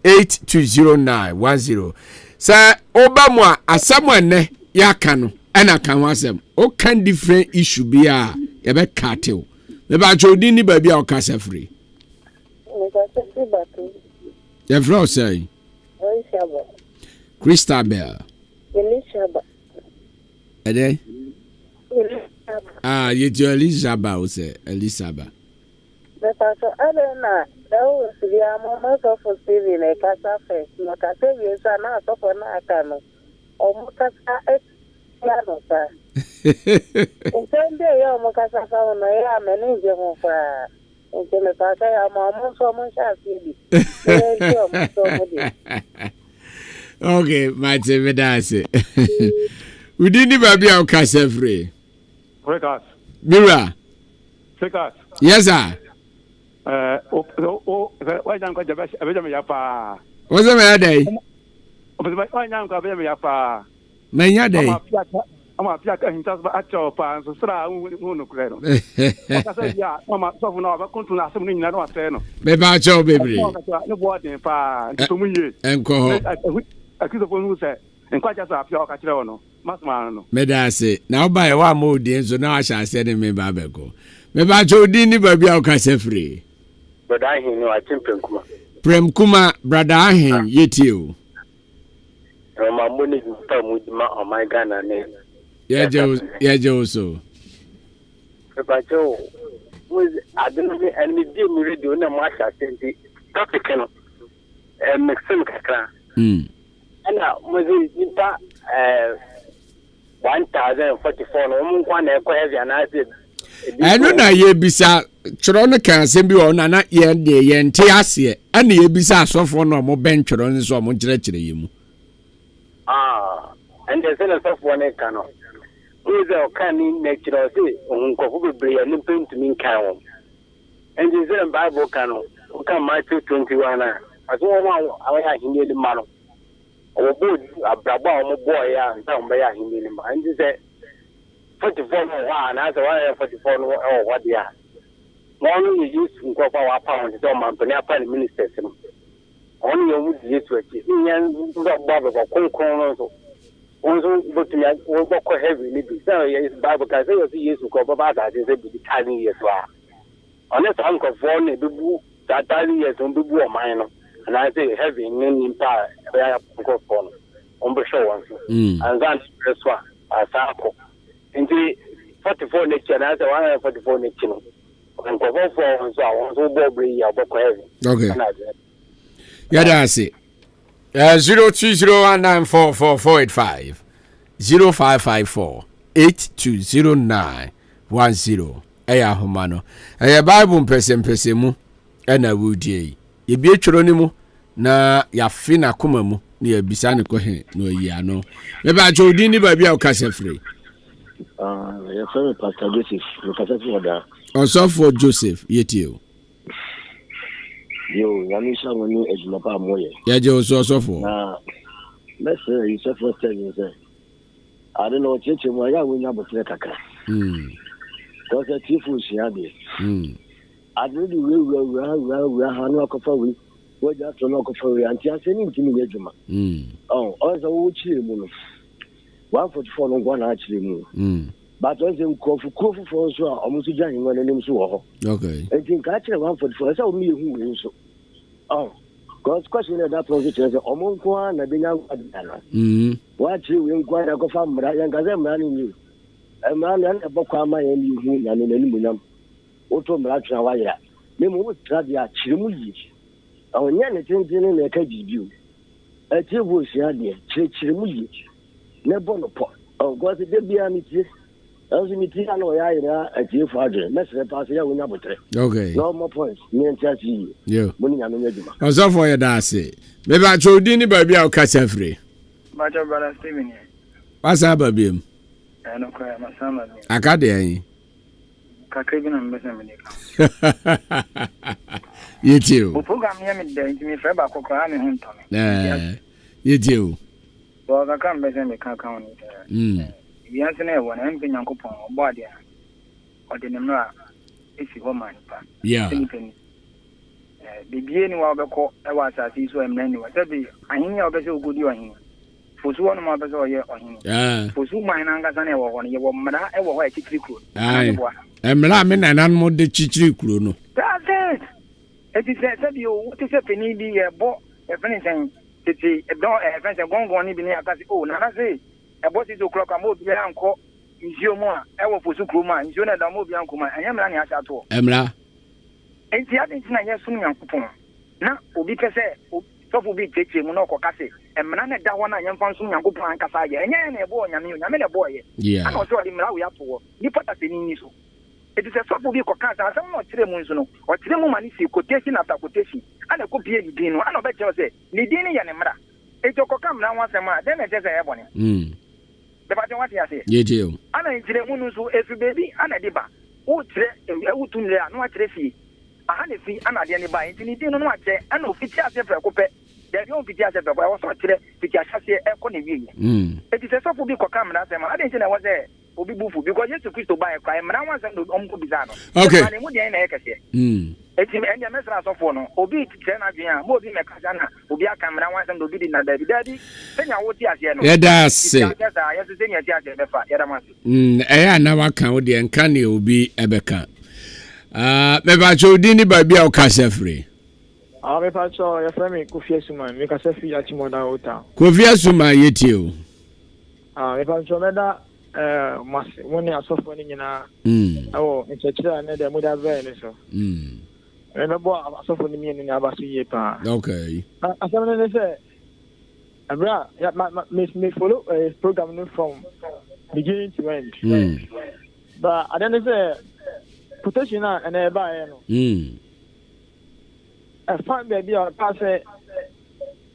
A: 820910. Sir, Obama, as someone ne yakano, and I can was them. What can different issue be a bit cattle? The Bajodini baby or Casa free. The floor say. Christabel.
F: Elizabeth.
A: Ede? You do Elizabeth, say Elizabeth.
F: The pastor, I don't know. That was the amount of receiving a casa face. Macatavius are not of an acano. Or Mocasa piano, sir. In 10 days, Mocasa found I am an Indian of her. And the pastor, I'm almost so much as
A: okay, my TV does it. We didn't even be our casa free.
L: Breakers.
A: Mira.
L: Breakers.
A: Yes, sir.
L: Why don't you have a Yapa?
A: What's the matter?
L: Why don't you have a Yapa?
A: Many day.
L: ama pia ka hinta ba acho pa so sra hu no kure no ka se ya mama so fu na ba kontu na asem no nyina no ase no
A: me ba cho bebre
L: no bo den pa so mu ye
A: enko ho
L: akizo fo nu se enko acha sa pia o ka kire no masma no
A: me da se na oba ye wa mo di enso na asha ase ne me ba beko me ba cho di ni ba bia o ka se free
H: brother Ahen no atimprem kuma
A: prem kuma brother Ahen yetio
H: ma money pa mu ma o my Ghana ne
A: ye so
H: ba cho was adunu and me di mu radio na mo asha senti topic no mixing kakra ana mo zi nta 1044 no mo kwa na ekọ heavy na ase
A: eno na ye bisa choro no kan se bi o na ye de ye nte ase ana ye bisa asofo no mo ben choro no so mo kire ye mu
H: and the cell of one cano who is a canny natural say on Coffee and Limping to mean cow. And the Zen Bible cano, who come Matthew 21. As one I hear the man or board a brabo boy and down by a him and he said 44 and as a 44 or what they are. Only you use to go for our pound, Dom and ministers. Only you would use to achieve. Bob of a concourse. Also, but to me, what heavy maybe. So, yes, Bible can say, yes, you go about that, is a bit tiny as well. Unless Uncle Fon, a boo, that tiny years on the war minor, and I say heavy in power, where Uncle Fon, on the show, and that's one, a sample. And the 44 nature, and I say 144 nature. Uncle Fon, so I want to go bring your book heavy.
A: Okay. Yeah, that's it. 0201944485 0554-820910 eya homano eya Bible Mpensenmpensenmu ena wudie ye bie tworo ni mu na ya fi na koma mu na ya bisa ne ko he no yi ano me ba jo di ni ba bia o ka se free
K: ya fa Pastor Joseph o ka se fi oda
A: Osofo Joseph yetio
K: yo yami sha woni ejuma pa moye
A: ya je Osofo
K: na let's say you say first time you say I don't know cheche mo ya wonya botre kaka because the chief was here I really we hanu akofa we just to no akofa we anti aseni ntimi ejuma also wo chire mu no 144 no gwa na achire mu but once in kofu for so omusu jan yin wona nim so wo ho
A: okay
K: entin ka chire 144 so mi ehu we so because question that project is omonko na benya adana what you inquire go fam mra yan gaze mra ni mra na ebokwa ma yan ni hu na ne ni munyam oto mra twa wa ya me mo tra dia chire mu yi onya ne tintin na ka bibiu ati bo sia de chire mu yi ne bono po go se de bia mi ti as mi ti ana ya ira ati fo adre mesre pass ya wonya botre
A: okay
K: no more points me ntati
A: yo
K: mo ni nya no nyaduma
A: Osofo ya da ase me ba jo di ni ba bia o ka se free
J: Bacha brother Steven here.
A: Wasa babiem.
J: No cry, my son.
A: Akade ayin.
J: Kakrebi na mbese medika.
A: Yetio.
J: O program here me dey ntimi fe ba kokora me hu ntome.
A: Yetio.
J: Bo kaka mbese me kaka woni. Bianse na e wona mpe Nyankopon obo ade a. Ode ne mra esi ho man pa.
A: Yeah.
J: Bibie ni wa obekọ e wa asasi so emna ni wa tabi ahini ya obese ogodi ohini fosu wonu ma obese oye ohini fosu man na ngasa na e wo ho ne wo mra e wo ho e chichiri kuro
A: emra me na nan mo de chichiri kuro no
J: that's it eti se bi o ti se peni bi e bo e fini sen titi e don e fini sen gongon ni bi ni akasi o na na se e bo 6 o'clock am obi anko nzio mu a e wo fosu kuro ma nzio na da mo obi anko ma anyamra ni acha to
A: emra
J: enti adentina yesu Nyankopon na obi pese sofu bi cheche mu na okokase emna na da wona yemfa nso Nyankopon ankasa ye enye na ebo nyame na ebo ye ana o so di mra wo yapo ni pata se ni so eti se sofu bi kokasa asem no kire mu nso no o kire mu mani si quotation after quotation ana ko pie di din no ana obe che se ni din ye ne mra eti okoka mra nwa asem a den na che se ye bone de ba je wati ase
A: ye je o
J: ana kire mu nso efi baby ana di ba wo kire e wutunle anu a kire fi ahane fi ana de ne ba enti ni din no ache ana ofiti ase fe ko pe there you be just a boy was not today because I say economy. It is a sort of big camera. I didn't know what there will be bufu because you to Christo buy a crime and I want them to Uncle Bizano.
A: Okay.
J: It's in any message of one. Obi Tena, Mobi Macazana, Ubia camera wants them to be in a daddy. Then I would see as
A: yeah, that's it.
J: I
A: never count the uncanny will be Ebeka. Maybe I showed any baby or Cassafrey.
M: I'll be patch or your friend Kufia Suman, make a selfie at Chimoda Hotel.
A: Kufia Suma, yet you.
M: If I'm sure must when they are suffering in a it's a chair and they would have very so. And about suffering in Abasi pa.
A: Okay.
M: As I say, Abra, may follow a program from beginning to end. But I don't say protection and a buy. A fine baby or pass it.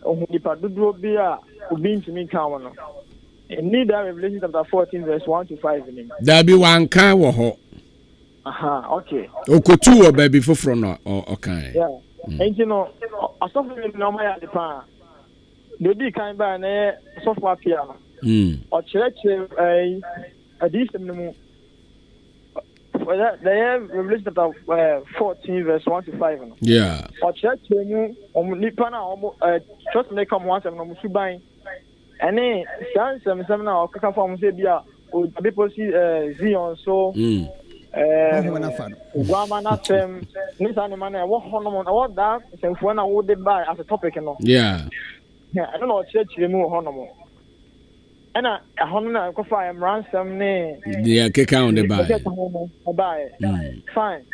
M: If I do be a being to me count. In need that Revelation chapter 14 verse 1 to 5 in him.
A: There be one kind of ho.
M: Aha, okay.
A: Okotu or baby for front or okay.
M: Yeah. And you know, I saw him in my at the pan. The big kind by a software piano. Or church a decent for that they have Revelation chapter 14 verse 1 to 5.
A: Yeah.
M: Or church you Nipana just make come once and I'm buying. And then some now come from Zebia or people see Zion so Guamana them Nissan man what that since when I would buy as a topic
A: yeah
M: I don't know church remove honomo and I honor go find ransom name
A: yeah kick on the
M: buy fine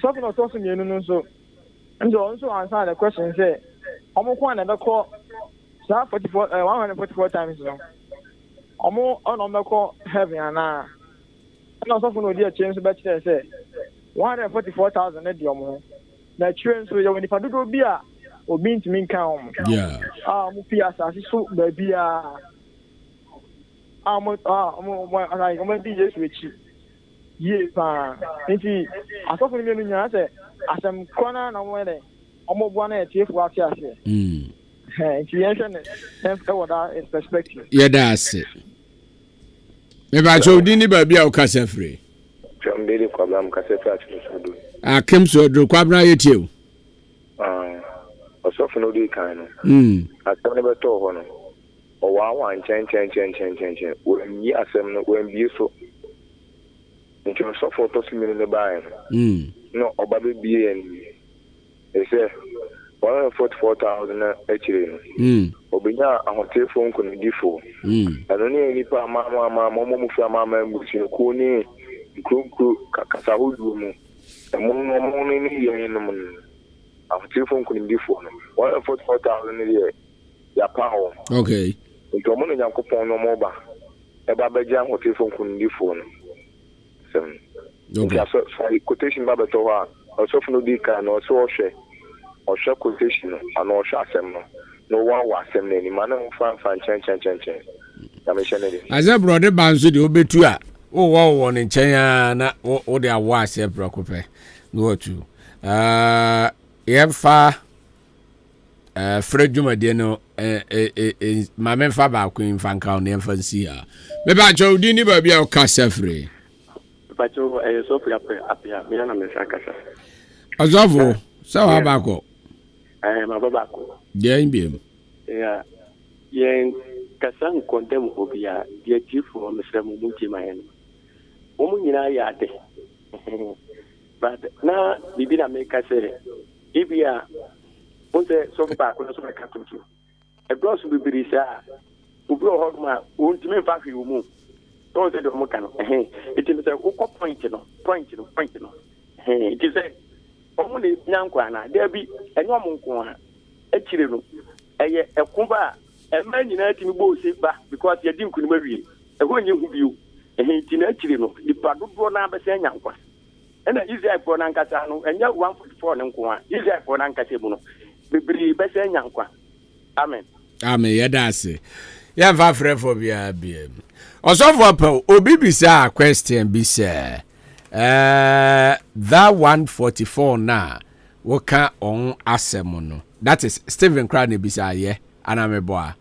M: something else also you know so and also answer the question say I'm going to call 144 times no. Omo on call heavy and na. And also for no dear change to bet say 144,000 na di omo. Na train so you when if I do be a obi ntimi kan omo.
A: Yeah.
M: Mo pia asase so ba bia. Mo like mo be Jesus wechi. Ye pa. Nti asofo ni me nya say asem kwana na mo de. Omo bua na etie fu ase ase. Perspective.
A: Yeah, that's it. Maybe I told you baby or Cassafrey.
H: From daily problem, Cassafrey.
A: I came to do Quabra yet you.
H: Or so for no day kind. I never told one. Or one change. When ye assembly, when beautiful. In terms of photos in the buy. No, or baby be and they say. 144,000 actually. Obinya a hotel phone could be for. And only any mama Mushi Kuni, Kuku, Kasahu, and Momoni in the moon. A hotel phone could be for 144,000 a year. Ya power.
A: Okay.
H: Into a money Yakupon no mobile. A Babajan hotel phone couldn't be for. Okay. Quotation Babatoa, or so for no decan or so share. Or show quotation and or show assembly. No one was assembly any man fan change.
A: As a brother Bansu the Obetua. Oh, one in China, na or their was a preoccupy. No two. Far Fred Juma Deno, my men Faba Queen Fan Count the infancy. Maybe I told you never be a Cassafrey.
H: But you are so up here, Milana Messacasa.
A: Azavo, so Abaco.
H: I am a babaco.
A: Yeah,
H: yeah. Yen Cassan condemn Obia, dear chief for Mr. Mumuti Mayan. Omuna yade. But now, Bibina make us say, if we are, won't say so back on the sort of captain. A gross will be sad. Who blow hot my won't mean back you move. Don't say the Mokano. It is a point. It is a only Yankwana, there be a normal corner. A children, a kumba, a man united in both back because you didn't marry. A one you view, a hinting a children, the Padu number saying Yankwa. And an easy for Nankasano, and yet 144 Nankwa, easy for Nankasimono. Be better Yankwa. Amen.
A: Amen, yeah, that's it. Yeah, Vafrephobia BM. Also, for Obibisa question, be said. That 144 now, what can on Asemono? that is Stephen Crown ebisa ye ana me boa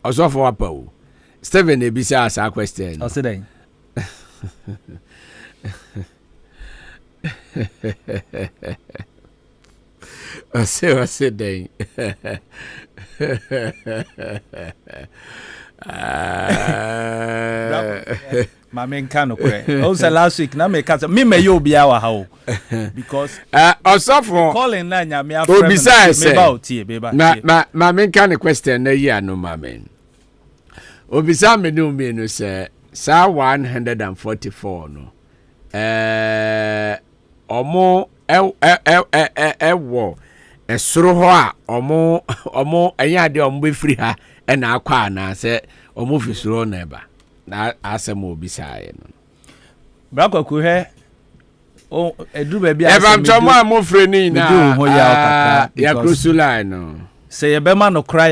A: osofo apa o Stephen ebisa asa question
D: o say den
A: I say then.
D: My main can also last week na me catch me you be our how because
A: also for
D: calling na nya me
A: after me
D: about tie beba
A: my main can question na year no my man obisa me no say sa 144 no omo wo esoro ho a omo anya de omo be free ha e na akwa na se omo fisuro na eba na asem obisaye no
D: brako ku he o edu ba bia
A: asem eba mtomo amofre ni na ya crusulai no
D: se ye be ma no kra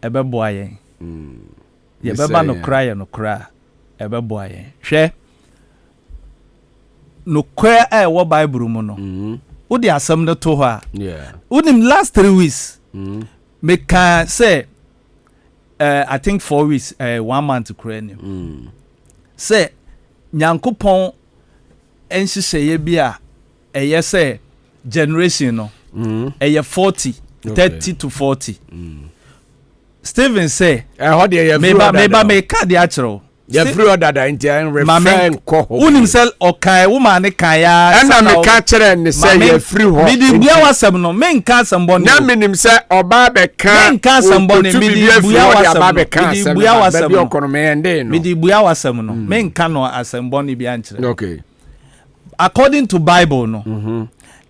D: ebe boa yen ye be ba no kra ebe boa yen hwe no kwa wo bible mu no wo di asem no to ho a unim last 3 weeks me can say I think 4 weeks 1 month kra ni say nyankopon enhihye bi a eye say generation no eye 40 30 to 40 Stephen say
A: how dey you
D: me ka dey achiro
A: ya free order da intia refer ko ho
D: unim sel okai wo ma ne kan ya
A: na me ka kire ne say ya free ho
D: mi di bua wasem no me nka asembɔ
A: na menim sɛ oba be ka
D: me nka asembɔ ne mi di bua wasem
A: mi
D: di bua wasem no me nka no asembɔ ne bi ankyere
A: okay
D: according to bible no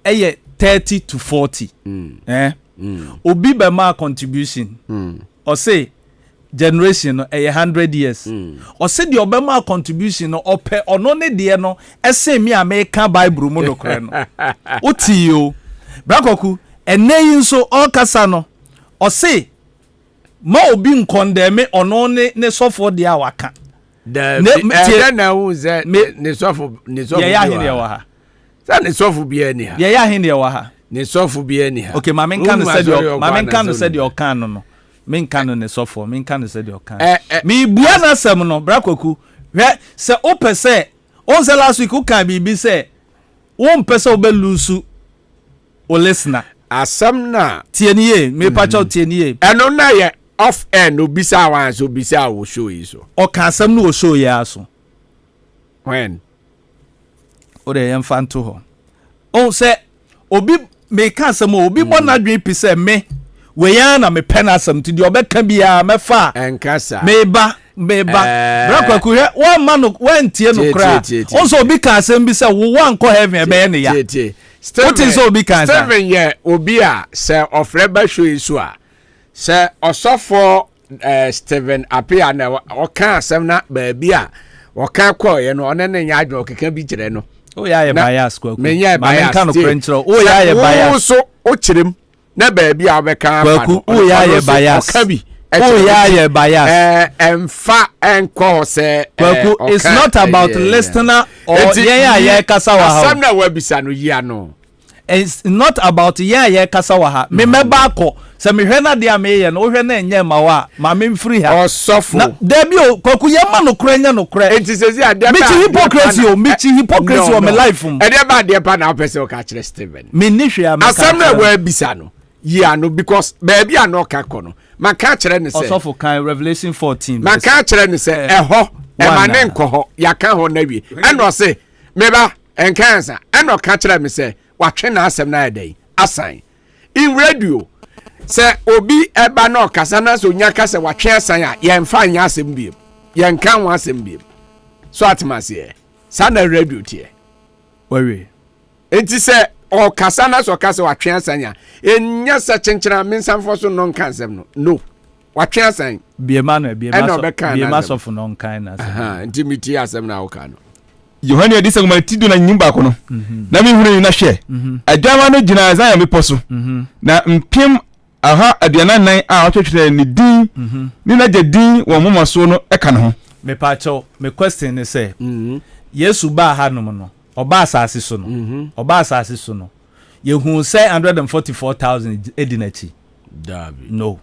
D: 30 to 40 obi be ma contribution or say generation no 100 years or say the obema contribution no ope ono ne de no ese mi American bible mu no kre no oti o brakoku eneyi nso okasa no o say ma obi nkondeme ono ne sofo de awaka
A: na wu ze ne sofo
D: ya hine ya wa ha
A: sa ne sofo bia ni ha
D: ya hine ya wa ha
A: ne sofo bia ni ha
D: okay ma men kan said your can no men kan ne sofo men kan said your can me bua na sem no brakoku se o pese on se last week o kan bibi se won pese obelusu o listener
A: asam na
D: tieniye me pacho tieniye
A: eno na ye off air no bisa wan so bisa wo show yi so
D: o kan asam no o show ya so
A: when
D: o de yem fanto ho on se obi me kan asam obi bonadwe pise me we ya na me pen asam ti de obeka bia me fa
A: enkasa
D: meba brakwaku he one man one tie no kra on so obi kan asam bi se wo wan ko heaven e be ne ya Steven so obi kan
A: Steven ye obi a se ofre ba show isu a se osofo Steven apia na o kan asam na ba bia o kan ko ye no onene nya adwo keka bi kire no
D: o ya ye bias kwaku
A: me nya bias
D: kan no krenchro o ya ye bias
A: so o kirem na ba bia obeka
D: kwaku o ya ye bias o ya ye bias
A: emfa enko se
D: kwaku it's not about listener or ye kasa wa ha
A: asam na wa bisa no yi ano
D: it's not about ye kasa wa ha me meba akọ se me hwe na de me ye no hwe na enye ma wa ma me free ha
A: osofo
D: na debi o kwaku ye ma no kra nya no kra
A: entisezi ade
D: me chi hypocrisy o me life
A: ede ba de pa na pese o ka kire Steven
D: me ni hwe am
A: asam na wa bisa no yi ano because baby ano ka kọ no man ka kire ne se
D: osofo kan Revelation 14
A: man ka kire ne se eho e ma ne nko ho ya kan ho na wi eno se meba enkansa eno ka kire me se watwe na asem na edai asan in radio se obi eba na okasa na so nya kasa watwe asan a ye mfa nya asem biem ye nkan wa asem biem so atmase sa na radio tie
D: wewe
A: enti se okasa na so kasa watwe asan a enya sa chenchera mensanfo so no nkan asem no watwe asan
D: biema so for no nkan na asem
A: enti miti asem na okano
E: Yohane adisa ngoma tido na nyimba kono na mi hunu na hwe adwama no gina za ya meposo na mpem aha aduana nan a otwetwere ni din ni na je din wo moma so no eka ne ho
D: me pacho me question is say Yesu ba ha no no oba asase so no yehu say 144,000 edinachi no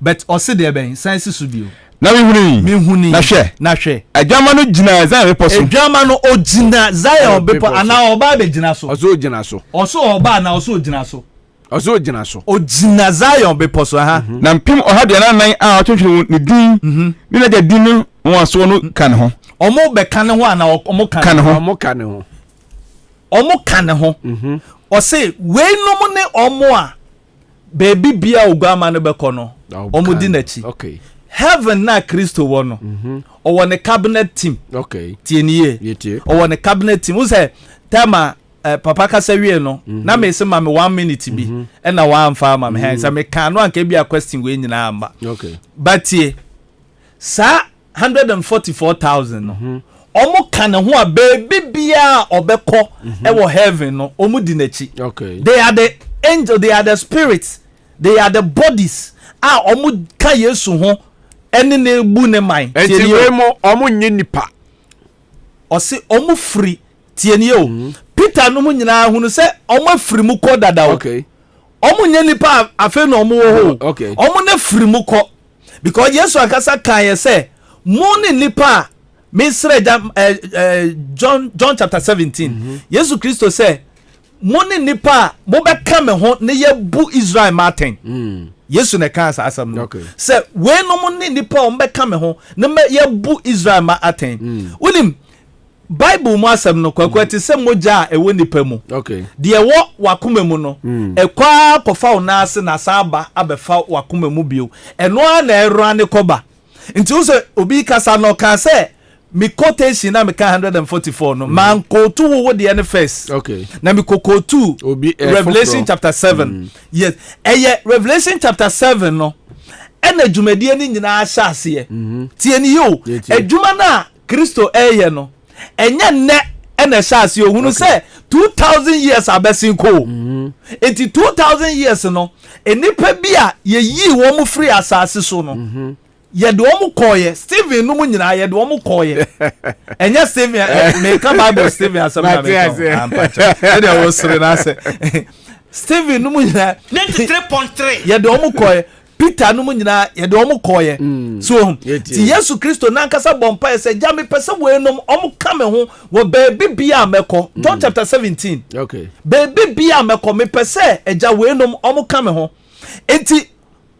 D: but ose de ben science studio
E: na me huni
D: na hwe
E: adwama no gina Zion bepo so
D: adwama no ogina Zion bepo ana oba be gina so
A: oso ogina so
D: oso oba na oso ogina so
A: oso ogina so
D: ogina Zion bepo so ha
E: na mpem ohaduanan a otwetwe ne din ni na din no won so no kan ho
D: omo be kan ho ana omo kan ho omo kan ho o say we no ne omo a baby bia ogama no be kono omo di na chi
A: okay
D: heaven na Kristo wo no o wo ne cabinet team
A: okay
D: tieniye o wo ne cabinet team wo say tema papa kasa wie no na me se ma me 1 minute bi e na wa amfa ma me han say me kan no anka bia question we nyina amba
A: okay
D: but ye sa 144,000 no omo kan ho a baby bia obekọ e wo heaven no omo di na chi
A: okay
D: they are the angels, they are the spirits, they are the bodies omo ka Yesu ho ene na egbu ne man
A: tieniye mo omo nye nipa
D: o se omo free tieniye o Peter no mu nyina hunu se omo free mu ko dada o
A: okay
D: omo nye nipa afa na omo ho
A: okay
D: omo na free mu ko because Yesu akasa kan ye se mo ne nipa Misre John chapter 17 Yesu Kristo se mo ne nipa mo be ka me ho ne ye bu Israel Martin Yesu ne kan asam no se we no mo ne nipa o be ka me ho ne me ye bu Israel Martin unim Bible mo asam no kwakwati se moja e wo nipa mu
A: okay
D: de wo wakoma mu no ekwa kofa ona ase na saba abefa wakoma mu bio eno na ero ane koba nti wo se obi kasa no kan se mi quotation na mi ka 144 no man ko to wo de ne first
A: okay
D: na mi ko 2
A: obi
D: Revelation chapter 7 yes Revelation chapter 7 no ena dwumadie ni nyina ahya ase tie ni yo adwuma na Kristo eye no enya ne ena ahya ase ohunu se 2000 years abesin ko enti 2000 years no enipa bia ye yi wo mu free asase so no yede omu koye Steven no mu nyina yede omu koye enya Steven me ka Bible Steven asama me ka ampacha ede wo sere na se Steven no mu nyina
B: 93.3
D: yede omu koye Peter no mu nyina yede omu koye so ti Yesu Kristo na nkasa bompa ye se ja me pese we no omu ka me ho wo baby bia meko John chapter 17
A: okay
D: baby bia meko me pese eja we no omu ka me ho enti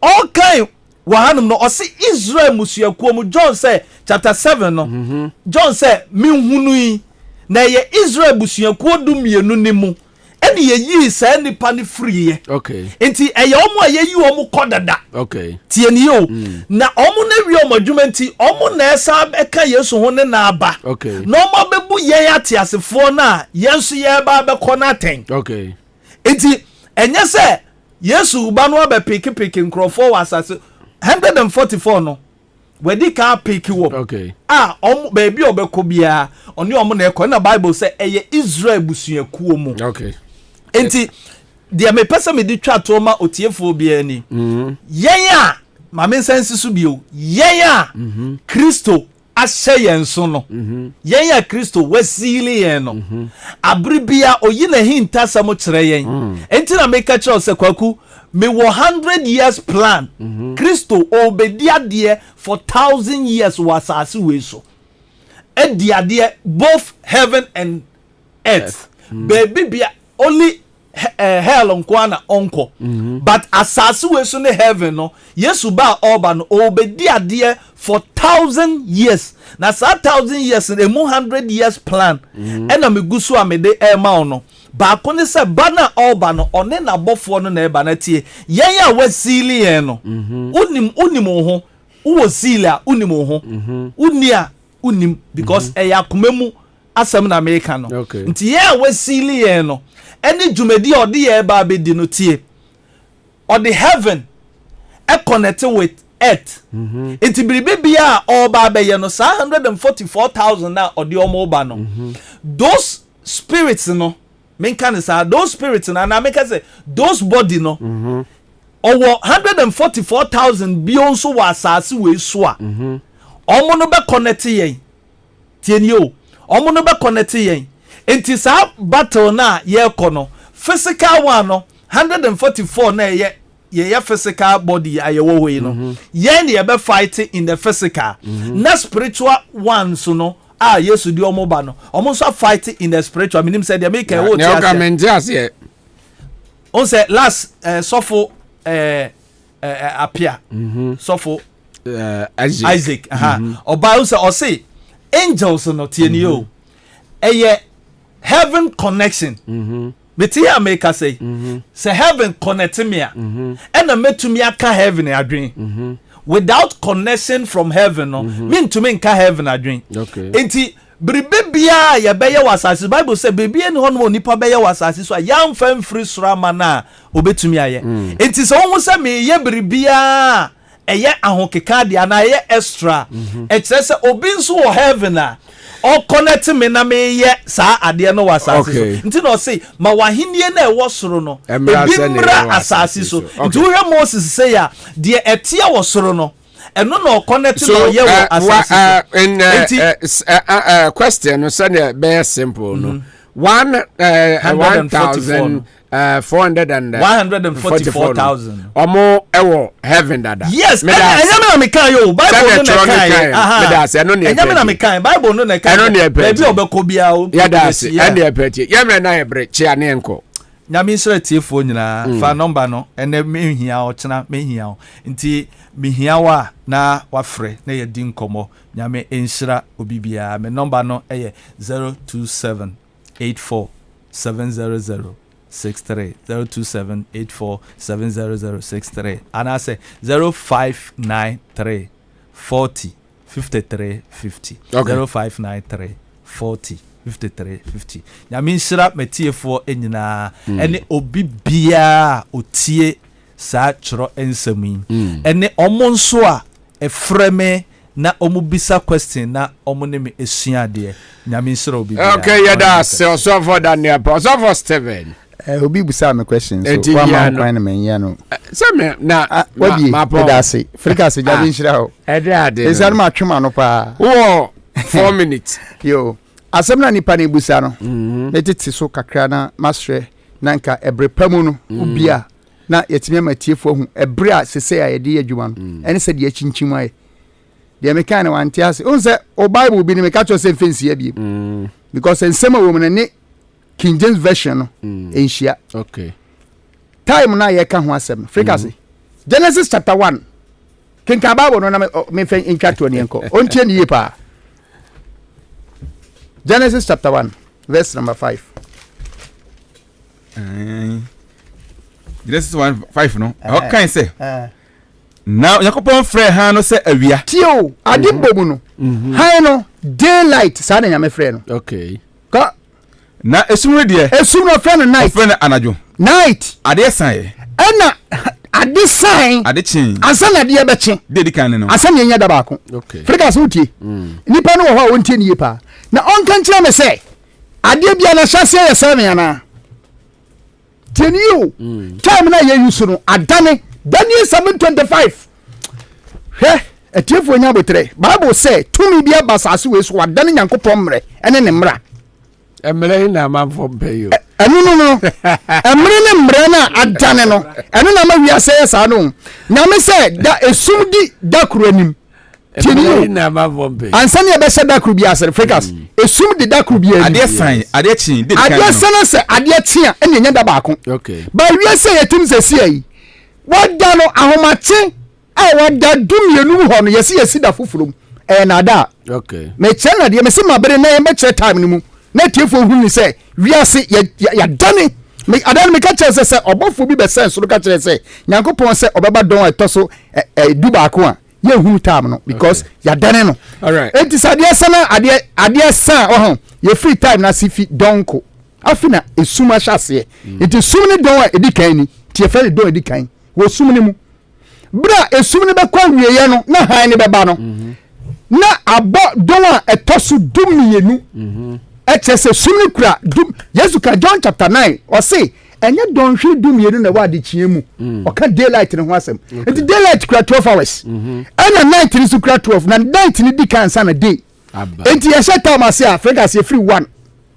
D: all kind wahanum no o se Israel musuakuo mu John say chapter 7 no John say mi hunu yi na ye Israel busuakuo du mienu ni mu ene ye yi sa nipa ni free ye
A: okay
D: enti eye omo aye yi omo kodada
A: okay
D: tie ni yo na omo na wi omo adwumenti omo na esa eka Yesu ho ne na aba
A: okay
D: na omo bebu ye atiasefo na yenso ye ba be kona ten
A: okay
D: enti enye se Yesu ba no ba piki nkrofo wasase 144 no wedi ka pick wo
A: okay
D: baby obeko bia oni omo na ekọ na Bible say eye Israel busuakuo mu
A: okay
D: enti dia me pesa me di twa to ma otiefo bia ni yen a ma me sense so bio yen a Kristo ahye yen so no yen a Kristo wasili yen no abribia oyi na hinta samo kire yen enti na me ka kire se kwaku me 100 years plan Kristo obedia de for 1000 years wasase we so edia de both heaven and earth baby bia only hell onkwana onko but asase we so ne heaven no Yesu ba oba no obedia de for 1000 years na sa 1000 years e 100 years plan ena me gusu amede e ma no ba ko ne se bana oba no one na bofo no na e ba na tie yen ya wasili yen no unim ho wo sila unim ho unia unim because e ya komemu asem na America no nti yen wasili yen no eni dwumedi ode ye ba be di no tie ode heaven e connect with earth nti bibia oba be ye no 144,000 na ode omo no those spirits no men can say those spirits na make say those body no owo 144,000 bion so wa asase we so a omo no be connect yen tieni o omo no be connect yen enti sa battle na ye ko no physical one no 144 na ye physical body ayewo we no ye na ye be fight in the physical na spiritual one so no yesu di omo ba no omo so fight in the spiritual minim say dey make wo
A: tia
D: on say last sofo appear sofo Isaac oba o say angels no tie ni o heaven connection beti ya make say say heaven connect me and metumi aka heaven adwen without connection from heaven no mean to me ka heaven adwen enti bribe bia ya beye wasase bible say bebie ni hono nipa beye wasase so ya mfam free surama na obetumi aye enti so won say me ye bribia eye ahokeka dia na ye extra e kire say obi nso wo heaven a o connect me na me ye sa ade no wasase so nti no say ma wahenie na e wo soro no ebimra asase so nti wo hwe Moses say ya de etia wo soro no eno no connect no ye wo asase
A: in question no say be simple no 144,000 omo ewo heaven dada
D: yes enyame na me kan yo bible no na kan enyame na me kan bible no na kan be obeko bia o
A: ya dase ene epeti ye me na ebre chia ne enko
D: nyame nsere tiefo nyina fa number no ene me hia o chena me hia o nti me hia wa na wafre na ye di nkomo nyame ensira obibia me number no eye 02784700063 02784700063 and I say 0593 40 53 50 0593 40 53 50 nyame nhyira metiefo enyina ene obi bia otie sa chro ensami ene omo nso a efreme na omo bisa question na omo ne me esua de nyame nhyira obi bia
A: okay yada so for Daniel so for Steven
C: obi busa me question so wa ma kwan na menya no
A: se me na
C: wabi pedase frika se nyame nhyira ho
A: ade
C: ezan ma twema no pa
A: wo 4 minutes
C: yo asem na nipa ne busa no metiti so kakra na masre na nka ebre pamu no ubia na yetime matiefo hu ebre a sese a yede adwuma no ene se de achinchim aye de me kan na wanti ase onse o bible bi ne me ka cho se fensi abi because ensema wo me ne King James version no enhia
A: okay
C: time na ye ka ho asem frikase Genesis chapter 1 kinka bible no na me fen intwa to ne enko ontie ne yepa Genesis chapter 1 verse number 5
E: Genesis 1:5 no okay say now yakopon frɛ ha no sɛ awia
C: tio ade bomu no han no daylight sa na nyame frɛ no
A: okay
E: ka na esum no
C: frɛ no night
E: frɛ no anadwo
C: night
E: ade san
C: ɛna ade san
E: ade kyin
C: ansa na de bɛkye
E: de kan no
C: ansa na nya da baako
A: okay
C: frika so tie nipa no wɔ hɔ a wontie ne yepa na onka nkyerɛ me sɛ ade bia na hyase yɛ sɛ me ana tenio time na yɛ use no adane Daniel 7:25 hwɛ etiefo nya botre bible say tumi bia basase we so adane nyankopɔn mmerɛ ene ne mmra
A: emre na manfo mpayo
C: enu no emre ne mmerɛ na adane no enu na ma wiase yɛ saa no nyame sɛ da esum di da kuro anim
A: emre na manfo mpayo
C: ansa ne be se da kuro bia sɛ frekas esum di da kuro bia
E: ade san ade kyin de kan
C: ade san sɛ ade tia ene nya da baako
A: okay
C: ba wiase yɛ tum sɛ sie wada no ahomache a wada dumienu ho no yesi da fofurom na da
A: okay
C: me kyerɛ de me se mabere na ye me kyerɛ time no mu na tiefo hu ni sɛ wiase ya dane me adan me ka kyerɛ sɛ obofo bi be sense so ka kyerɛ sɛ nyankopɔn sɛ obeba don etoso du baako a ye hu time no because ya dane no
A: all right
C: enti sade sana ade san ye free time na si fi donko afina esuma hyase enti sum ne don a edi kan ni tie fa don edi kan wo sum ne mu bra esum ne be kwa wieye no na han ne be ba no na abo don a etoso dumienu etese sum ne kura dum Yesu ka John chapter 9 o say enye don hwe dumienu na wade chie mu o ka daylight ne ho asem enti daylight kura 12 hours ana night ne su kura 12 na night ne di kan sa na day enti ye sheta ma se Africa se free 1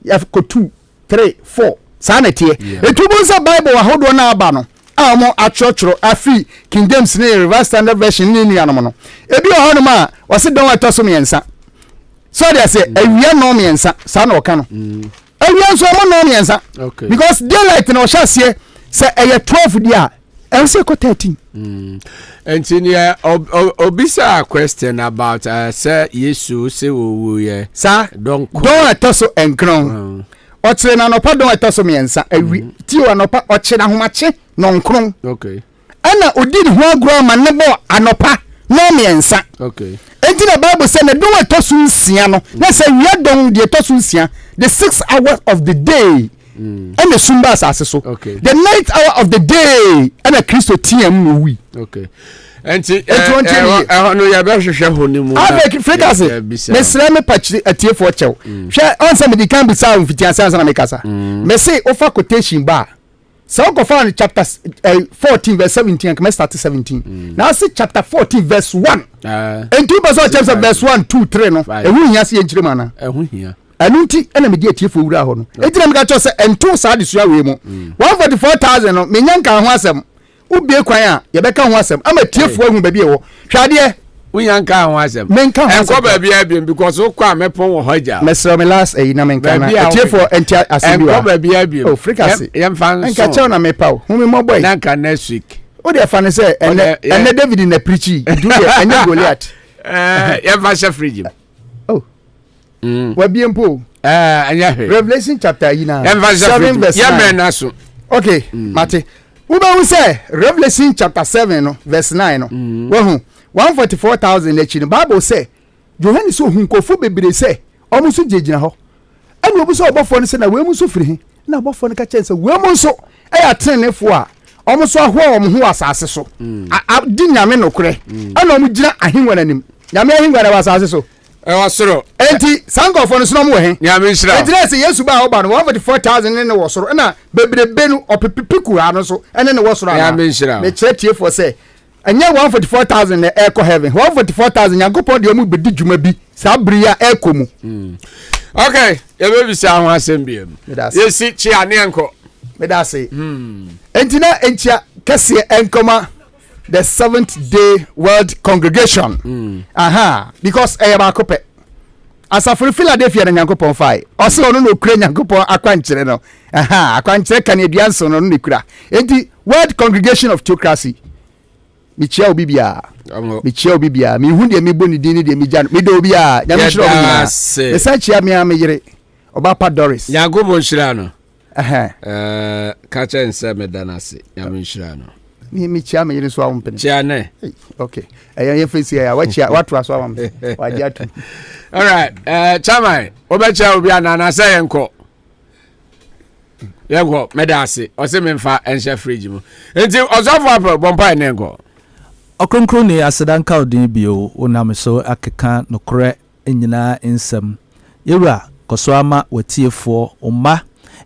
C: ya ko 2 3 4 saa na tie etubu nsa bible ahodo na aba no a mo atwotworo afi King James ne Revised Standard Version ni anom no ebi ohono ma wose don atoso miensa so they say awia no miensa saa na oka no awia nso mo no miensa because daylight na o hyasie say eye 12 dia e say ko 13
A: Engineer obisa question about say Yesu say wo ye
C: sa don atoso enkron otre na nopa don atoso miensa awi ti o nopa oche na homache no nkron ana odi ne ho agro ma ne bo anopa no miensa enti na Bible say na don atoso nsia no na say wi don de atoso nsia the 6 hours of the day and the sumba asase so the 9th hour of the day and a Christo TM no we
A: enti no ya be hwehwe honimu
C: avec frigase mesra me pachi atiefo chew hwe on say me di kan bi sa mfiti asansa na me kasa me say offer quotation ba so go for chapter 14 verse 17 can start 17 now see chapter 14 verse 1 and two chapter verse 1 2 3 no ehu hia se enchire mana
A: ehu hia
C: anunti ena me di atiefo wura ho no etina me ka cho say ento sa de sua we mu 144,000 no me nyanka ho asem ubie kwan a ye beka ho asem ama tiefo ahu ba bi e wo hwade
A: unyanka ho asem
C: menka ho
A: enko ba bia bi because wo kwa mepon wo hoja
C: mesro me last na menka na tiefo enti asem
A: enko ba bia bi
C: oh frikase
A: yem fan
C: enka che na mepa wo hu me mo boy
A: nanka next week
C: o de fa ne say ene David na preachi do enye Goliath
A: yem fa chef fridge
C: oh wa bi empo
A: anya he
C: Revelation chapter yi na
A: yem fa chef fridge yem na so
C: okay mate we say Revelation chapter 7 no verse 9 no we hu 144,000 echi no Bible say Johannes so hu kofu bebere say omuso jejina ho ene obuso obofo no say na we muso firi he na obofo no ka chen say we muso eya trenefo a omuso ahwo omho asase so di nyame nokure ene omu gina ahenwa nanim nyame ahenwa na asase so
A: wasoro
C: enti sangofo no so no he
A: nyame nhira
C: enti na say Yesu ba oba no 144,000 ne wosoro na bebere benu opepipiku ano so ene ne wosoro ana
A: nyame nhira
C: me chetiefo say anya 144,000 na echo heaven 144,000 yankopon de omu bedi djuma bi sa bria echo mu
A: okay ye be bisa ho asem biem yesi chi ane enko
C: me da say entina entia kese enkoma the 7th day world congregation because ba kope asafuri Philadelphia na yankopon fai ose onu no kure yankopon akwankyere no akwankyere kan eduanso no ne kura enti world congregation of theocracy michia obibia mi hu de mi boni din de mi jan mi do obia nyame hiro obia me sa chia me ameyire Obapa Doris
A: yagobo nhira no ka chen se me danase nyame nhira no
C: mi chia me yire so awon pen
A: chia ne
C: okay ye fesi ya wa chia watu aso awon wa jatu
A: all right chamai obechia obia na say enko yego medase o se me mfa enhye fridge mu enti ozofo apro bompa ne enko
D: okronkron ne asedanka odin bio onam so akeka nokore enyina ensem yewura koso ama watiefo umma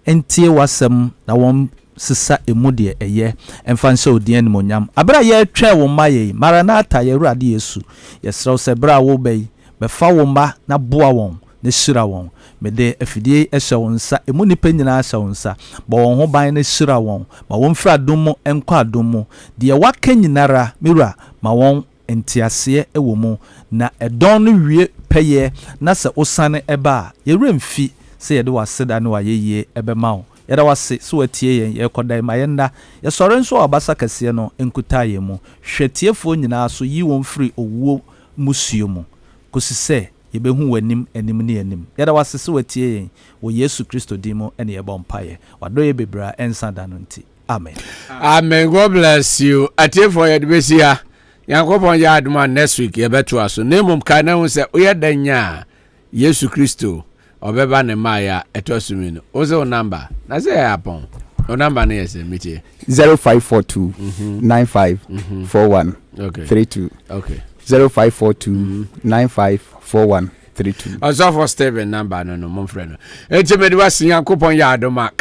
D: entie wasem na won sisa emu de eye emfanse odin ne monyam abra ye twa wo ma ye maranata yewura de Yesu yesrew se bra wo bai befa wo ma na boa won ne shira won mede afidie ehye won sa emu nipa nyina ahye won sa bo won ho ban ne shira won ma won fra domo enko adomo de waka nyinara mewura ma won entiase ewo mu na edon no wie peye na se osane eba yewura mfi se yede waseda ne wayeye ebema wo yeda wase so watie yen yekodai mayenda yesore nso abasa kase no enkutaye mu hwetiefo nyina so yi won free owuo musuo mu kosise yebehu wanim anim ne anim yeda wasese watie yen wo Yesu Kristo dimo ene yebɔ mpaye wadoye bebra ensada no nti amen
A: amen. God bless you atiefo yede besia yankopon ya aduma next week yebeto aso nemum ka na hu se oyedanya Yesu Kristo obeba ne maya etosumi no ozo number na say yapon o number na yese mitie
C: 0542 95 41 32
A: okay
C: 0542 95 4132
A: Ozofo Steven number no momfrɛ no enti medi wasi yankopon ya adoma